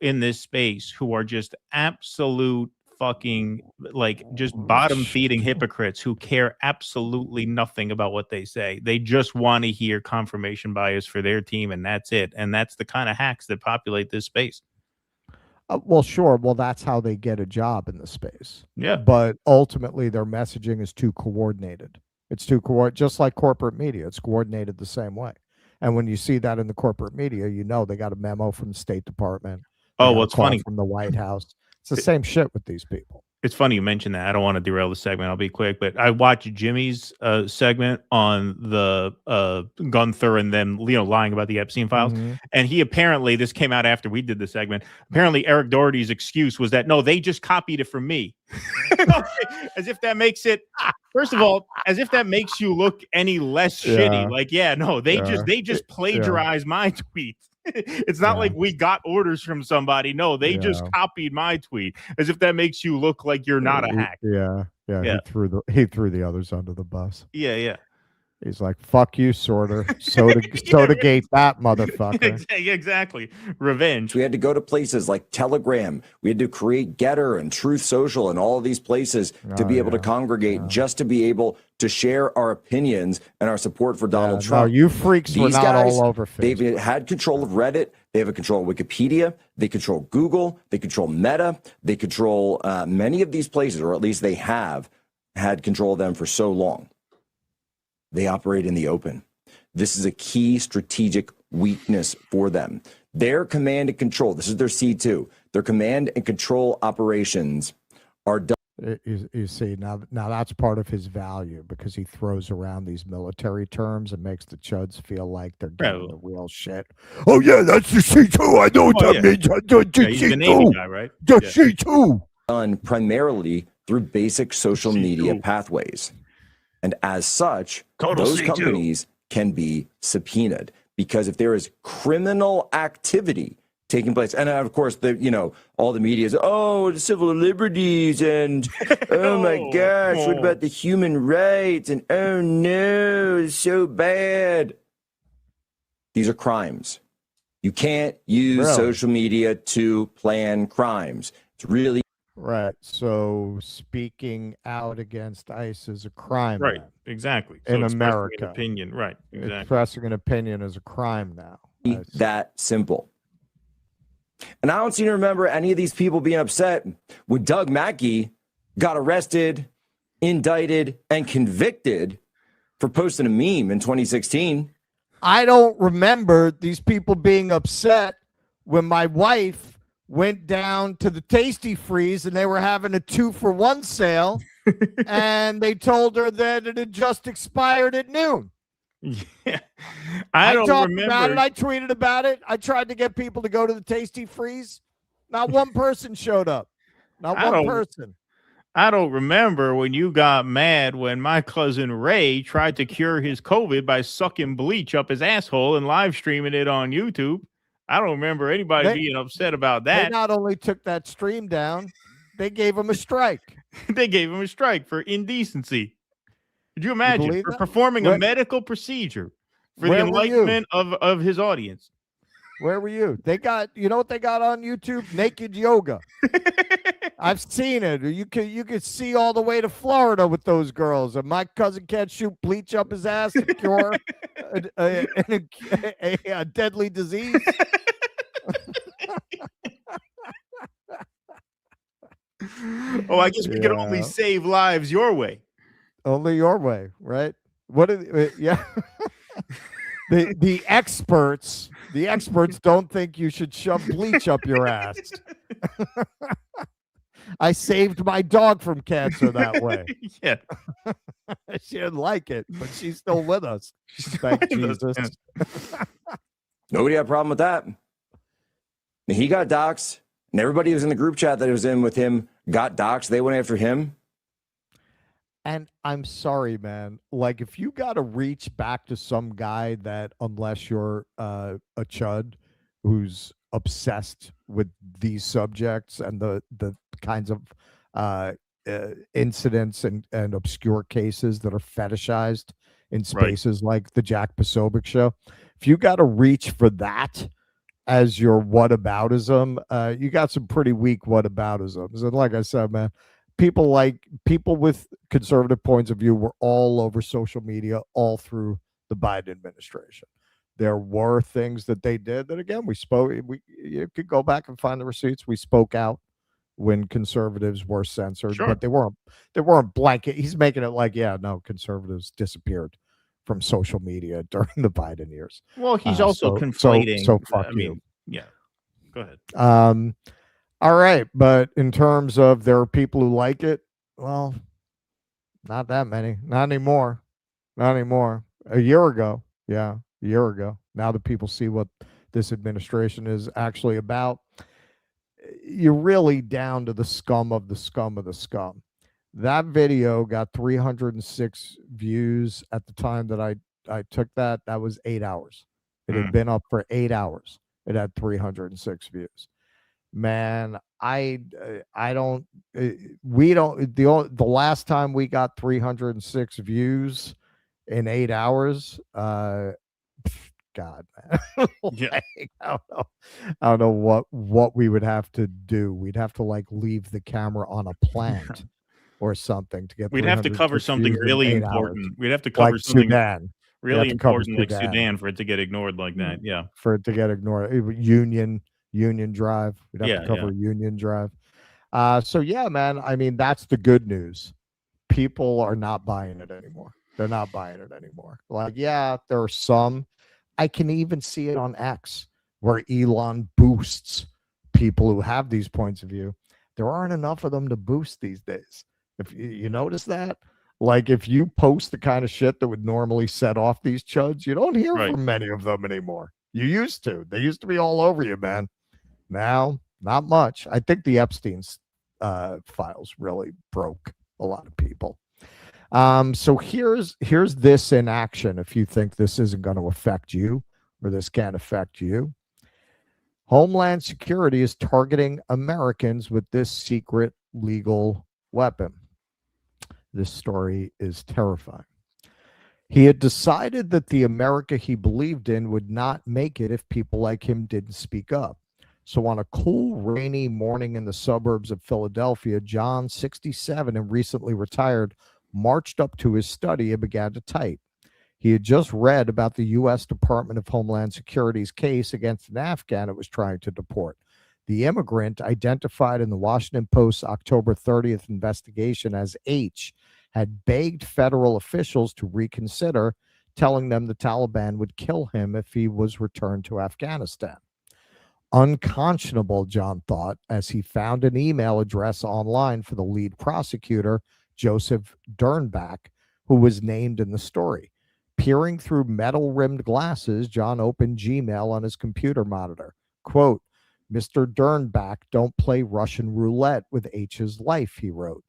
in this space who are just absolute fucking, like, just bottom feeding hypocrites who care absolutely nothing about what they say. They just want to hear confirmation bias for their team, and that's it. And that's the kind of hacks that populate this space. Well, sure. Well, that's how they get a job in the space. Yeah. But ultimately, their messaging is too coordinated. It's too just like corporate media. It's coordinated the same way. And when you see that in the corporate media, you know they got a memo from the State Department. Oh, well, it's funny. From the White House. It's the same shit with these people. It's funny you mentioned that. I don't want to derail the segment. I'll be quick, but I watched Jimmy's segment on the Gunther and them, you know, lying about the Epstein files. And he apparently, this came out after we did the segment. Apparently, Eric Doherty's excuse was that no, they just copied it from me. As if that makes it. First of all, as if that makes you look any less shitty. Like, yeah, no, they just plagiarized my tweets. It's not like we got orders from somebody. No, they just copied my tweet. As if that makes you look like you're not a hack. Yeah. He threw the others under the bus. Yeah. He's like, fuck you, Sorter. Soda-gate that motherfucker. Exactly. Revenge. We had to go to places like Telegram. We had to create Getter and Truth Social and all of these places to be able to congregate, just to be able to share our opinions and our support for Donald Trump. No, you freaks were not all over Facebook. They've had control of Reddit. They have a control of Wikipedia. They control Google. They control Meta. They control many of these places, or at least they have had control of them for so long. They operate in the open. This is a key strategic weakness for them. Their command and control, this is their C2, their command and control operations are done. You see, now that's part of his value, because he throws around these military terms and makes the chuds feel like they're doing the real shit. Oh, yeah, that's the C2. I know what that means. He's the Navy guy, right? The C2. Done primarily through basic social media pathways. And as such, Total those C2. companies can be subpoenaed, because if there is criminal activity taking place, and of course, all the media is, oh, the civil liberties, and oh my gosh, what about the human rights? And oh no, it's so bad. These are crimes. You can't use social media to plan crimes. It's really right. So speaking out against ICE is a crime, Right. then, Exactly. in expressing America. an opinion. Right. Exactly. Expressing an opinion is a crime now. that simple. And I don't seem to remember any of these people being upset when Doug Mackey got arrested, indicted, and convicted for posting a meme in 2016. I don't remember these people being upset when my wife went down to the Tasty Freeze and they were having a 2-for-1 sale and they told her that it had just expired at noon. Yeah. I don't talked remember. about it. I tweeted about it. I tried to get people to go to the Tasty Freeze. Not one person showed up. Not one person. I don't remember when you got mad when my cousin Ray tried to cure his COVID by sucking bleach up his asshole and live streaming it on YouTube. I don't remember anybody being upset about that. They not only took that stream down, they gave him a strike. They gave him a strike for indecency. Could you imagine? believe For that? performing a medical procedure for the Where were you? enlightenment of his audience. Where were you? They got, you know what they got on YouTube? Naked yoga. I've seen it. You could see all the way to Florida with those girls. And my cousin can't shoot bleach up his ass to cure a deadly disease. Oh, I guess we can only save lives your way. Only your way, right? What? Yeah. The experts don't think you should shove bleach up your ass. I saved my dog from cancer that way. Yeah. She didn't like it, but she's still with us. Thank Jesus. Nobody had a problem with that. He got doxxed, and everybody who was in the group chat that was in with him got doxxed. They went after him. And I'm sorry, man. Like, if you got to reach back to some guy that, unless you're a chud who's obsessed with these subjects and the kinds of incidents and obscure cases that are fetishized in spaces like the Jack Posobiec show, if you got to reach for that as your whataboutism, you got some pretty weak whataboutisms. And like I said, man, people with conservative points of view were all over social media all through the Biden administration. There were things that they did that, again, you could go back and find the receipts. We spoke out when conservatives were censored, but they weren't blanket. He's making it like, yeah, no, conservatives disappeared from social media during the Biden years. Well, he's also conflating. So fuck you. Yeah. Go ahead. All right, but in terms of there are people who like it, well, not that many. Not anymore. Not anymore. A year ago. Yeah, a year ago. Now that people see what this administration is actually about, you're really down to the scum of the scum of the scum. That video got 306 views at the time that I took that. That was 8 hours. It had been up for 8 hours. It had 306 views. Man, the last time we got 306 views in 8 hours, God, man. Yeah. I don't know what we would have to do. We'd have to like leave the camera on a plant or something to get. We'd have to cover something really important. We'd have to cover like something Sudan. really important like Sudan for it to get ignored like that. Yeah. For it to get ignored. Union Drive. We'd have to cover Union Drive. So yeah, man. I mean, that's the good news. People are not buying it anymore. They're not buying it anymore. Like, yeah, there are some. I can even see it on X where Elon boosts people who have these points of view. There aren't enough of them to boost these days. If you notice that, like if you post the kind of shit that would normally set off these chuds, you don't hear from many of them anymore. You used to. They used to be all over you, man. Now, not much. I think the Epstein's files really broke a lot of people. So here's this in action. If you think this isn't going to affect you or this can't affect you, Homeland Security is targeting Americans with this secret legal weapon. This story is terrifying. He had decided that the America he believed in would not make it if people like him didn't speak up. So on a cool, rainy morning in the suburbs of Philadelphia, John, 67 and recently retired, marched up to his study and began to type. He had just read about the U.S. Department of Homeland Security's case against an Afghan it was trying to deport. The immigrant, identified in the Washington Post's October 30th investigation as H, had begged federal officials to reconsider, telling them the Taliban would kill him if he was returned to Afghanistan. Unconscionable, John thought, as he found an email address online for the lead prosecutor, Joseph Dernbach, who was named in the story. Peering through metal-rimmed glasses, John opened Gmail on his computer monitor. Quote, Mr. Dernbach, don't play Russian roulette with H's life, he wrote.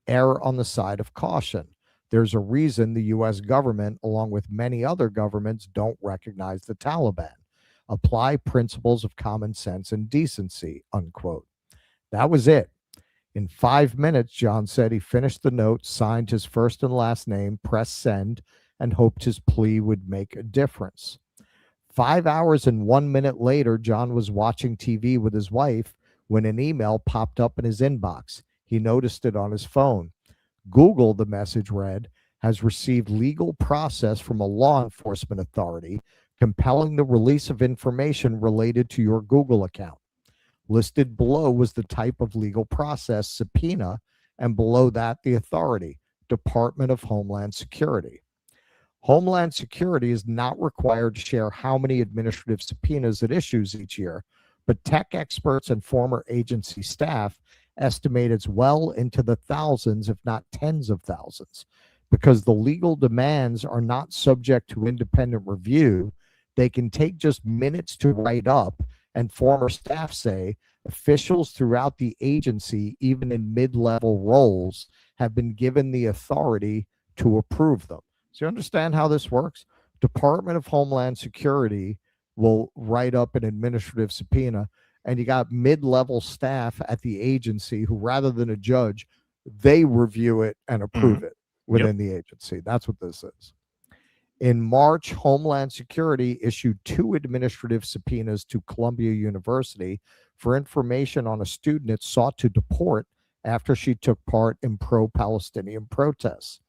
Err on the side of caution. There's a reason the U.S. government, along with many other governments, don't recognize the Taliban. Apply principles of common sense and decency, unquote. That was it. In 5 minutes, John said he finished the note, signed his first and last name, pressed send, and hoped his plea would make a difference. 5 hours and 1 minute later, John was watching TV with his wife when an email popped up in his inbox. He noticed it on his phone. Google, the message read, has received legal process from a law enforcement authority compelling the release of information related to your Google account. Listed below was the type of legal process, subpoena, and below that, the authority, Department of Homeland Security. Homeland Security is not required to share how many administrative subpoenas it issues each year, but tech experts and former agency staff estimate it's well into the thousands, if not tens of thousands. Because the legal demands are not subject to independent review, they can take just minutes to write up, and former staff say officials throughout the agency, even in mid-level roles, have been given the authority to approve them. So you understand how this works? Department of Homeland Security will write up an administrative subpoena, and you got mid-level staff at the agency who, rather than a judge, they review it and approve it within the agency. That's what this is. In March, Homeland Security issued 2 administrative subpoenas to Columbia University for information on a student it sought to deport after she took part in pro-Palestinian protests.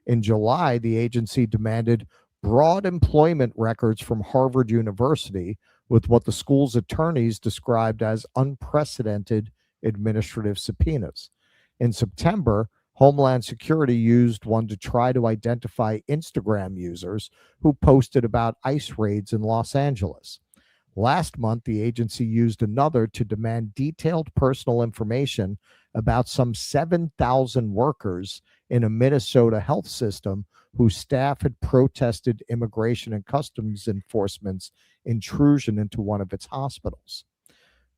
In July, the agency demanded broad employment records from Harvard University with what the school's attorneys described as unprecedented administrative subpoenas. In September, Homeland Security used one to try to identify Instagram users who posted about ICE raids in Los Angeles. Last month, the agency used another to demand detailed personal information about some 7,000 workers in a Minnesota health system whose staff had protested Immigration and Customs Enforcement's intrusion into one of its hospitals.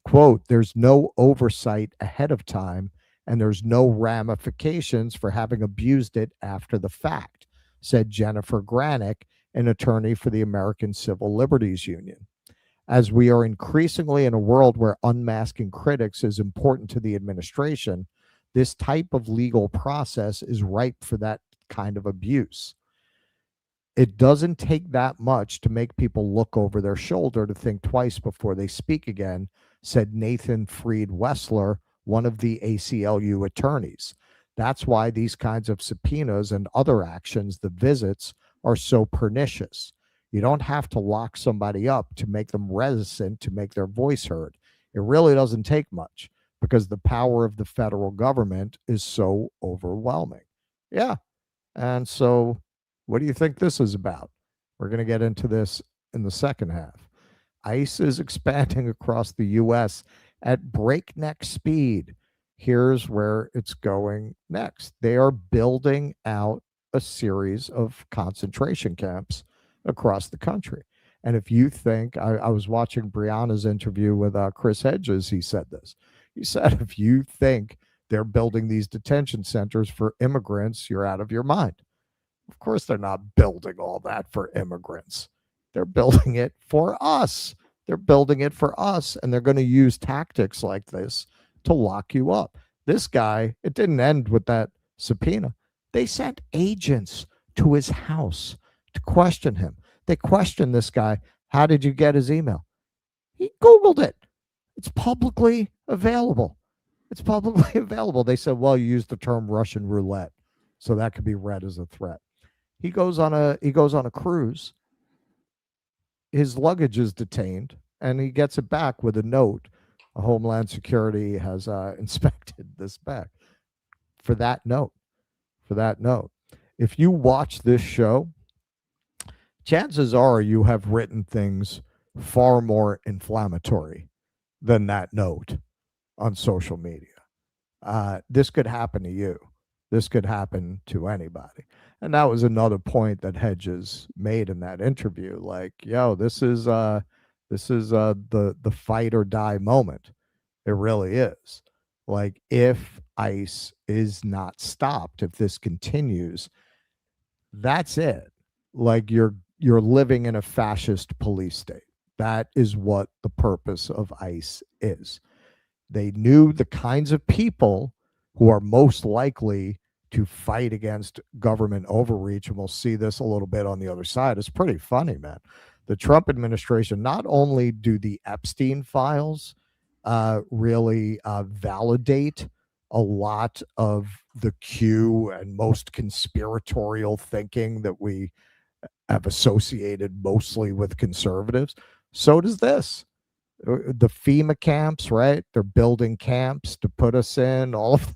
Quote, there's no oversight ahead of time, and there's no ramifications for having abused it after the fact, said Jennifer Granick, an attorney for the American Civil Liberties Union. As we are increasingly in a world where unmasking critics is important to the administration, this type of legal process is ripe for that kind of abuse. It doesn't take that much to make people look over their shoulder to think twice before they speak again, said Nathan Freed Wessler, one of the ACLU attorneys. That's why these kinds of subpoenas and other actions, the visits, are so pernicious. You don't have to lock somebody up to make them reticent to make their voice heard. It really doesn't take much because the power of the federal government is so overwhelming. Yeah. And so what do you think this is about? We're going to get into this in the second half. ICE is expanding across the U.S. at breakneck speed. Here's where it's going next. They are building out a series of concentration camps across the country. And if you think, I was watching Brianna's interview with Chris Hedges, he said this. He said, if you think they're building these detention centers for immigrants. You're out of your mind. Of course, they're not building all that for immigrants. They're building it for us. They're building it for us, and they're going to use tactics like this to lock you up. This guy, it didn't end with that subpoena. They sent agents to his house to question him. They questioned this guy. How did you get his email? He Googled it. It's publicly available. It's publicly available. They said, well, you used the term Russian roulette, so that could be read as a threat. He goes on a cruise. His luggage is detained, and he gets it back with a note. Homeland Security has inspected this bag for that note. For that note. If you watch this show, chances are you have written things far more inflammatory than that note on social media. This could happen to you. This could happen to anybody. And that was another point that Hedges made in that interview. Like, yo, this is the fight or die moment. It really is. Like, if ICE is not stopped, if this continues, that's it. Like, you're living in a fascist police state. That is what the purpose of ICE is. They knew the kinds of people who are most likely to fight against government overreach, and we'll see this a little bit on the other side. It's pretty funny, man. The Trump administration, not only do the Epstein files really validate a lot of the Q and most conspiratorial thinking that we have associated mostly with conservatives, so does this. The FEMA camps, right? They're building camps to put us in. All of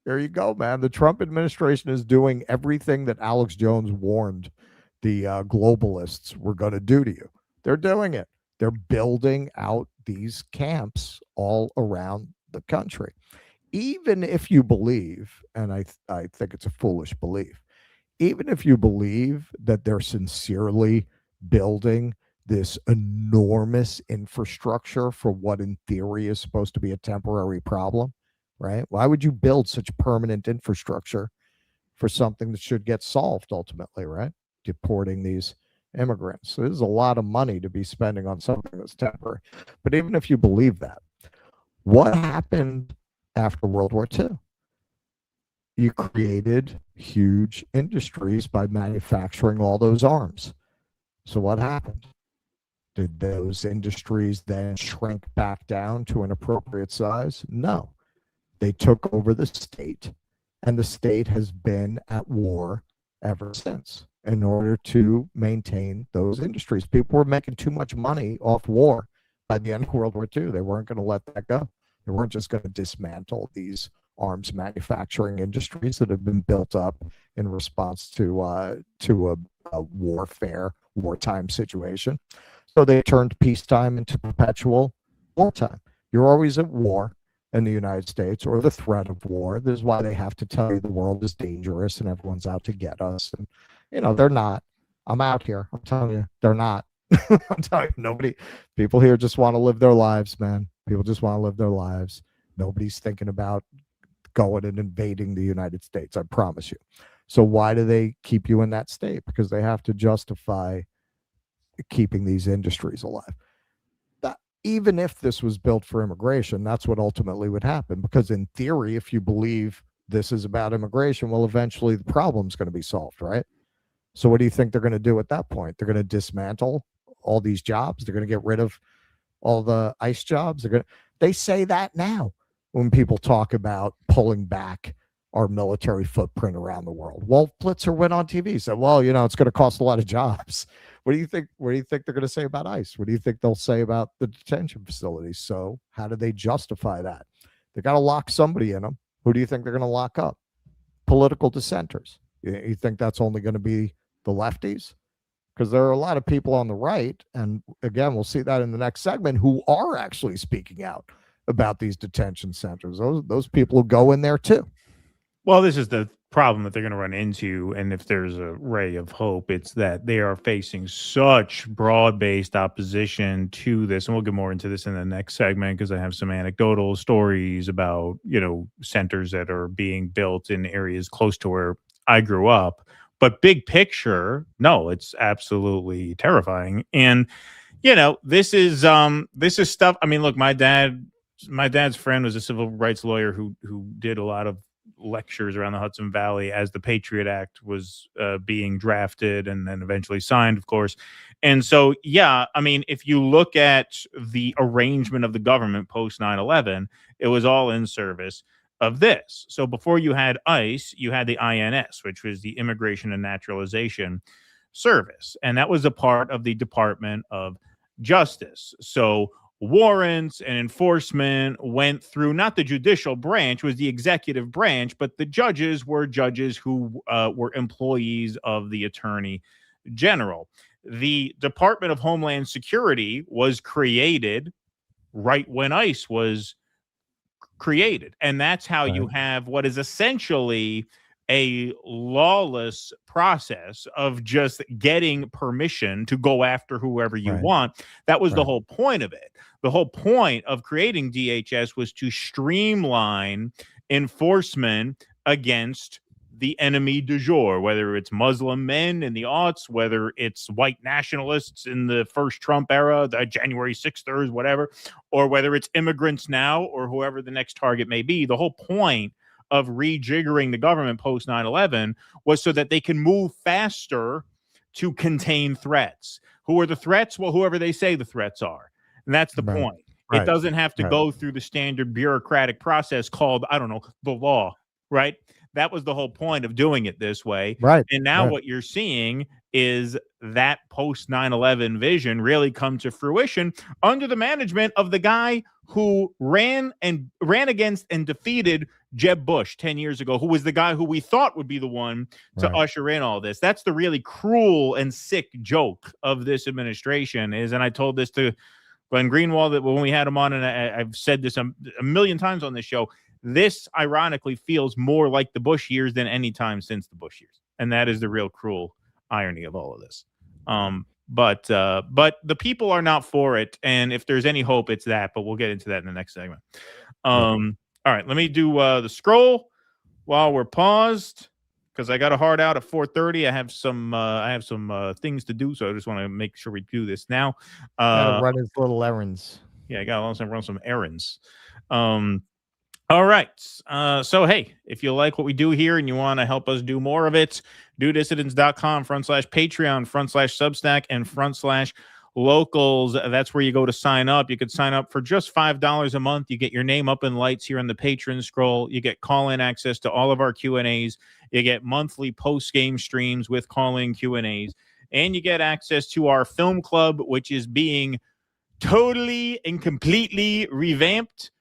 there you go, man. The Trump administration is doing everything that Alex Jones warned the globalists were going to do to you. They're doing it. They're building out these camps all around the country. Even if you believe, and I think it's a foolish belief, even if you believe that they're sincerely building this enormous infrastructure for what in theory is supposed to be a temporary problem, right? Why would you build such permanent infrastructure for something that should get solved ultimately, right? Deporting these immigrants. So there's a lot of money to be spending on something that's temporary. But even if you believe that, what happened after World War II? You created huge industries by manufacturing all those arms. So what happened? Did those industries then shrink back down to an appropriate size? No. They took over the state, and the state has been at war ever since in order to maintain those industries. People were making too much money off war by the end of World War II. They weren't going to let that go. They weren't just going to dismantle these arms manufacturing industries that have been built up in response to a wartime situation. So they turned peacetime into perpetual wartime. You're always at war in the United States, or the threat of war. This is why they have to tell you the world is dangerous and everyone's out to get us. And, you know, they're not. I'm out here. I'm telling you, they're not. I'm telling you, people here just want to live their lives, man. People just want to live their lives. Nobody's thinking about going and invading the United States, I promise you. So why do they keep you in that state? Because they have to justify keeping these industries alive. Even if this was built for immigration, that's what ultimately would happen. Because in theory, if you believe this is about immigration, well, eventually the problem's going to be solved, right? So what do you think they're going to do at that point? They're going to dismantle all these jobs. They're going to get rid of all the ICE jobs. They say that now when people talk about pulling back our military footprint around the world. Walt Blitzer went on TV, said, well, you know, it's going to cost a lot of jobs. What do you think they're going to say about ICE? What do you think they'll say about the detention facilities? So how do they justify that? They got to lock somebody in them. Who do you think they're going to lock up? Political dissenters. You think that's only going to be the lefties? Because there are a lot of people on the right, and again, we'll see that in the next segment, who are actually speaking out about these detention centers. Those people who go in there too. Well, this is the problem that they're going to run into, and if there's a ray of hope, it's that they are facing such broad-based opposition to this. And we'll get more into this in the next segment because I have some anecdotal stories about, centers that are being built in areas close to where I grew up. But big picture, no, it's absolutely terrifying. And this is stuff. I mean, look, my dad's friend was a civil rights lawyer who did a lot of lectures around the Hudson Valley as the Patriot Act was being drafted and then eventually signed, of course. And so, yeah, I mean, if you look at the arrangement of the government post 9/11, it was all in service of this. So before you had ICE, you had the INS, which was the Immigration and Naturalization Service. And that was a part of the Department of Justice. So warrants and enforcement went through not the judicial branch, was the executive branch, but the judges were judges who were employees of the Attorney General. The Department of Homeland Security was created right when ICE was created. And that's how you have what is essentially a lawless process of just getting permission to go after whoever you want. That was the whole point of it. The whole point of creating DHS was to streamline enforcement against the enemy du jour, whether it's Muslim men in the aughts, whether it's white nationalists in the first Trump era, the January 6th, whatever, or whether it's immigrants now or whoever the next target may be. The whole point of rejiggering the government post 9/11 was so that they can move faster to contain threats. Who are the threats? Well, whoever they say the threats are. And that's the point. It doesn't have to go through the standard bureaucratic process called, I don't know, the law, right? That was the whole point of doing it this way. Right. And now what you're seeing is that post 9/11 vision really come to fruition under the management of the guy who ran against and defeated Jeb Bush 10 years ago, who was the guy who we thought would be the one to usher in all this. That's the really cruel and sick joke of this administration is, and I told this to Glenn Greenwald that when we had him on, and I've said this a million times on this show, this ironically feels more like the Bush years than any time since the Bush years. And that is the real cruel irony of all of this. But the people are not for it. And if there's any hope, it's that. But we'll get into that in the next segment. All right, let me do the scroll while we're paused because I got a hard out at 4:30. I have some things to do, so I just want to make sure we do this now. Gotta run his little errands. Yeah, I got to run some errands. All right. So, hey, if you like what we do here and you want to help us do more of it, dudissidents.com/Patreon/Substack and /locals. That's where you go to sign up. You could sign up for just $5 a month. You get your name up in lights here on the patron scroll. You get call-in access to all of our Q&As. You get monthly post-game streams with call-in Q&As. And you get access to our film club, which is being totally and completely revamped.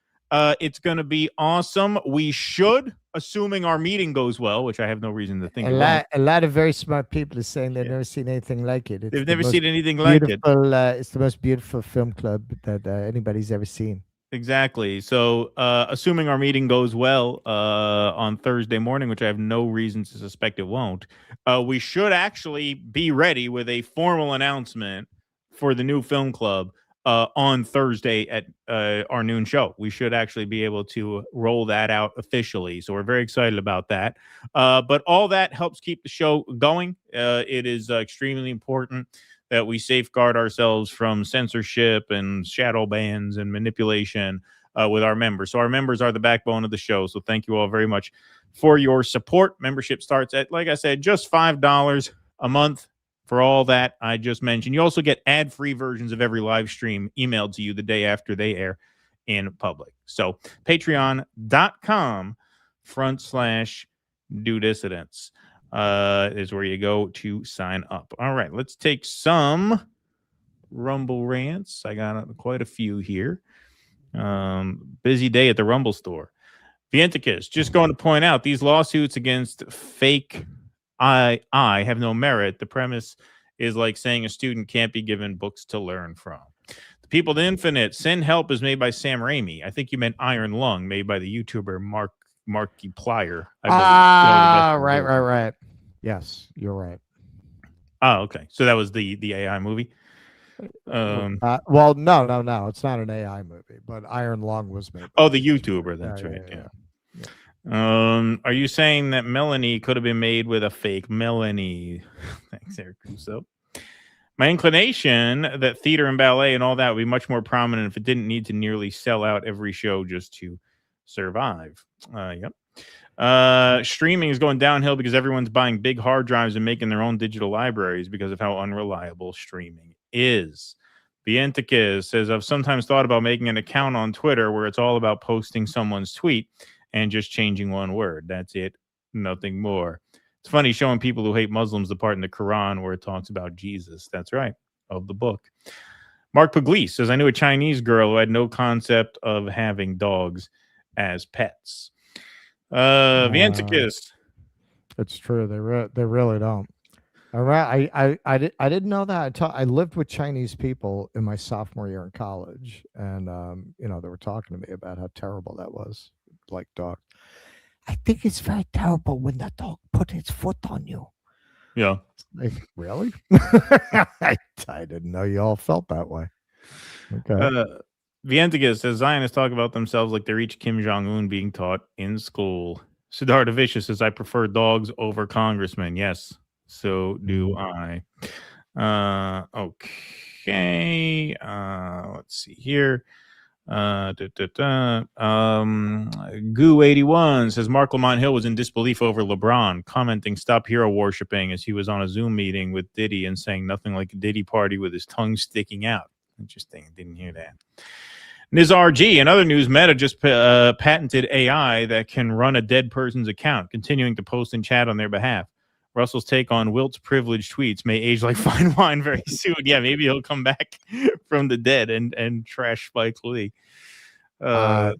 It's going to be awesome. We should, assuming our meeting goes well, which I have no reason to think a lot of very smart people are saying they've never seen anything like it. They've never seen anything like it. It's the most beautiful film club that anybody's ever seen. Exactly. So, assuming our meeting goes well on Thursday morning, which I have no reason to suspect it won't, we should actually be ready with a formal announcement for the new film club on Thursday at our noon show. We should actually be able to roll that out officially. So we're very excited about that. But all that helps keep the show going. It is extremely important that we safeguard ourselves from censorship and shadow bans and manipulation with our members. So our members are the backbone of the show. So thank you all very much for your support. Membership starts at, like I said, just $5 a month. For all that I just mentioned. You also get ad-free versions of every live stream emailed to you the day after they air in public. So patreon.com/DoDissidents is where you go to sign up. All right, let's take some Rumble rants. I got quite a few here. Busy day at the Rumble store. Vienticus, just going to point out these lawsuits against fake I have no merit. The premise is like saying a student can't be given books to learn from. The People of the Infinite. Send Help is made by Sam Raimi. I think you meant Iron Lung, made by the YouTuber Mark Markiplier. Right. Yes, you're right. Oh, okay. So that was the AI movie. Well, no, it's not an AI movie, but Iron Lung was made. Oh, the YouTuber. That's right. Yeah. Are you saying that Melanie could have been made with a fake Melanie? Thanks, Eric Russo. My inclination that theater and ballet and all that would be much more prominent if it didn't need to nearly sell out every show just to survive. Yep. Streaming is going downhill because everyone's buying big hard drives and making their own digital libraries because of how unreliable streaming is. Vienticus says, I've sometimes thought about making an account on Twitter where it's all about posting someone's tweet and just changing one word. That's it. Nothing more. It's funny showing people who hate Muslims the part in the Quran where it talks about Jesus. That's right. Of the book. Mark Pugliese says, I knew a Chinese girl who had no concept of having dogs as pets. Vienticus. It's true. They really don't. All right. I didn't know that. I lived with Chinese people in my sophomore year in college, and they were talking to me about how terrible that was. Like dog. I think it's very terrible when the dog put its foot on you. Yeah. Like, really? I didn't know you all felt that way. Okay. Vienticus says Zionists talk about themselves like they're each Kim Jong-un being taught in school. Siddhartha Vicious says, I prefer dogs over congressmen. Yes, so do I. Okay. Let's see here. Goo81 says Mark Lamont Hill was in disbelief over LeBron, commenting stop hero worshipping as he was on a Zoom meeting with Diddy and saying nothing like a Diddy party with his tongue sticking out. Interesting. Didn't hear that. Nizar G. In other news, Meta just patented AI that can run a dead person's account, continuing to post and chat on their behalf. Russell's take on Wilt's privileged tweets may age like fine wine very soon. Yeah, maybe he'll come back from the dead and trash Spike Lee. That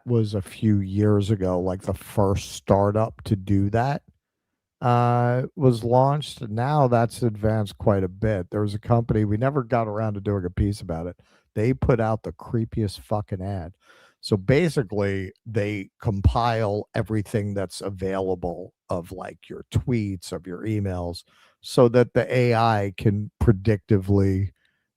was a few years ago, like the first startup to do that was launched. Now that's advanced quite a bit. There was a company, we never got around to doing a piece about it. They put out the creepiest fucking ad. So basically, they compile everything that's available of like your tweets, of your emails, so that the AI can predictively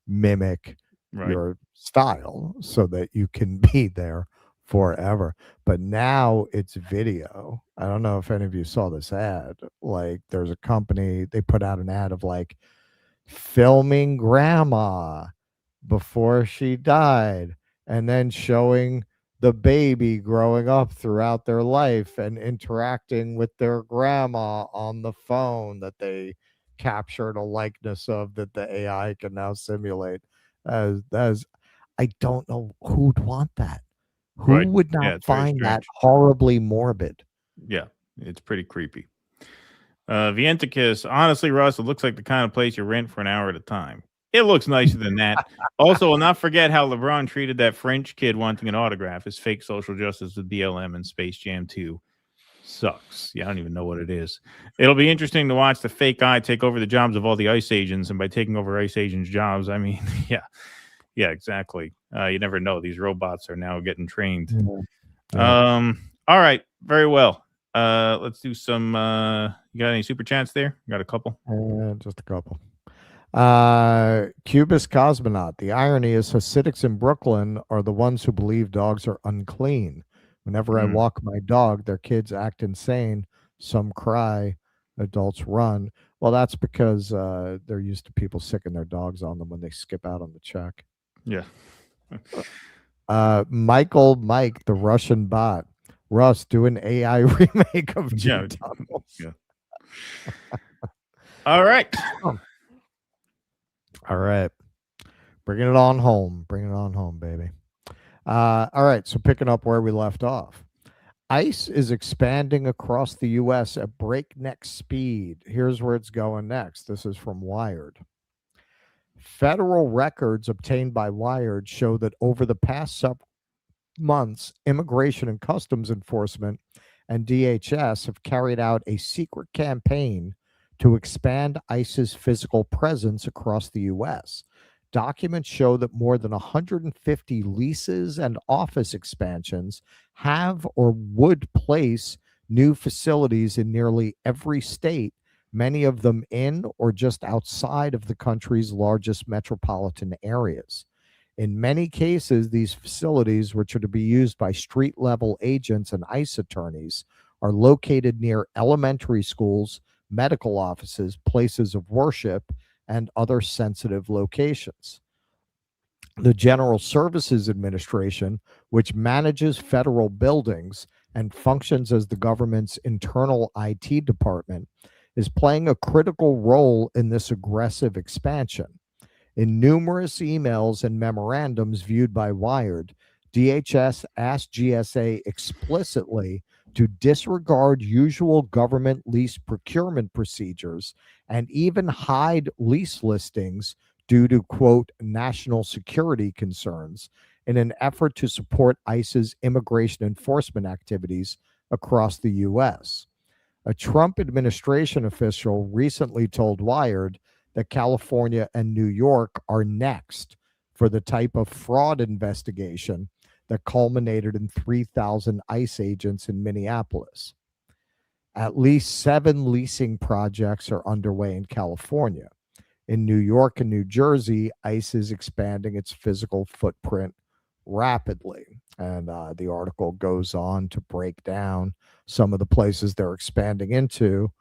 mimic your style so that you can be there forever. But now it's video. I don't know if any of you saw this ad. Like, there's a company, they put out an ad of like filming grandma before she died and then showing the baby growing up throughout their life and interacting with their grandma on the phone that they captured a likeness of that the AI can now simulate. As I don't know who'd want that. Who would not find that horribly morbid? Yeah, it's pretty creepy. Vienticus, honestly, Russ, it looks like the kind of place you rent for an hour at a time. It looks nicer than that. Also, we'll not forget how LeBron treated that French kid wanting an autograph. His fake social justice with BLM and Space Jam 2 sucks. Yeah, I don't even know what it is. It'll be interesting to watch the fake guy take over the jobs of all the ICE agents. And by taking over ICE agents' jobs, I mean, yeah, exactly. You never know. These robots are now getting trained. All right. Very well. Let's do some. You got any super chats there? Got a couple? Just a couple. Cubist Cosmonaut. The irony is Hasidics in Brooklyn are the ones who believe dogs are unclean. Whenever I walk my dog, their kids act insane. Some cry, adults run. Well, that's because they're used to people sicking their dogs on them when they skip out on the check. Yeah. Mike, the Russian bot. Russ, do an AI remake of Jim Tunnels. Yeah. All right. All right. Bringing it on home. Bring it on home, baby. All right. So picking up where we left off. ICE is expanding across the U.S. at breakneck speed. Here's where it's going next. This is from Wired. Federal records obtained by Wired show that over the past several months, Immigration and Customs Enforcement and DHS have carried out a secret campaign to expand ICE's physical presence across the U.S. documents show that more than 150 leases and office expansions have or would place new facilities in nearly every state, many of them in or just outside of the country's largest metropolitan areas. In many cases, these facilities, which are to be used by street level agents and ICE attorneys, are located near elementary schools, medical offices, places of worship, and other sensitive locations. The General Services Administration, which manages federal buildings and functions as the government's internal IT department, is playing a critical role in this aggressive expansion. In numerous emails and memorandums viewed by Wired, DHS asked GSA explicitly to disregard usual government lease procurement procedures and even hide lease listings due to, quote, national security concerns in an effort to support ICE's immigration enforcement activities across the U.S. A Trump administration official recently told Wired that California and New York are next for the type of fraud investigation that culminated in 3,000 ICE agents in Minneapolis. At least 7 leasing projects are underway in California. In New York and New Jersey, ICE is expanding its physical footprint rapidly. And the article goes on to break down some of the places they're expanding into,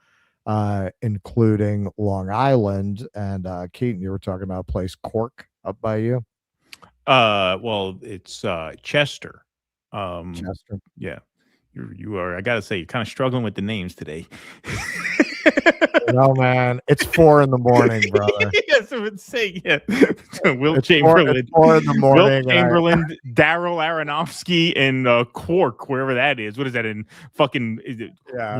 including Long Island. And Keaton, you were talking about a place, Cork, up by you? Well, it's Chester. Chester. Yeah. You are, I got to say, you're kind of struggling with the names today. No, man, it's 4 in the morning, brother. Yes, I would say, yeah. Will It's Chamberlain. 4 in the morning. Will Chamberlain, Daryl Aronofsky, and Cork, wherever that is. What is that in fucking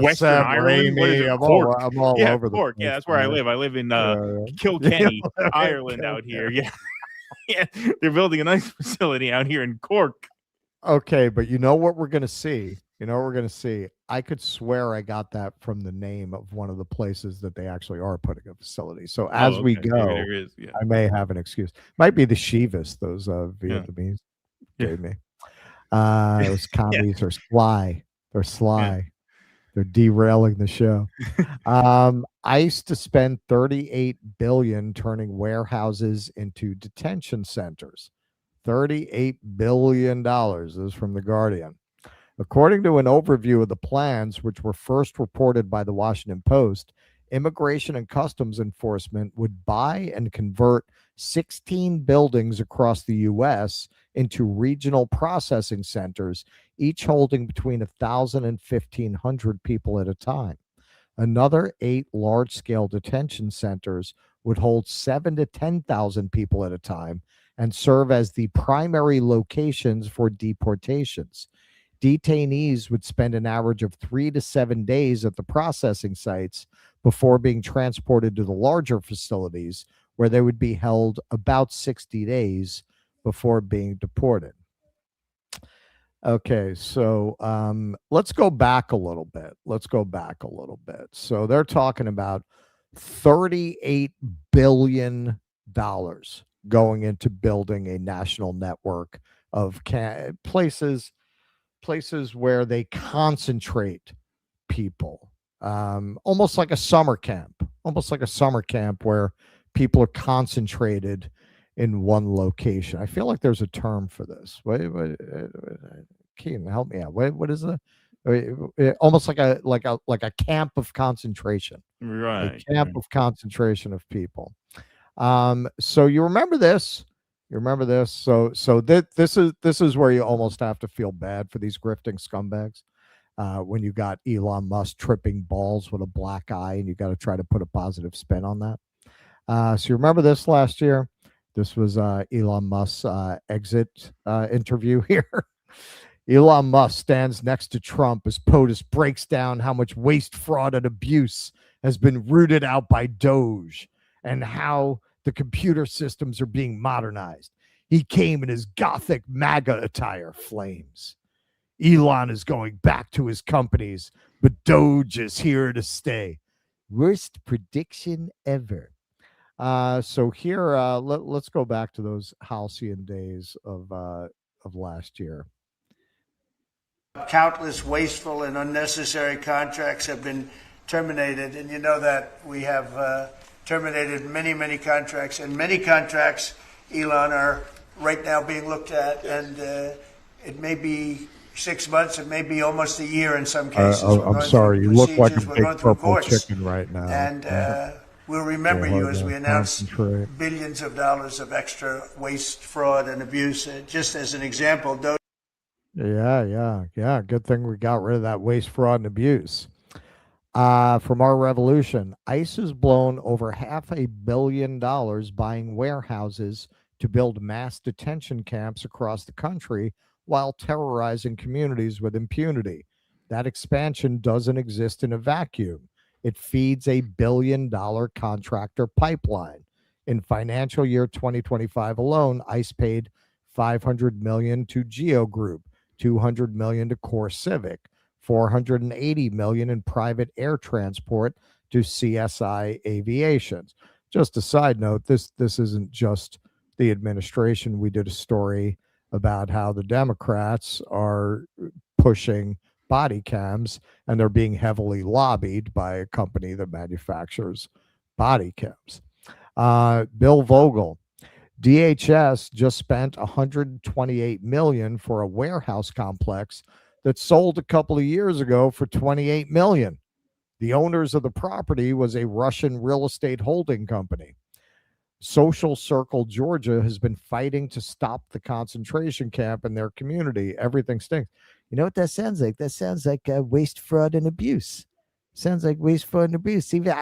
Western Sam Ireland? What is Raimi, it? I'm all over the Cork. place, Yeah, that's where I man. live. I live in Kilkenny, Ireland out here. Yeah. Yeah, they're building a nice facility out here in Cork. Okay, but you know what we're going to see? I could swear I got that from the name of one of the places that they actually are putting a facility. So as we go, Maybe there is, yeah. I may have an excuse. Might be the Shivas, those Vietnamese gave me. Those commies are sly. They're sly. Yeah. They're derailing the show. ICE to spend $38 billion turning warehouses into detention centers. $38 billion. This is from The Guardian. According to an overview of the plans, which were first reported by the Washington Post, Immigration and Customs Enforcement would buy and convert 16 buildings across the U.S. into regional processing centers, each holding between 1,000 and 1,500 people at a time. Another 8 large-scale detention centers would hold 7,000 to 10,000 people at a time and serve as the primary locations for deportations. Detainees would spend an average of 3 to 7 days at the processing sites before being transported to the larger facilities, where they would be held about 60 days before being deported. Okay, so let's go back a little bit. So they're talking about $38 billion going into building a national network of places where they concentrate people, almost like a summer camp where people are concentrated in one location. I feel like there's a term for this. Keaton, help me out. What is it? Almost like a camp of concentration. Right. A camp of concentration of people. So you remember this. So this is where you almost have to feel bad for these grifting scumbags. When you got Elon Musk tripping balls with a black eye, and you got to try to put a positive spin on that. So you remember this last year? This was Elon Musk's exit interview here. Elon Musk stands next to Trump as POTUS breaks down how much waste, fraud, and abuse has been rooted out by Doge, and how the computer systems are being modernized. He came in his gothic MAGA attire, flames. Elon is going back to his companies, but Doge is here to stay. Worst prediction ever. So here, let's go back to those halcyon days of last year. Countless wasteful and unnecessary contracts have been terminated, and you know that we have terminated many, many contracts, and many contracts, Elon, are right now being looked at, and it may be 6 months, it may be almost a year in some cases. I'm sorry, you look like a big purple chicken right now. And we'll remember you as we announce billions of dollars of extra waste, fraud, and abuse. Just as an example, Yeah. Good thing we got rid of that waste, fraud, and abuse. From our revolution, ICE has blown over $500 million buying warehouses to build mass detention camps across the country while terrorizing communities with impunity. That expansion doesn't exist in a vacuum. It feeds a $1 billion contractor pipeline. In financial year 2025 alone, ICE paid $500 million to Geo Group, $200 million to Core Civic, $480 million in private air transport to CSI Aviations. Just a side note, this isn't just the administration. We did a story about how the Democrats are pushing body cams, and they're being heavily lobbied by a company that manufactures body cams. Bill Vogel, DHS just spent $128 million for a warehouse complex that sold a couple of years ago for $28 million. The owners of the property was a Russian real estate holding company. Social Circle, Georgia, has been fighting to stop the concentration camp in their community. Everything stinks. You know what that sounds like? That sounds like waste, fraud, and abuse. Sounds like waste, fraud, and abuse. Even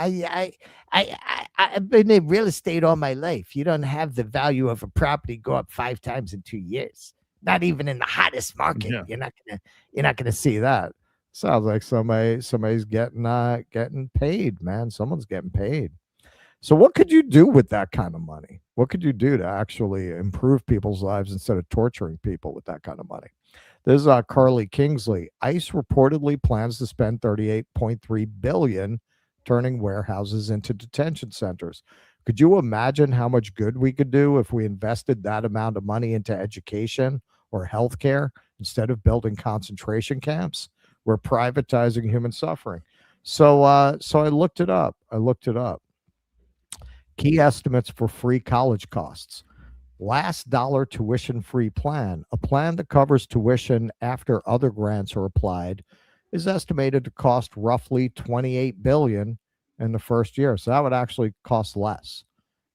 I've been in real estate all my life. You don't have the value of a property go up 5 times in 2 years. Not even in the hottest market. Yeah. You're not gonna see that. Sounds like somebody's getting paid, man. Someone's getting paid. So what could you do with that kind of money? What could you do to actually improve people's lives instead of torturing people with that kind of money? This is Carly Kingsley. ICE reportedly plans to spend $38.3 billion turning warehouses into detention centers. Could you imagine how much good we could do if we invested that amount of money into education or healthcare instead of building concentration camps? We're privatizing human suffering. So I looked it up. Key estimates for free college costs. Last dollar tuition-free plan, a plan that covers tuition after other grants are applied, is estimated to cost roughly $28 billion in the first year. So that would actually cost less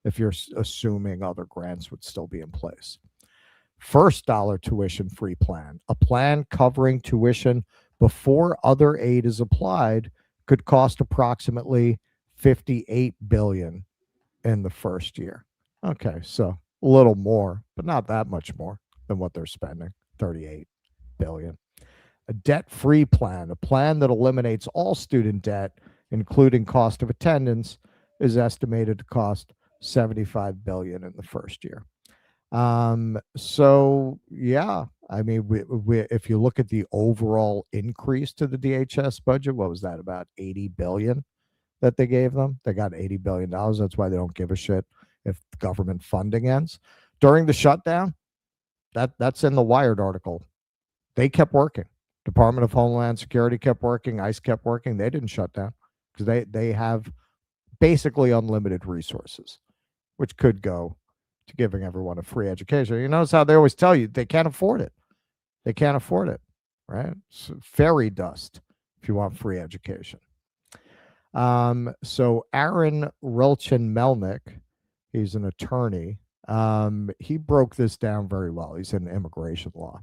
if you're assuming other grants would still be in place. First dollar tuition-free plan, a plan covering tuition before other aid is applied, could cost approximately $58 billion in the first year. Okay, so a little more, but not that much more than what they're spending, $38 billion. A debt-free plan, a plan that eliminates all student debt, including cost of attendance, is estimated to cost $75 billion in the first year. So yeah, I mean, we if you look at the overall increase to the DHS budget, what was that, about $80 billion that they gave them? They got $80 billion. That's why they don't give a shit if government funding ends. During the shutdown, that's in the Wired article. They kept working. Department of Homeland Security kept working. ICE kept working. They didn't shut down because they have basically unlimited resources, which could go to giving everyone a free education. You notice how they always tell you they can't afford it. They can't afford it, right? It's fairy dust if you want free education. So Aaron Rilchin-Melnick, he's an attorney. He broke this down very well. He's in immigration law.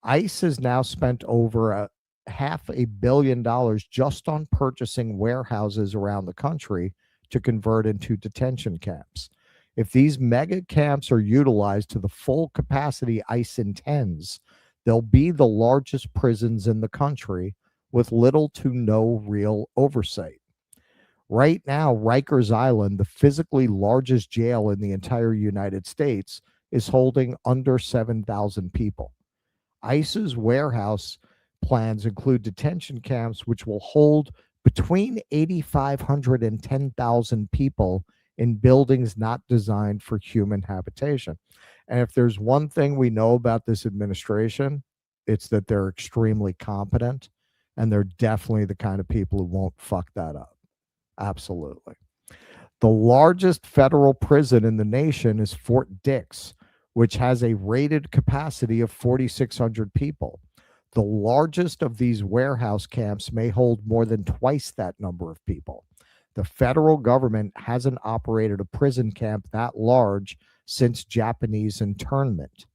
ICE has now spent over $500 million just on purchasing warehouses around the country to convert into detention camps. If these mega camps are utilized to the full capacity ICE intends, they'll be the largest prisons in the country with little to no real oversight. Right now, Rikers Island, the physically largest jail in the entire United States, is holding under 7,000 people. ICE's warehouse plans include detention camps which will hold between 8,500 and 10,000 people in buildings not designed for human habitation. And if there's one thing we know about this administration, it's that they're extremely competent, and they're definitely the kind of people who won't fuck that up. Absolutely. The largest federal prison in the nation is Fort Dix, which has a rated capacity of 4,600 people. The largest of these warehouse camps may hold more than twice that number of people. The federal government hasn't operated a prison camp that large since Japanese internment.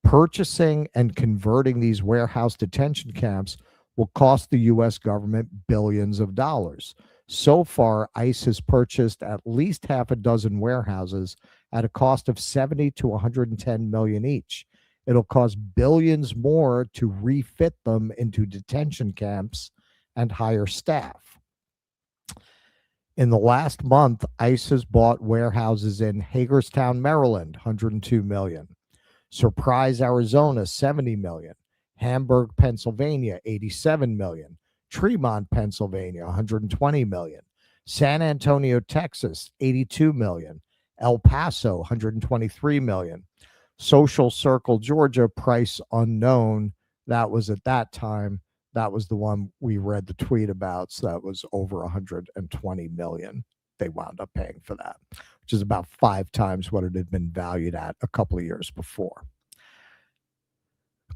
Purchasing and converting these warehouse detention camps will cost the U.S. government billions of dollars. So far, ICE has purchased at least half a dozen warehouses at a cost of 70 to 110 million each. It'll cost billions more to refit them into detention camps and hire staff. In the last month, ICE has bought warehouses in Hagerstown, Maryland, 102 million. Surprise, Arizona, 70 million. Hamburg, Pennsylvania, 87 million. Tremont, Pennsylvania, 120 million. San Antonio, Texas, 82 million. El Paso, 123 million. Social Circle, Georgia, price unknown. That was at that time. That was the one we read the tweet about. So that was over 120 million. They wound up paying for that, which is about 5 times what it had been valued at a couple of years before.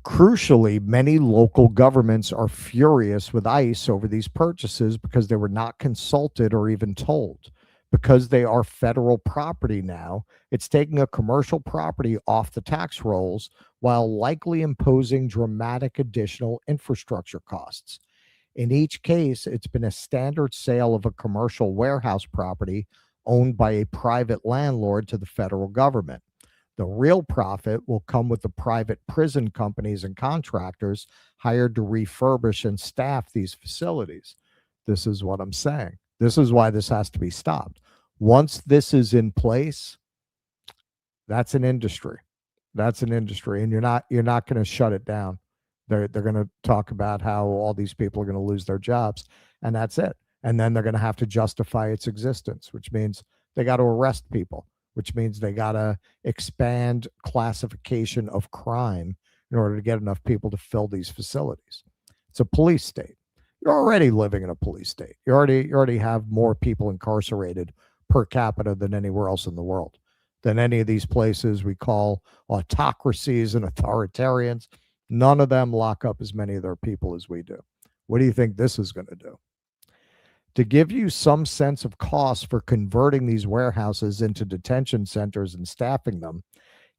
Crucially, many local governments are furious with ICE over these purchases because they were not consulted or even told. Because they are federal property now, it's taking a commercial property off the tax rolls while likely imposing dramatic additional infrastructure costs. In each case, it's been a standard sale of a commercial warehouse property owned by a private landlord to the federal government. The real profit will come with the private prison companies and contractors hired to refurbish and staff these facilities. This is what I'm saying. This is why this has to be stopped. Once this is in place, that's an industry. That's an industry, and you're not going to shut it down. They're going to talk about how all these people are going to lose their jobs, and that's it. And then they're going to have to justify its existence, which means they got to arrest people, which means they got to expand classification of crime in order to get enough people to fill these facilities. It's a police state. You're already living in a police state. You already have more people incarcerated per capita than anywhere else in the world, than any of these places we call autocracies and authoritarians. None of them lock up as many of their people as we do. What do you think this is going to do? To give you some sense of cost for converting these warehouses into detention centers and staffing them,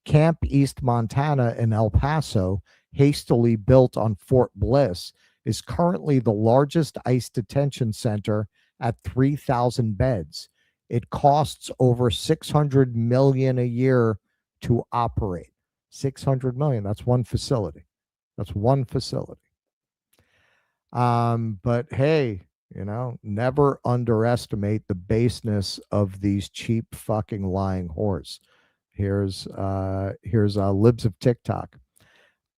Camp East Montana in El Paso, hastily built on Fort Bliss, is currently the largest ICE detention center at 3,000 beds. It costs over $600 million a year to operate. $600 million. That's one facility. That's one facility. But hey, never underestimate the baseness of these cheap fucking lying whores. Here's Libs of TikTok.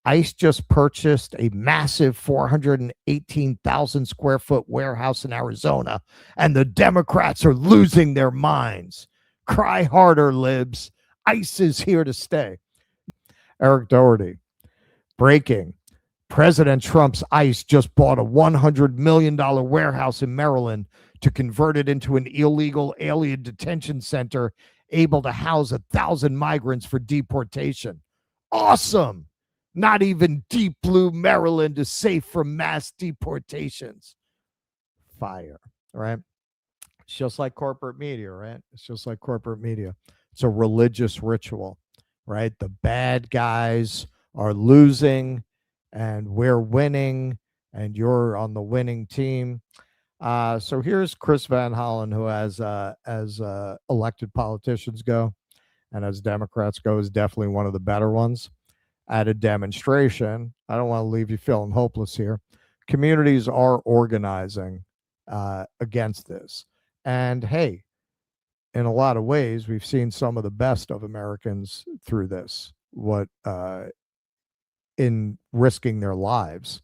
ICE just purchased a massive 418,000 square foot warehouse in Arizona, and the Democrats are losing their minds. Cry harder, Libs. ICE is here to stay. Eric Doherty. Breaking. President Trump's ICE just bought a $100 million warehouse in Maryland to convert it into an illegal alien detention center able to house 1,000 migrants for deportation. Awesome. Not even deep blue Maryland is safe from mass deportations. Fire, right? It's just like corporate media, right? It's just like corporate media. It's a religious ritual, right? The bad guys are losing and we're winning and you're on the winning team. So here's Chris Van Hollen, who as elected politicians go and as Democrats go is definitely one of the better ones. At a demonstration, I don't want to leave you feeling hopeless here. Communities are organizing against this. And hey, in a lot of ways, we've seen some of the best of Americans through this, in risking their lives,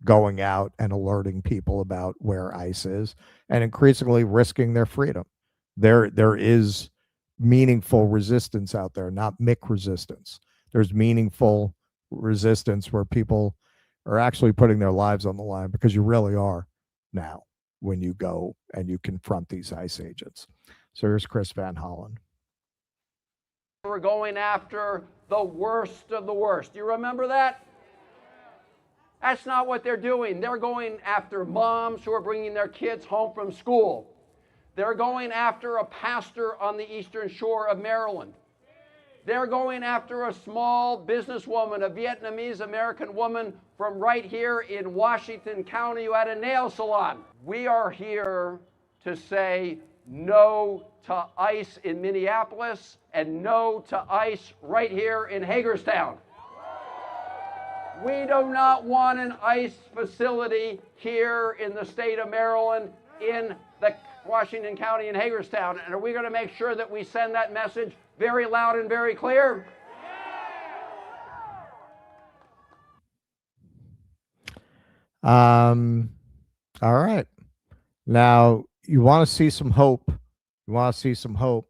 going out and alerting people about where ICE is, and increasingly risking their freedom. There is meaningful resistance out there, not Mick resistance. There's meaningful resistance where people are actually putting their lives on the line, because you really are now when you go and you confront these ICE agents. So here's Chris Van Hollen. We're going after the worst of the worst. Do you remember that? That's not what they're doing. They're going after moms who are bringing their kids home from school. They're going after a pastor on the eastern shore of Maryland. They're going after a small businesswoman, a Vietnamese American woman from right here in Washington County who had a nail salon. We are here to say no to ICE in Minneapolis and no to ICE right here in Hagerstown. We do not want an ICE facility here in the state of Maryland, in the Washington County and Hagerstown. And are we going to make sure that we send that message very loud and very clear? All right. Now, you want to see some hope. You want to see some hope.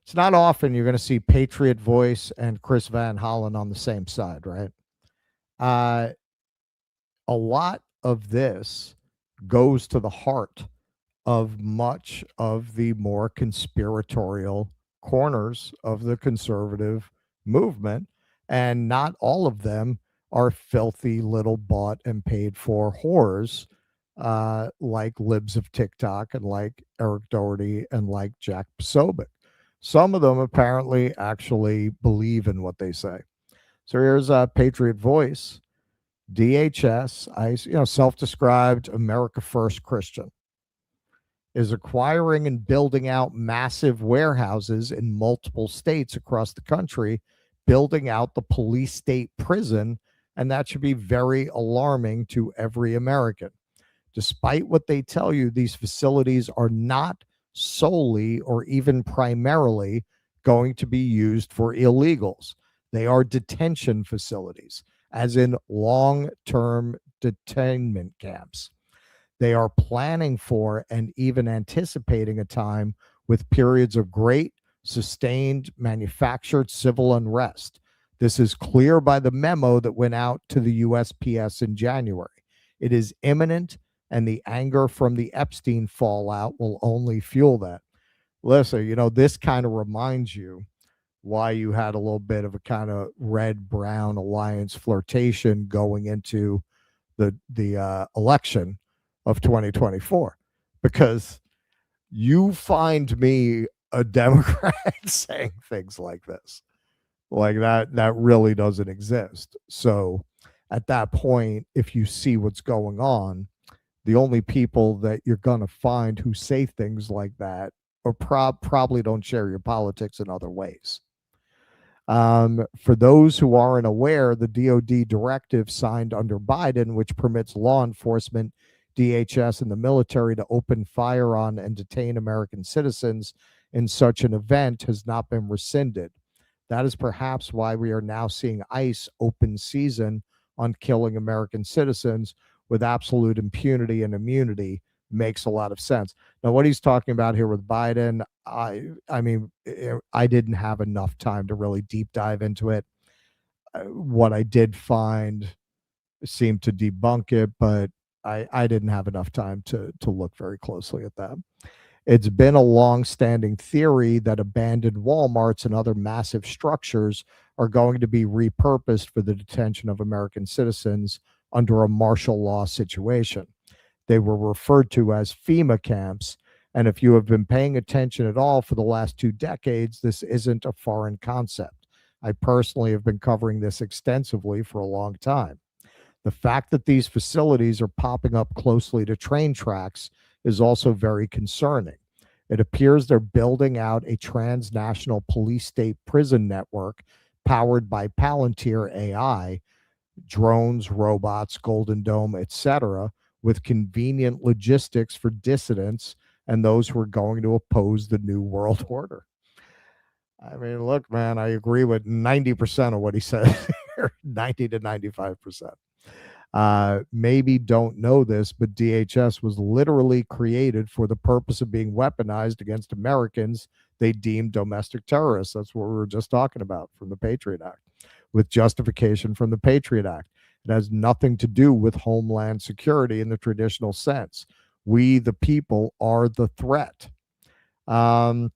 It's not often you're going to see Patriot Voice and Chris Van Hollen on the same side, right? A lot of this goes to the heart of much of the more conspiratorial corners of the conservative movement, and not all of them are filthy little bought and paid for whores like libs of TikTok and like Eric Doherty and like Jack Posobiec. Some of them apparently actually believe in what they say. So here's Patriot Voice. DHS, self-described America First Christian, is acquiring and building out massive warehouses in multiple states across the country, building out the police state prison, and that should be very alarming to every American. Despite what they tell you, these facilities are not solely or even primarily going to be used for illegals. They are detention facilities, as in long-term detainment camps. They are planning for and even anticipating a time with periods of great, sustained, manufactured civil unrest. This is clear by the memo that went out to the USPS in January. It is imminent, and the anger from the Epstein fallout will only fuel that. Listen, this kind of reminds you why you had a little bit of a kind of red-brown alliance flirtation going into the election of 2024, because you find me a Democrat saying things like this, like that really doesn't exist. So at that point, if you see what's going on, the only people that you're going to find who say things like that or probably don't share your politics in other ways. For those who aren't aware, the DOD directive signed under Biden, which permits law enforcement, DHS, and the military to open fire on and detain American citizens in such an event, has not been rescinded. That is perhaps why we are now seeing ICE open season on killing American citizens with absolute impunity and immunity. Makes a lot of sense. Now, what he's talking about here with Biden, I mean, I didn't have enough time to really deep dive into it. What I did find seemed to debunk it, but I didn't have enough time to look very closely at that. It's been a long-standing theory that abandoned Walmarts and other massive structures are going to be repurposed for the detention of American citizens under a martial law situation. They were referred to as FEMA camps, and if you have been paying attention at all for the last 2 decades, this isn't a foreign concept. I personally have been covering this extensively for a long time. The fact that these facilities are popping up closely to train tracks is also very concerning. It appears they're building out a transnational police state prison network powered by Palantir AI, drones, robots, Golden Dome, etc., with convenient logistics for dissidents and those who are going to oppose the New World Order. I mean, look, man, I agree with 90% of what he said, 90 to 95%. maybe don't know this, but DHS was literally created for the purpose of being weaponized against Americans they deemed domestic terrorists. That's what we were just talking about from the Patriot Act, with justification from the Patriot Act. It has nothing to do with homeland security in the traditional sense. We, the people, are the threat. And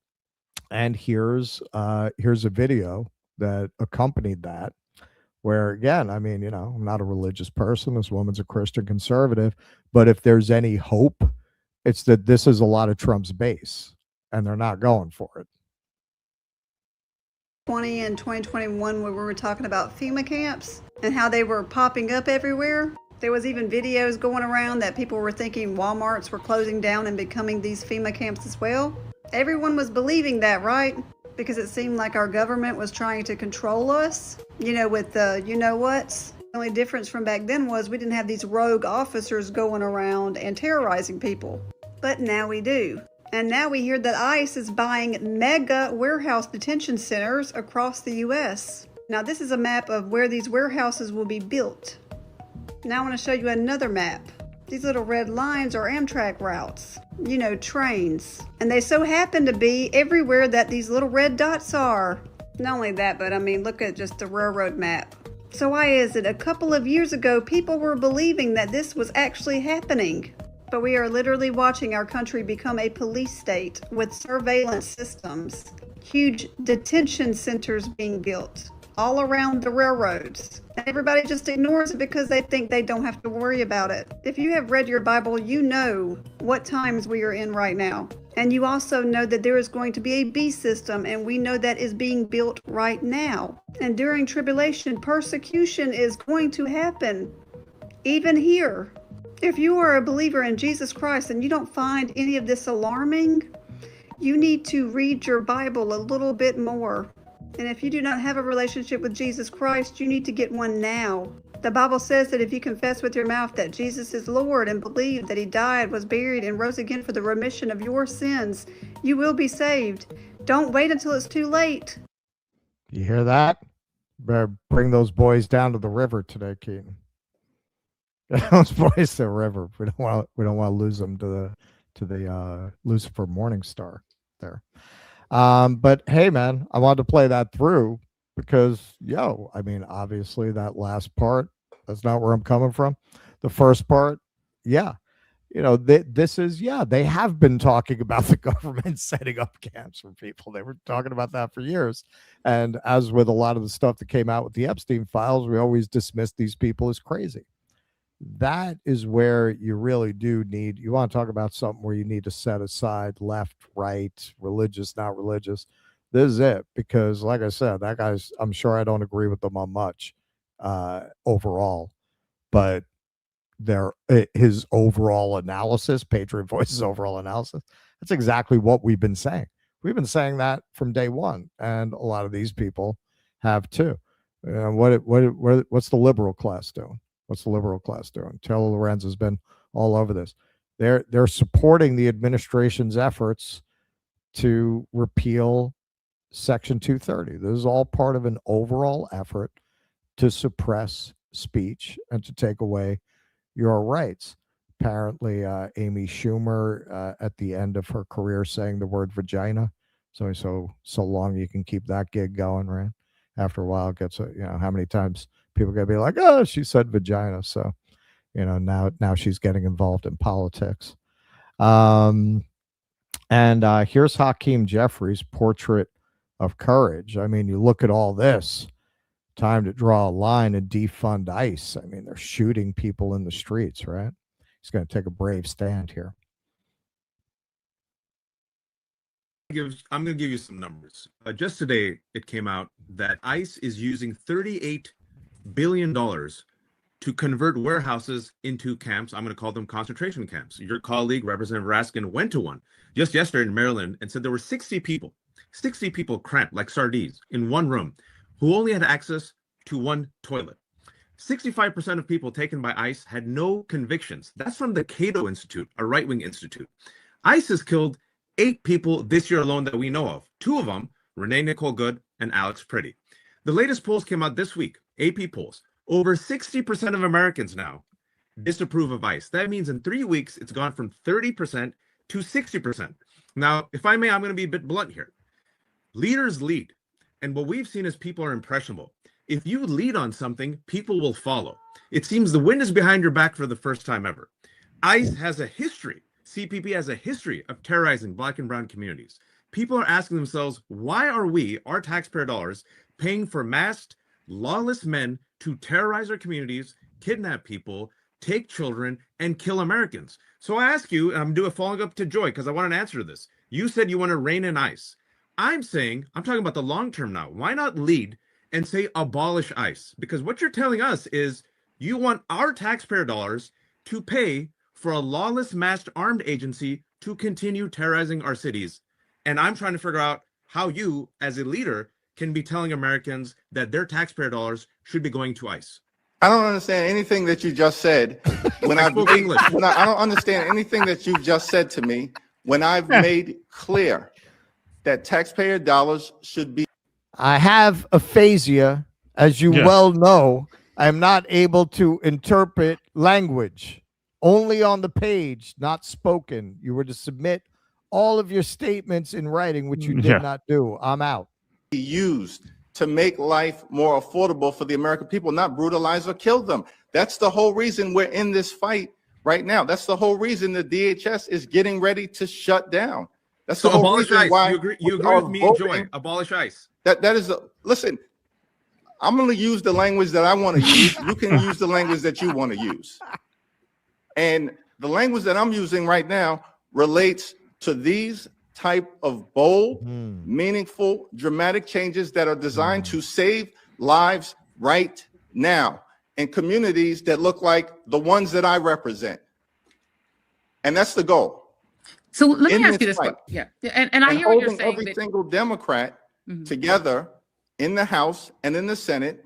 here's a video that accompanied that, where again, I mean, I'm not a religious person. This woman's a Christian conservative, but if there's any hope, it's that this is a lot of Trump's base, and they're not going for it. 20 and 2021, when we were talking about FEMA camps and how they were popping up everywhere. There was even videos going around that people were thinking Walmarts were closing down and becoming these FEMA camps as well. Everyone was believing that, right? Because it seemed like our government was trying to control us, with the you-know-whats. The only difference from back then was we didn't have these rogue officers going around and terrorizing people. But now we do. And now we hear that ICE is buying mega warehouse detention centers across the U.S. Now this is a map of where these warehouses will be built. Now I want to show you another map. These little red lines are Amtrak routes, trains. And they so happen to be everywhere that these little red dots are. Not only that, but I mean, look at just the railroad map. So why is it a couple of years ago people were believing that this was actually happening? But we are literally watching our country become a police state with surveillance systems, huge detention centers being built all around the railroads. And everybody just ignores it because they think they don't have to worry about it. If you have read your Bible, you know what times we are in right now. And you also know that there is going to be a beast system, and we know that is being built right now. And during tribulation, persecution is going to happen, even here. If you are a believer in Jesus Christ and you don't find any of this alarming, you need to read your Bible a little bit more. And if you do not have a relationship with Jesus Christ, you need to get one now. The Bible says that if you confess with your mouth that Jesus is Lord and believe that he died, was buried, and rose again for the remission of your sins, you will be saved. Don't wait until it's too late. You hear that? Better bring those boys down to the river today, Keaton. Those boys to the river. We don't want to lose them to the Lucifer Morningstar there. But hey, man, I wanted to play that through because, I mean, obviously that last part, that's not where I'm coming from. The first part, this is, they have been talking about the government setting up camps for people. They were talking about that for years. And as with a lot of the stuff that came out with the Epstein files, we always dismissed these people as crazy. That is where you really do need, you want to talk about something where you need to set aside left, right, religious, not religious. This is it, because like I said, that guy's, I'm sure I don't agree with them on much overall, but his overall analysis, Patriot Voice's overall analysis, that's exactly what we've been saying. We've been saying that from day one, and a lot of these people have too. What's the liberal class doing? What's the liberal class doing? Taylor Lorenz has been all over this. They're supporting the administration's efforts to repeal Section 230. This is all part of an overall effort to suppress speech and to take away your rights. Apparently, Amy Schumer, at the end of her career, saying the word vagina. So long you can keep that gig going, right? After a while, it gets, how many times people are going to be like, oh, she said vagina. So, now she's getting involved in politics. And here's Hakeem Jeffries' portrait of courage. I mean, you look at all this, time to draw a line and defund ICE. I mean, they're shooting people in the streets, right? He's going to take a brave stand here. I'm going to give you some numbers. Just today, it came out that ICE is using $38 billion to convert warehouses into camps. I'm going to call them concentration camps. Your colleague, Representative Raskin, went to one just yesterday in Maryland and said there were 60 people cramped like sardines in one room who only had access to one toilet. 65% of people taken by ICE had no convictions. That's from the Cato Institute, a right-wing institute. ICE has killed 8 people this year alone that we know of. 2 of them, Renee Nicole Good and Alex Pretty. The latest polls came out this week, AP polls. Over 60% of Americans now disapprove of ICE. That means in 3 weeks, it's gone from 30% to 60%. Now, if I may, I'm going to be a bit blunt here. Leaders lead. And what we've seen is people are impressionable. If you lead on something, people will follow. It seems the wind is behind your back for the first time ever. ICE has a history. CPP has a history of terrorizing Black and brown communities. People are asking themselves, why are we, our taxpayer dollars, paying for masked, lawless men to terrorize our communities, kidnap people, take children, and kill Americans? So I ask you, and I'm doing a following up to Joy because I want an answer to this. You said you want to rein in ICE. I'm talking about the long term now. Why not lead and say abolish ICE? Because what you're telling us is you want our taxpayer dollars to pay for a lawless masked armed agency to continue terrorizing our cities. And I'm trying to figure out how you, as a leader, can be telling Americans that their taxpayer dollars should be going to ICE. I don't understand anything that you just said. When I don't understand anything that you've just said to me when I've made clear that taxpayer dollars should be. I have aphasia, as you well know. I'm not able to interpret language, only on the page, not spoken. You were to submit all of your statements in writing, which you did not do. I'm out. Used to make life more affordable for the American people, not brutalize or kill them. That's the whole reason we're in this fight right now. That's the whole reason the DHS is getting ready to shut down. That's so the whole abolish reason ICE. why you agree with me and Joy. Abolish ICE. That is listen. I'm going to use the language that I want to use. You can use the language that you want to use. And the language that I'm using right now relates to these type of bold, meaningful, dramatic changes that are designed to save lives right now in communities that look like the ones that I represent. And that's the goal. So let me ask you this. And I hear what you're saying. Every single Democrat together in the House and in the Senate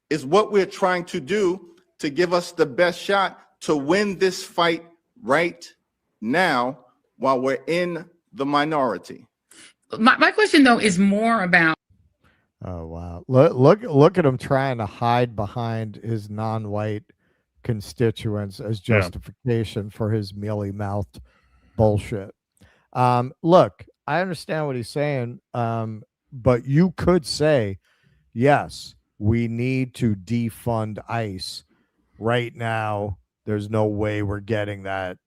is what we're trying to do to give us the best shot to win this fight right now while we're in the minority. My question, though, is more about. Oh, wow. Look at him trying to hide behind his non-white constituents as justification for his mealy-mouthed bullshit. Look, I understand what he's saying, but you could say, yes, we need to defund ICE right now. There's no way we're getting that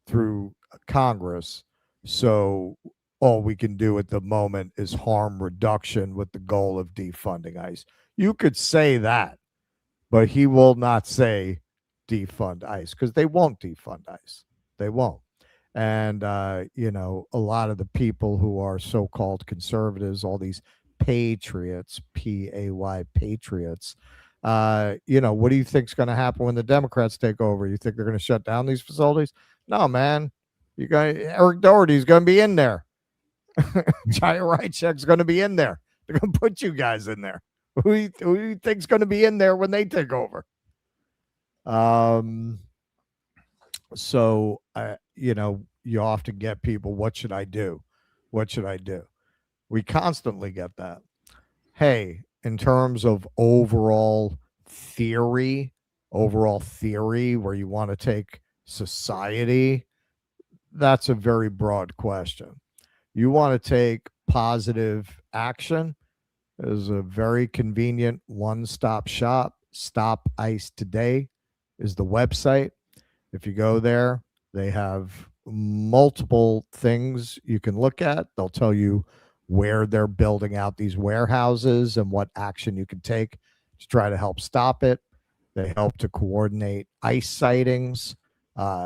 through Congress. So all we can do at the moment is harm reduction with the goal of defunding ICE. You could say that, but he will not say defund ICE because they won't defund ICE. They won't. And, you know, a lot of the people who are so-called conservatives, all these patriots, P-A-Y, patriots, you know, what do you think is going to happen when the Democrats take over? You think they're going to shut down these facilities? No, man. Eric Doherty's going to be in there. Jaya Rychek's going to be in there. They're going to put you guys in there. Who do you think's going to be in there when they take over? So, you know, you often get people, what should I do? What should I do? We constantly get that. Hey, in terms of overall theory where you want to take society, that's a very broad question. You want to take positive action. There's a very convenient one-stop shop. Stop ICE Today is the website. If you go there, they have multiple things you can look at. They'll tell you where they're building out these warehouses and what action you can take to try to help stop it. They help to coordinate ICE sightings,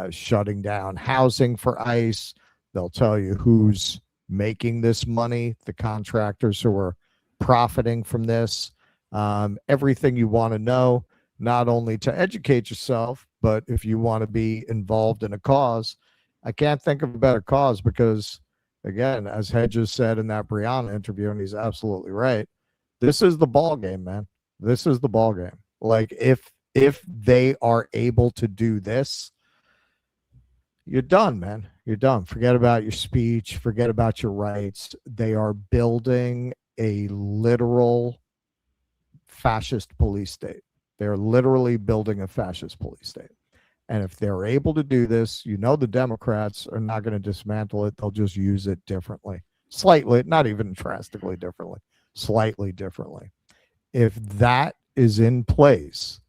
shutting down housing for ICE. They'll tell you who's making this money, the contractors who are profiting from this, everything you want to know, not only to educate yourself, but if you want to be involved in a cause. I can't think of a better cause because, again, as Hedges said in that Brianna interview, and he's absolutely right, this is the ball game, man. This is the ball game. Like, if they are able to do this, you're done, man. You're done. Forget about your speech. Forget about your rights. They are building a literal fascist police state. They're literally building a fascist police state. And if they're able to do this, the Democrats are not going to dismantle it. They'll just use it differently, slightly, not even drastically differently, slightly differently. If that is in place,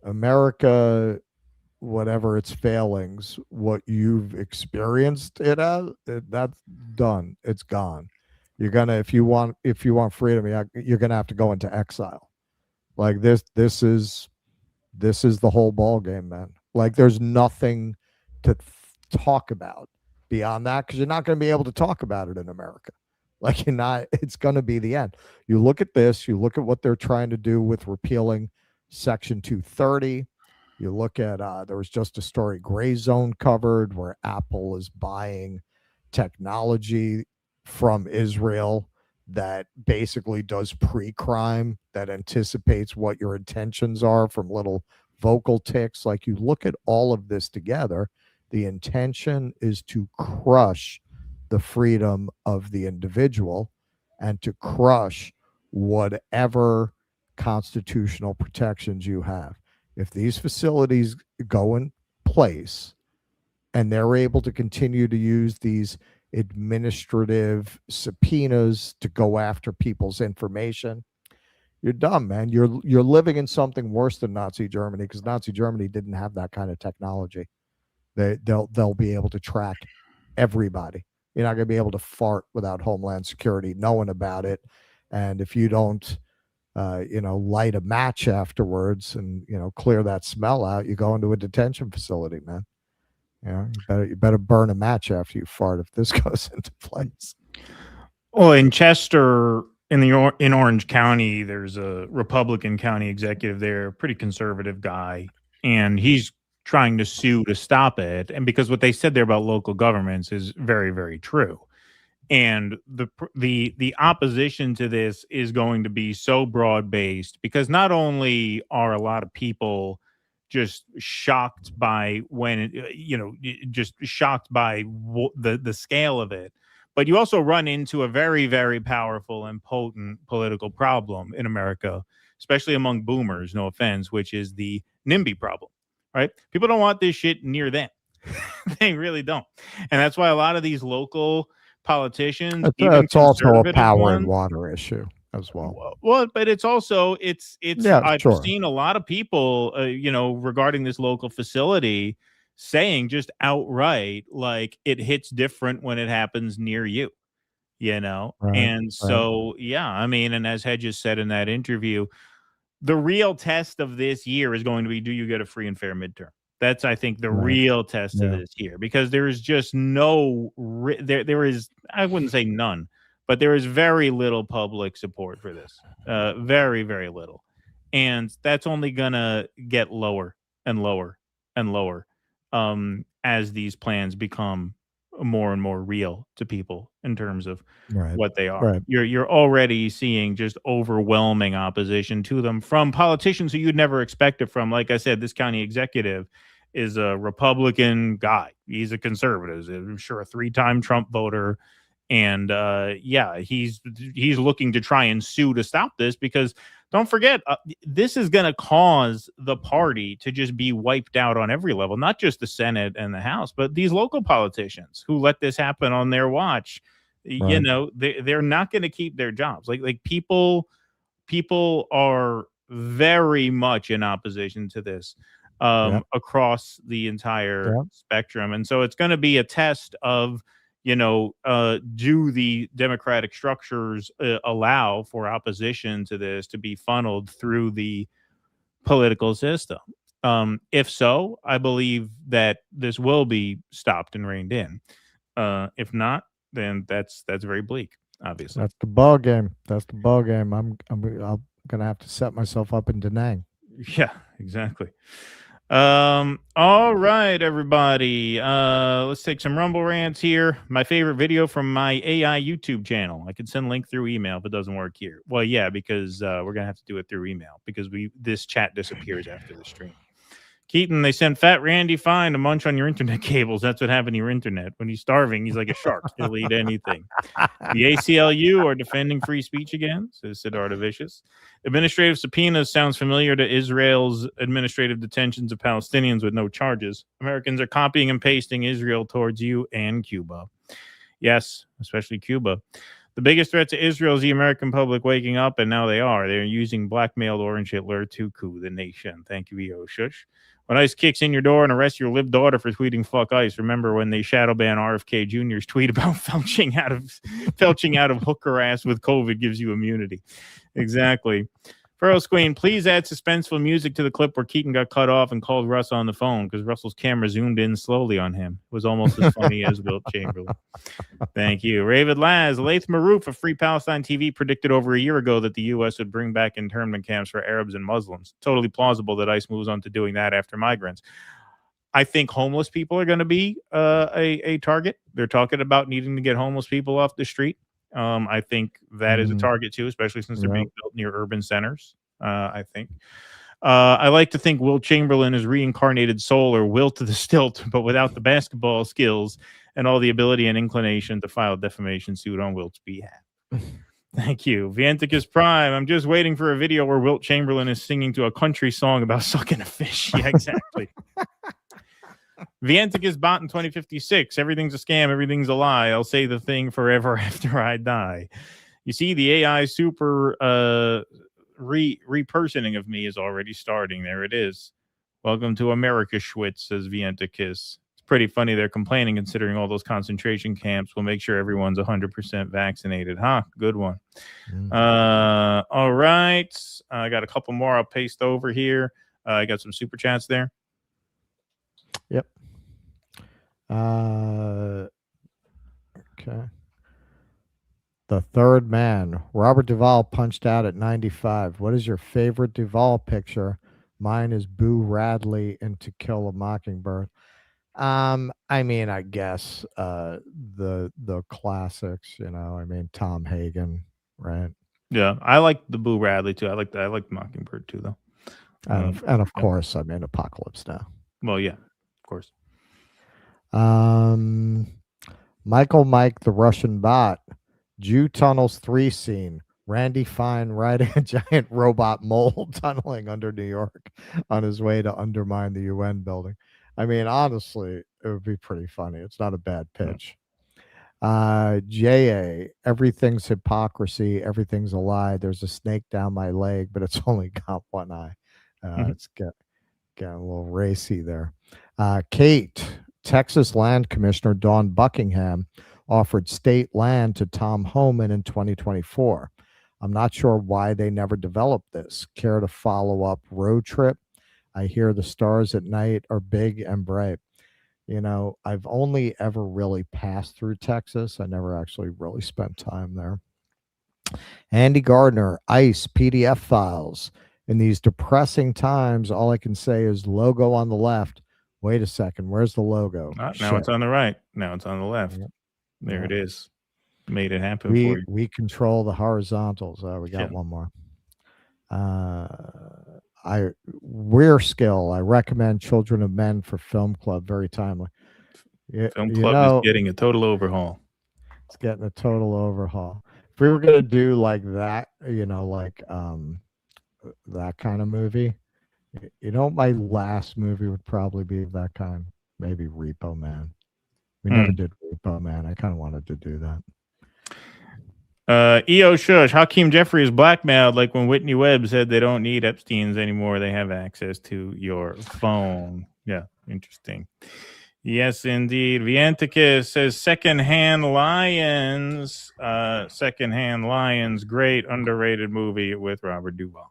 America, whatever its failings, what you've experienced it as, that's done. It's gone. You're gonna, if you want freedom, you're gonna have to go into exile. Like this is the whole ball game, man. Like there's nothing to talk about beyond that, because you're not going to be able to talk about it in America. Like you're not. It's going to be the end. You look at this. You look at what they're trying to do with repealing Section 230. You look at there was just a story Gray Zone covered where Apple is buying technology from Israel that basically does pre-crime, that anticipates what your intentions are from little vocal tics. Like you look at all of this together, the intention is to crush the freedom of the individual and to crush whatever constitutional protections you have. If these facilities go in place and they're able to continue to use these administrative subpoenas to go after people's information, you're dumb, man. You're living in something worse than Nazi Germany, because Nazi Germany didn't have that kind of technology. They'll be able to track everybody. You're not going to be able to fart without Homeland Security knowing about it. And if you don't light a match afterwards and clear that smell out, you go into a detention facility, man. You better burn a match after you fart if this goes into place. Well, in Chester, in Orange County, there's a Republican county executive there, pretty conservative guy, and he's trying to sue to stop it. And because what they said there about local governments is very, very true. And the opposition to this is going to be so broad-based, because not only are a lot of people just shocked by just shocked by the scale of it, but you also run into a very, very powerful and potent political problem in America, especially among boomers, no offense, which is the NIMBY problem, right? People don't want this shit near them. They really don't. And that's why a lot of these local politicians, it's also a power and water issue as well. Well, but it's also I've sure. seen a lot of people, regarding this local facility saying just outright, like, it hits different when it happens near you, Right, and so, yeah, I mean, and as Hedges said in that interview, the real test of this year is going to be, do you get a free and fair midterm? That's, I think, the real test of this year, because there is just there is, I wouldn't say none, but there is very little public support for this. Very, very little. And that's only going to get lower and lower and lower as these plans become more and more real to people in terms of what they are. Right. You're already seeing just overwhelming opposition to them from politicians who you'd never expect it from. Like I said, this county executive is a Republican guy. He's a conservative. I'm sure a 3-time Trump voter. And he's looking to try and sue to stop this, because don't forget, this is going to cause the party to just be wiped out on every level, not just the Senate and the House, but these local politicians who let this happen on their watch. Right. They're not going to keep their jobs. Like people are very much in opposition to this across the entire spectrum. And so it's going to be a test of, do the democratic structures allow for opposition to this to be funneled through the political system? If so, I believe that this will be stopped and reined in. If not, then that's very bleak, obviously. That's the ball game. I'm gonna have to set myself up in Da Nang. Yeah, exactly. All right, everybody. Let's take some Rumble rants here. My favorite video from my AI YouTube channel. I can send link through email if it doesn't work here. Well, yeah, because we're gonna have to do it through email, because this chat disappears after the stream. Keaton, they sent Fat Randy Fine to munch on your internet cables. That's what happened to your internet. When he's starving, he's like a shark. He'll eat anything. The ACLU are defending free speech again, says Siddhartha Vicious. Administrative subpoenas sounds familiar to Israel's administrative detentions of Palestinians with no charges. Americans are copying and pasting Israel towards you and Cuba. Yes, especially Cuba. The biggest threat to Israel is the American public waking up, and now they are. They're using blackmailed Orange Hitler to coup the nation. Thank you, E.O. Shush. When ICE kicks in your door and arrests your live daughter for tweeting "fuck ICE," remember when they shadow ban RFK Jr.'s tweet about felching out of hooker ass with COVID gives you immunity. Exactly. Furrows Queen, please add suspenseful music to the clip where Keaton got cut off and called Russ on the phone because Russell's camera zoomed in slowly on him. It was almost as funny as Wilt Chamberlain. Thank you. Ravid Laz, Laith Marouf of Free Palestine TV predicted over a year ago that the U.S. would bring back internment camps for Arabs and Muslims. Totally plausible that ICE moves on to doing that after migrants. I think homeless people are going to be a target. They're talking about needing to get homeless people off the street. I think that is a target too, especially since they're being built near urban centers. I think. I like to think Wilt Chamberlain is reincarnated soul or Wilt to the stilt, but without the basketball skills and all the ability and inclination to file a defamation suit on Wilt's behalf. Thank you. Vianticus Prime, I'm just waiting for a video where Wilt Chamberlain is singing to a country song about sucking a fish. Yeah, exactly. Vianticus Bot in 2056. Everything's a scam. Everything's a lie. I'll say the thing forever after I die. You see, the AI super repersoning of me is already starting. There it is. Welcome to America, Schwitz, says Vianticus. It's pretty funny they're complaining considering all those concentration camps will make sure everyone's 100% vaccinated. Huh? Good one. All right. I got a couple more I'll paste over here. I got some super chats there. Yep. Okay. The Third Man. Robert Duvall punched out at 95. What is your favorite Duvall picture? Mine is Boo Radley in To Kill a Mockingbird. I mean, I guess the classics, you know. I mean, Tom Hagen, right? Yeah, I like the Boo Radley too. I like Mockingbird too, though. And of course, I mean, Apocalypse Now. Well, yeah, of course. Michael Mike, the Russian bot. Jew Tunnels 3 scene. Randy Fine riding a giant robot mole tunneling under New York on his way to undermine the UN building. I mean, honestly, it would be pretty funny. It's not a bad pitch. J.A., everything's hypocrisy. Everything's a lie. There's a snake down my leg, but it's only got one eye. It's getting a little racy there. Kate, Texas Land Commissioner Dawn Buckingham offered state land to Tom Homan in 2024. I'm not sure why they never developed this. Care to follow up road trip? I hear the stars at night are big and bright. You know, I've only ever really passed through Texas. I never actually really spent time there. Andy Gardner, ICE PDF files. In these depressing times, all I can say is logo on the left. Wait a second. Where's the logo? Now it's on the right. Now it's on the left. There it is. Made it happen for you. We control the horizontals. We got one more. Weir Skill. I recommend Children of Men for Film Club. Very timely. Film Club is getting a total overhaul. It's getting a total overhaul. If we were going to do like that, you know, like that kind of movie, you know, my last movie would probably be that kind. Maybe Repo Man. We never did Repo Man. I kind of wanted to do that. EO Shush, Hakeem Jeffries blackmailed like when Whitney Webb said they don't need Epstein's anymore. They have access to your phone. Yeah, interesting. Yes, indeed. Vianticus says Secondhand Lions. Secondhand Lions, great underrated movie with Robert Duvall.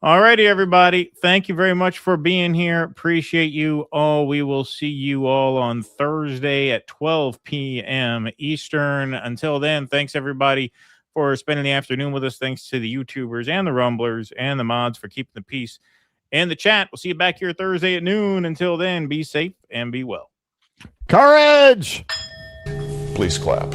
All righty, everybody. Thank you very much for being here. Appreciate you all. We will see you all on Thursday at 12 p.m. Eastern. Until then, thanks, everybody, for spending the afternoon with us. Thanks to the YouTubers and the Rumblers and the mods for keeping the peace and the chat. We'll see you back here Thursday at noon. Until then, be safe and be well. Courage! Please clap.